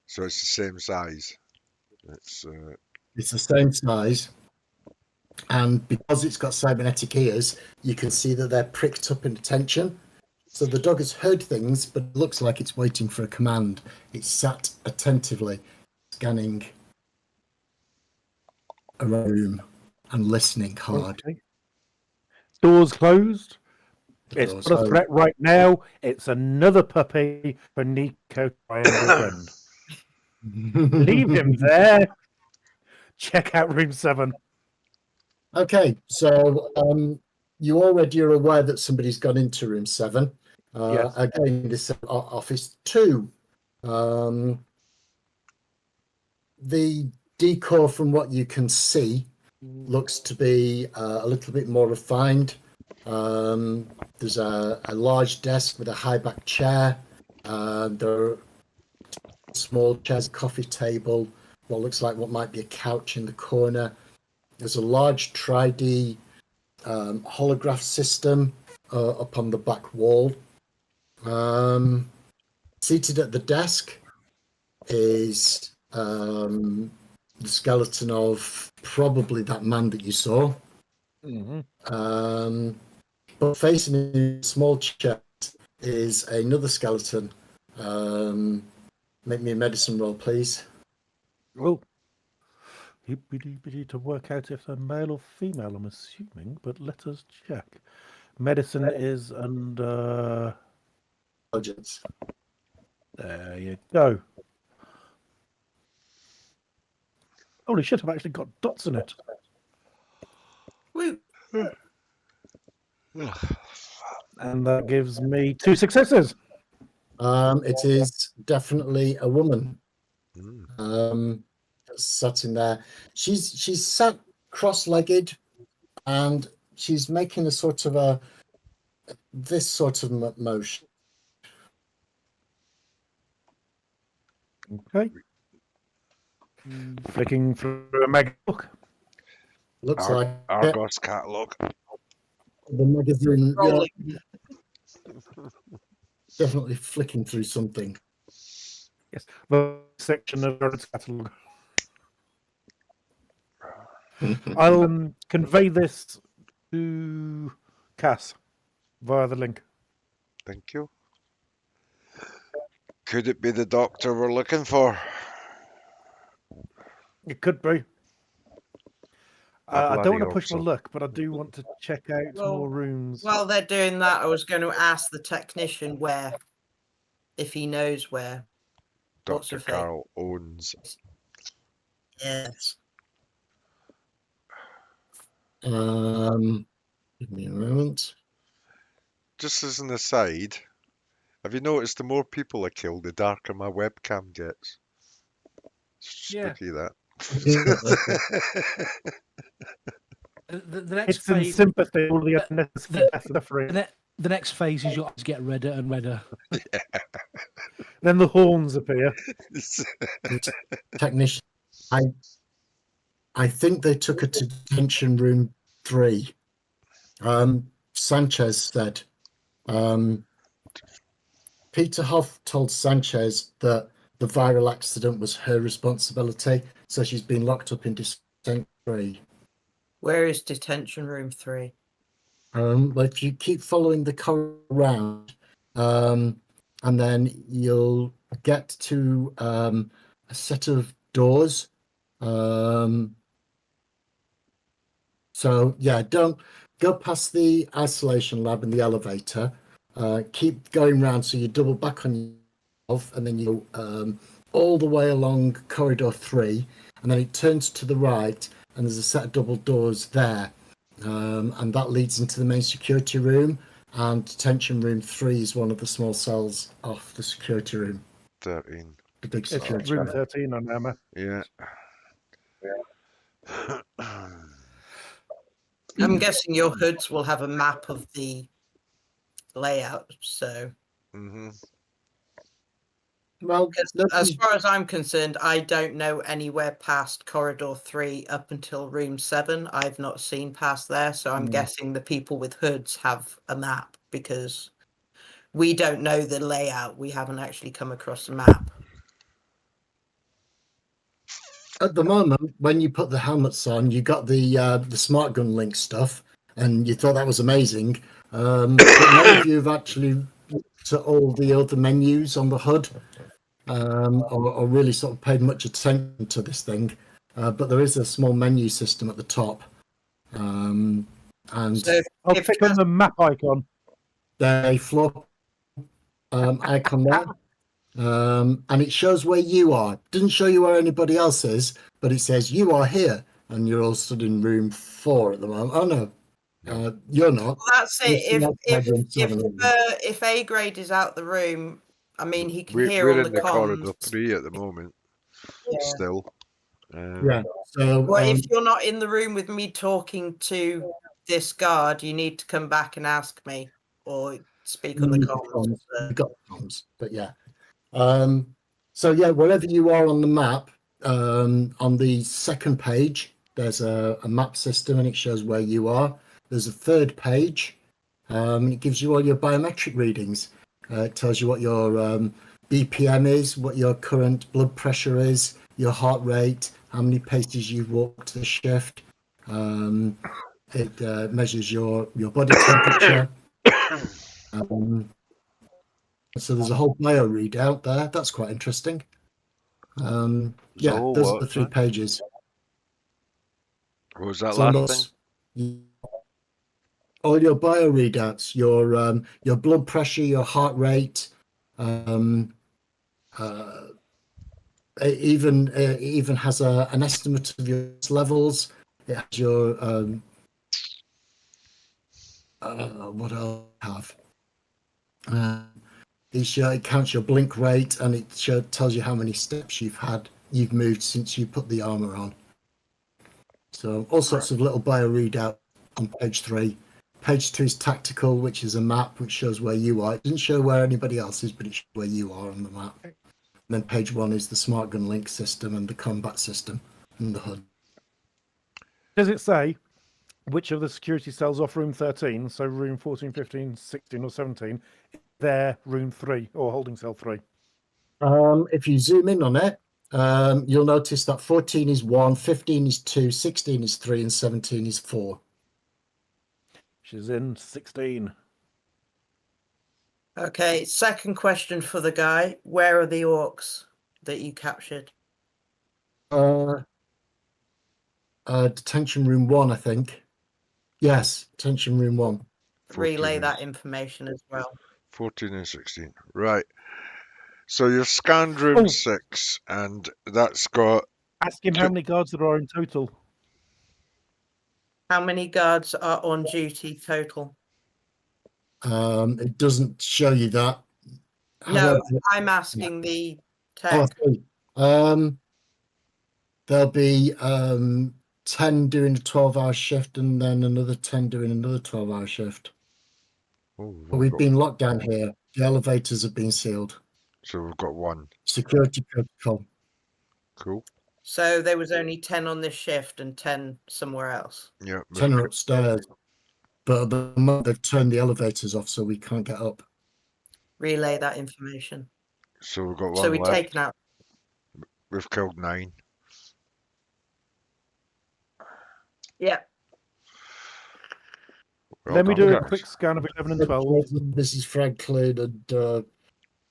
C: So it's the same size. It's
D: It's the same size, and because it's got cybernetic ears, you can see that they're pricked up in attention. So the dog has heard things, but it looks like it's waiting for a command. It's sat attentively, scanning a room and listening hard.
E: Okay. Doors closed.
D: The
E: It's
D: doors
E: not a
D: open.
E: threat right now. It's another puppy for Nico Triangle Friend. Leave him there. Check out room 7.
D: Okay, so you already are aware that somebody's gone into room 7.
E: Yes.
D: Again, this is office 2. The decor, from what you can see, looks to be a little bit more refined. There's a large desk with a high back chair. There are small chairs, coffee table, what looks like what might be a couch in the corner. There's a large 3D holograph system up on the back wall. Seated at the desk is the skeleton of probably that man that you saw. But facing a small chest is another skeleton. Make me a medicine roll, please.
E: Oh. To work out if they're male or female, I'm assuming, but let us check. Medicine is under.
D: Intelligence.
E: There you go. Holy shit, I've actually got dots in it.
B: Woo.
E: And that gives me 2 successes.
D: It is definitely a woman.
C: Mm.
D: Sat in there. She's sat cross-legged, and she's making a sort of this sort of motion.
E: Okay. Flicking through a mega book.
D: Looks like
C: Argos catalogue.
D: the magazine. Yeah,
B: Rolling.
D: definitely flicking through something.
E: Yes, the section of its catalogue. I'll convey this to Cass via the link.
C: Thank you. Could it be the doctor we're looking for?
E: It could be. I
C: bloody
E: don't want to
C: hope
E: push my
C: so.
E: luck, but I do want to check out
B: Well,
E: more rooms.
B: While they're doing that, I was going to ask the technician where, if he knows where. What's
C: Dr.
B: her face?
C: Carl owns.
B: Yes.
D: Give me a moment.
C: Just as an aside, have you noticed the more people I kill, the darker my webcam gets?
A: Yeah.
C: Spooky that.
A: The next
E: It's in
A: phase,
E: sympathy with all the unnecessary suffering.
A: the next phase is your eyes get redder and redder.
E: Then the horns appear.
D: Technician. I think they took her to detention room 3. Sanchez said. Peter Hoff told Sanchez that the viral accident was her responsibility, so she's been locked up in detention 3.
B: Where is detention room 3?
D: But if you keep following the corridor around, and then you'll get to a set of doors. So yeah, don't go past the isolation lab and the elevator. Keep going round so you double back on yourself, and then you all the way along corridor 3, and then it turns to the right, and there's a set of double doors there, and that leads into the main security room. And detention room 3 is one of the small cells off the security room.
C: 13.
D: The big
E: It's
D: security
E: room
D: room.
E: 13 on Emma.
C: Yeah.
B: I'm guessing your hoods will have a map of the layout. So,
C: Mm-hmm.
D: Well,
B: because
D: let
B: as
D: me-
B: far as I'm concerned, I don't know anywhere past corridor 3 up until room 7. I've not seen past there. So I'm guessing the people with hoods have a map, because we don't know the layout. We haven't actually come across a map.
D: at the moment, when you put the helmets on, you got the smart gun link stuff, and you thought that was amazing. But none of you have actually looked at all the other menus on the HUD, or really sort of paid much attention to this thing. But there is a small menu system at the top, and
B: So
E: I'll
B: if
E: click on the map icon.
D: the floor icon there. And it shows where you are. It doesn't show you where anybody else is, but it says you are here, and you're all stood in room 4 at the moment. Oh no, you're not.
B: Well, that's it.
D: You're still outside room 7, aren't you?
B: If A grade is out the room, I mean, he can
C: We're
B: hear on
C: in
B: the
C: the corridor
B: comms.
C: 3 at the moment.
B: Yeah.
C: Still.
D: Yeah. So
B: Well, if you're not in the room with me talking to this guard, you need to come back and ask me, or speak on the comms.
D: you've got comms, but yeah. So yeah, wherever you are on the map, on the second page, there's a map system, and it shows where you are. There's a third page, and it gives you all your biometric readings. It tells you what your BPM is, what your current blood pressure is, your heart rate, how many paces you've walked the shift. It measures your body temperature. So there's a whole bio readout there. That's quite interesting. Yeah,
C: whole
D: those are
C: lot,
D: the 3
C: huh?
D: pages.
C: What was that
D: So
C: last
D: unless
C: thing?
D: all your bio readouts, your blood pressure, your heart rate, it even has an estimate of your levels. It has your what else have? It counts your blink rate, and it tells you how many steps you've moved since you put the armor on. So all sorts of little bio readout on page 3. Page 2 is tactical, which is a map which shows where you are. It doesn't show where anybody else is, but it shows where you are on the map. And then page 1 is the smart gun link system and the combat system and the HUD.
E: Does it say which of the security cells off room 13, so room 14, 15, 16, or 17, is there room 3 or holding cell 3?
D: If you zoom in on it, you'll notice that 14 is 1, 15 is 2, 16 is 3, and 17 is 4.
E: She's in 16.
B: Okay, second question for the guy. Where are the orcs that you captured?
D: Detention room 1, I think. Yes, detention room 1.
B: Relay
C: 14
B: that information as well.
C: 14 and 16. Right. So you've scanned room
E: Oh.
C: 6, and that's got.
E: Ask him how many guards there are in total.
B: How many guards are on duty total?
D: It doesn't show you that.
B: No,
D: However,
B: I'm asking the
D: oh, I
B: tech.
D: see. There'll be 10 doing a 12-hour shift, and then another 10 doing another 12-hour shift.
C: Oh,
D: But we've been locked down here. The elevators have been sealed.
C: So we've got 1.
D: Security protocol.
C: Cool.
B: So there was only 10 on this shift and 10 somewhere else.
C: Yeah.
D: 10 are upstairs. But at the moment, they've turned the elevators off, so we can't get up.
B: Relay that information.
C: So we've got 1
B: So we've
C: left.
B: taken out.
C: We've killed 9.
B: Yeah.
C: Well
E: Let me
C: done,
E: do a
C: guys.
E: quick scan of 11 and 12.
D: This is Franklin and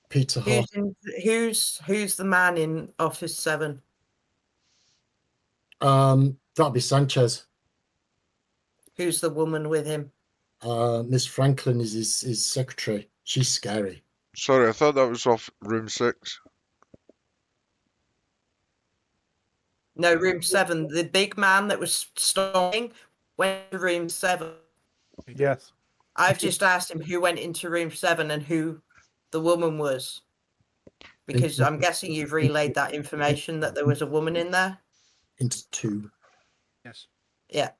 D: Peter Hoff.
B: Who's the man in Office 7?
D: That'll be Sanchez.
B: Who's the woman with him?
D: Miss Franklin is his secretary. She's scary.
C: Sorry, I thought that was off room 6.
B: No, room 7. The big man that was storming went to room 7.
E: Yes.
B: I've just asked him who went into room 7 and who the woman was. Because I'm guessing you've relayed that information that there was a woman in there.
D: Into 2.
A: Yes.
B: Yeah.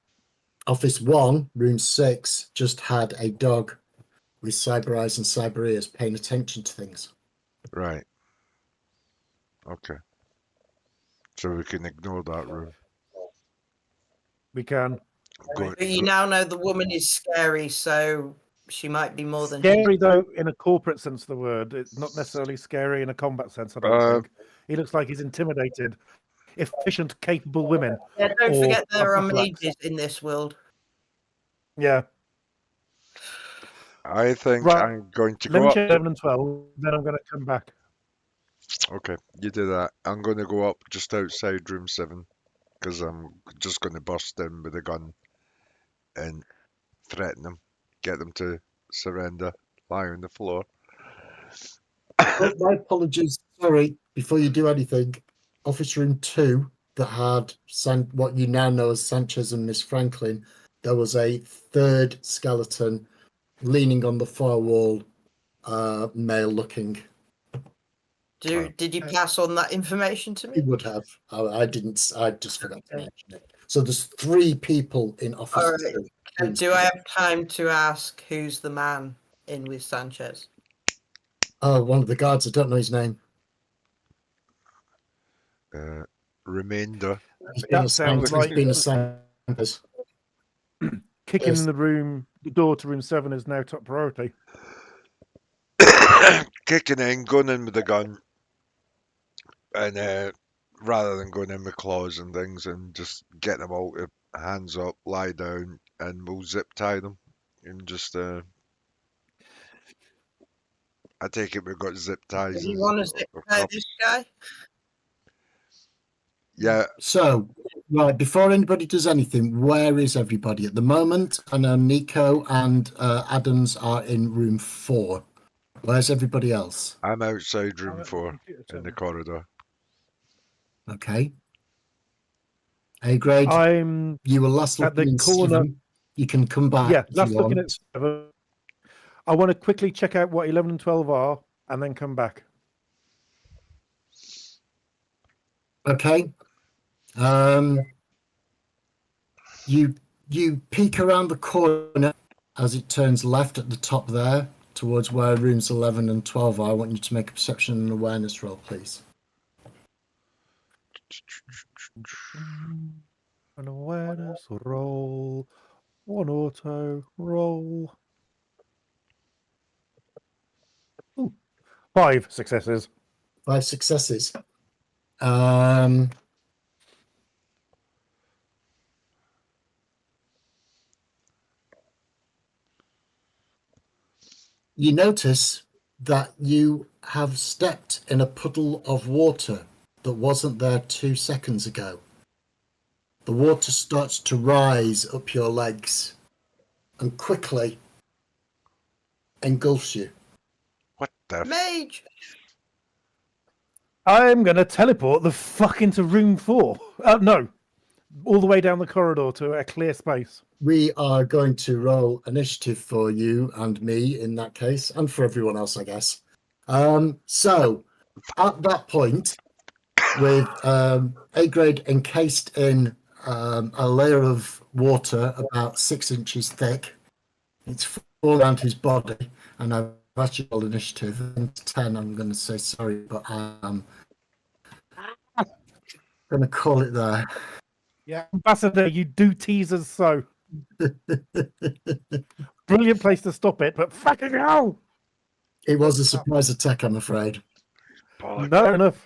D: Office 1, room 6, just had a dog with cyber eyes and cyber ears paying attention to things.
C: Right. Okay. So we can ignore that room.
E: We can.
C: Go,
B: But you now know the woman is scary, so she might be more than
E: Scary, though, in a corporate sense of the word. It's not necessarily scary in a combat sense, I don't think. He looks like he's intimidated. Efficient, capable women.
B: Yeah, don't
E: or
B: forget there are
E: upper blacks.
B: mages in this world.
E: Yeah.
C: I think
E: Right.
C: I'm going to
E: Let
C: go
E: me
C: up.
E: check 11 and 12, then I'm going to come back.
C: Okay, you do that. I'm going to go up just outside room 7 because I'm just going to bust in with a gun and threaten them, get them to surrender, lie on the floor.
D: Oh, my apologies. Sorry. Before you do anything, Office Room 2 that had what you now know as Sanchez and Miss Franklin, there was a third skeleton leaning on the far wall, male looking.
B: Did you pass on that information to
D: He
B: me?
D: would have. I didn't. I just forgot to mention it. So there's 3 people in Office
B: All right.
D: 2.
B: And do I have time to ask who's the man in with Sanchez?
D: Oh, one of the guards. I don't know his name.
C: Remainder.
D: He's
E: That
D: been
E: sounds
D: assigned.
E: like-
D: He's been assigned.
E: Kicking
D: Yes.
E: the door to room 7 is now top priority.
C: Kicking in, going in with a gun, and rather than going in with claws and things, and just get them all to hands up, lie down, and we'll zip tie them, and just. I take it we've got zip ties.
B: Do you want to zip tie this guy?
C: Yeah,
D: So, right, before anybody does anything, where is everybody at the moment? I know Nico and Adams are in room 4. Where's everybody else?
C: I'm outside
A: I'm
C: room
A: at the
C: 4
A: computer
C: in the
A: terminal.
C: corridor.
D: Okay. A grade,
E: I'm
D: you were last
E: at the
D: looking in
E: corner.
D: 7. You can come back.
E: Yeah,
D: if
E: last
D: you
E: looking
D: want.
E: at 7. I want to quickly check out what 11 and 12 are, and then come back.
D: Okay. You peek around the corner as it turns left at the top there, towards where rooms 11 and 12 are. I want you to make a perception and awareness roll, please.
E: An awareness roll. One auto roll. Ooh, 5 successes.
D: 5 successes. You notice that you have stepped in a puddle of water that wasn't there 2 seconds ago. The water starts to rise up your legs and quickly engulfs you.
C: What the?
B: Mage.
E: I'm going to teleport the fuck into room 4. No, all the way down the corridor to a clear space.
D: We are going to roll initiative for you and me in that case, and for everyone else, I guess. So at that point, with A grade encased in a layer of water about 6 inches thick, it's all around his body, and I've actually rolled initiative. And 10, I'm going to say sorry, but I'm going to call it there.
A: Yeah.
E: Ambassador, you do tease us so. Brilliant place to stop it, but fucking hell!
D: It was a surprise attack, I'm afraid.
C: Bollock.
E: No enough.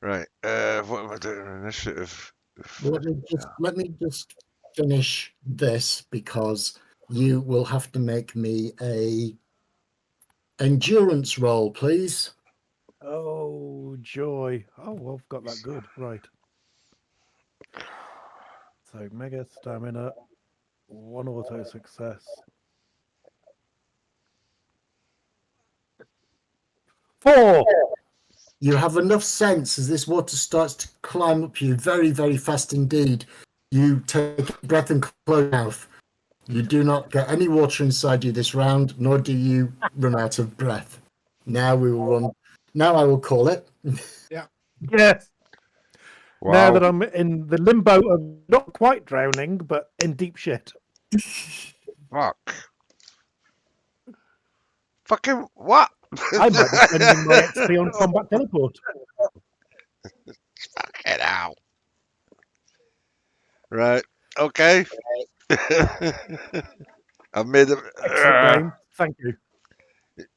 C: Right. What am I doing? Initiative.
D: Let me just finish this, because you will have to make me a endurance roll, please.
E: Oh, joy. Oh, well, I've got that good. Right. So, mega stamina, 1 auto success. 4!
D: You have enough sense as this water starts to climb up you very, very fast indeed. You take a breath and close your mouth. You do not get any water inside you this round, nor do you run out of breath. Now we will run. Now I will call it.
E: Yes!
C: Wow.
E: Now that I'm in the limbo of not quite drowning, but in deep shit.
C: Fuck. Fucking what?
E: I might be spending my XP on combat teleport.
C: Fucking hell. Right. Okay. I made it.
E: Excellent game. Thank you.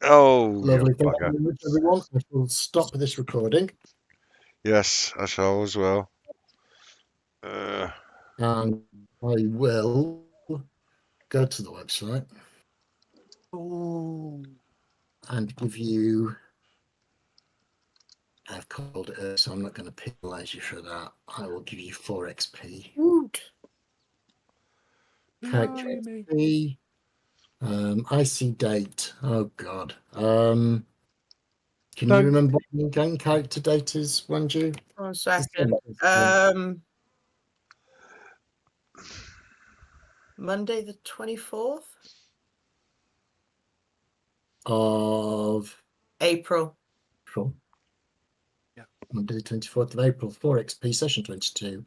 C: Oh,
D: Lovely.
C: you
D: Thank you
C: bugger.
D: very much, everyone. I will stop this recording.
C: Yes, I shall as well.
D: And I will go to the website and give you. I've called it earlier, so I'm not going to penalize you for that. I will give you 4 XP.
B: Woot.
D: Character XP. IC date. Oh God. Can
E: So-
D: you remember what again character date is, Wanju?
B: 1 second. Monday the 24th
D: Of
B: April.
D: April.
A: Yeah.
D: Monday the 24th of April, 4 XP, session 22.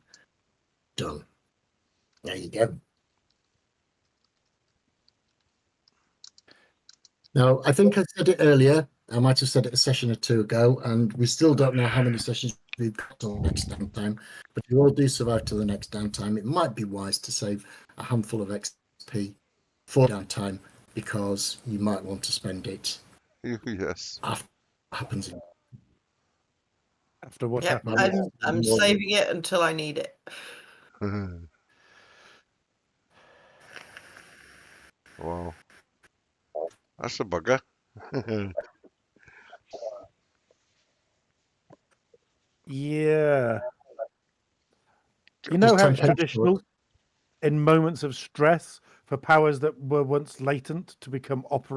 D: Done. There you go. Now, I think I said it earlier. I might have said it a session or 2 ago, and we still don't know how many sessions we've got till next downtime. But if you all do survive till the next downtime, it might be wise to save a handful of XP for downtime, because you might want to spend it
C: Yes.
D: after what happens.
E: After what
B: Yep,
E: happened.
B: I'm saving it until I need it.
C: Wow. That's a bugger.
E: Yeah. You
D: Just
E: know how it's
D: 10 pence for it.
E: traditional in moments of stress for powers that were once latent to become operative?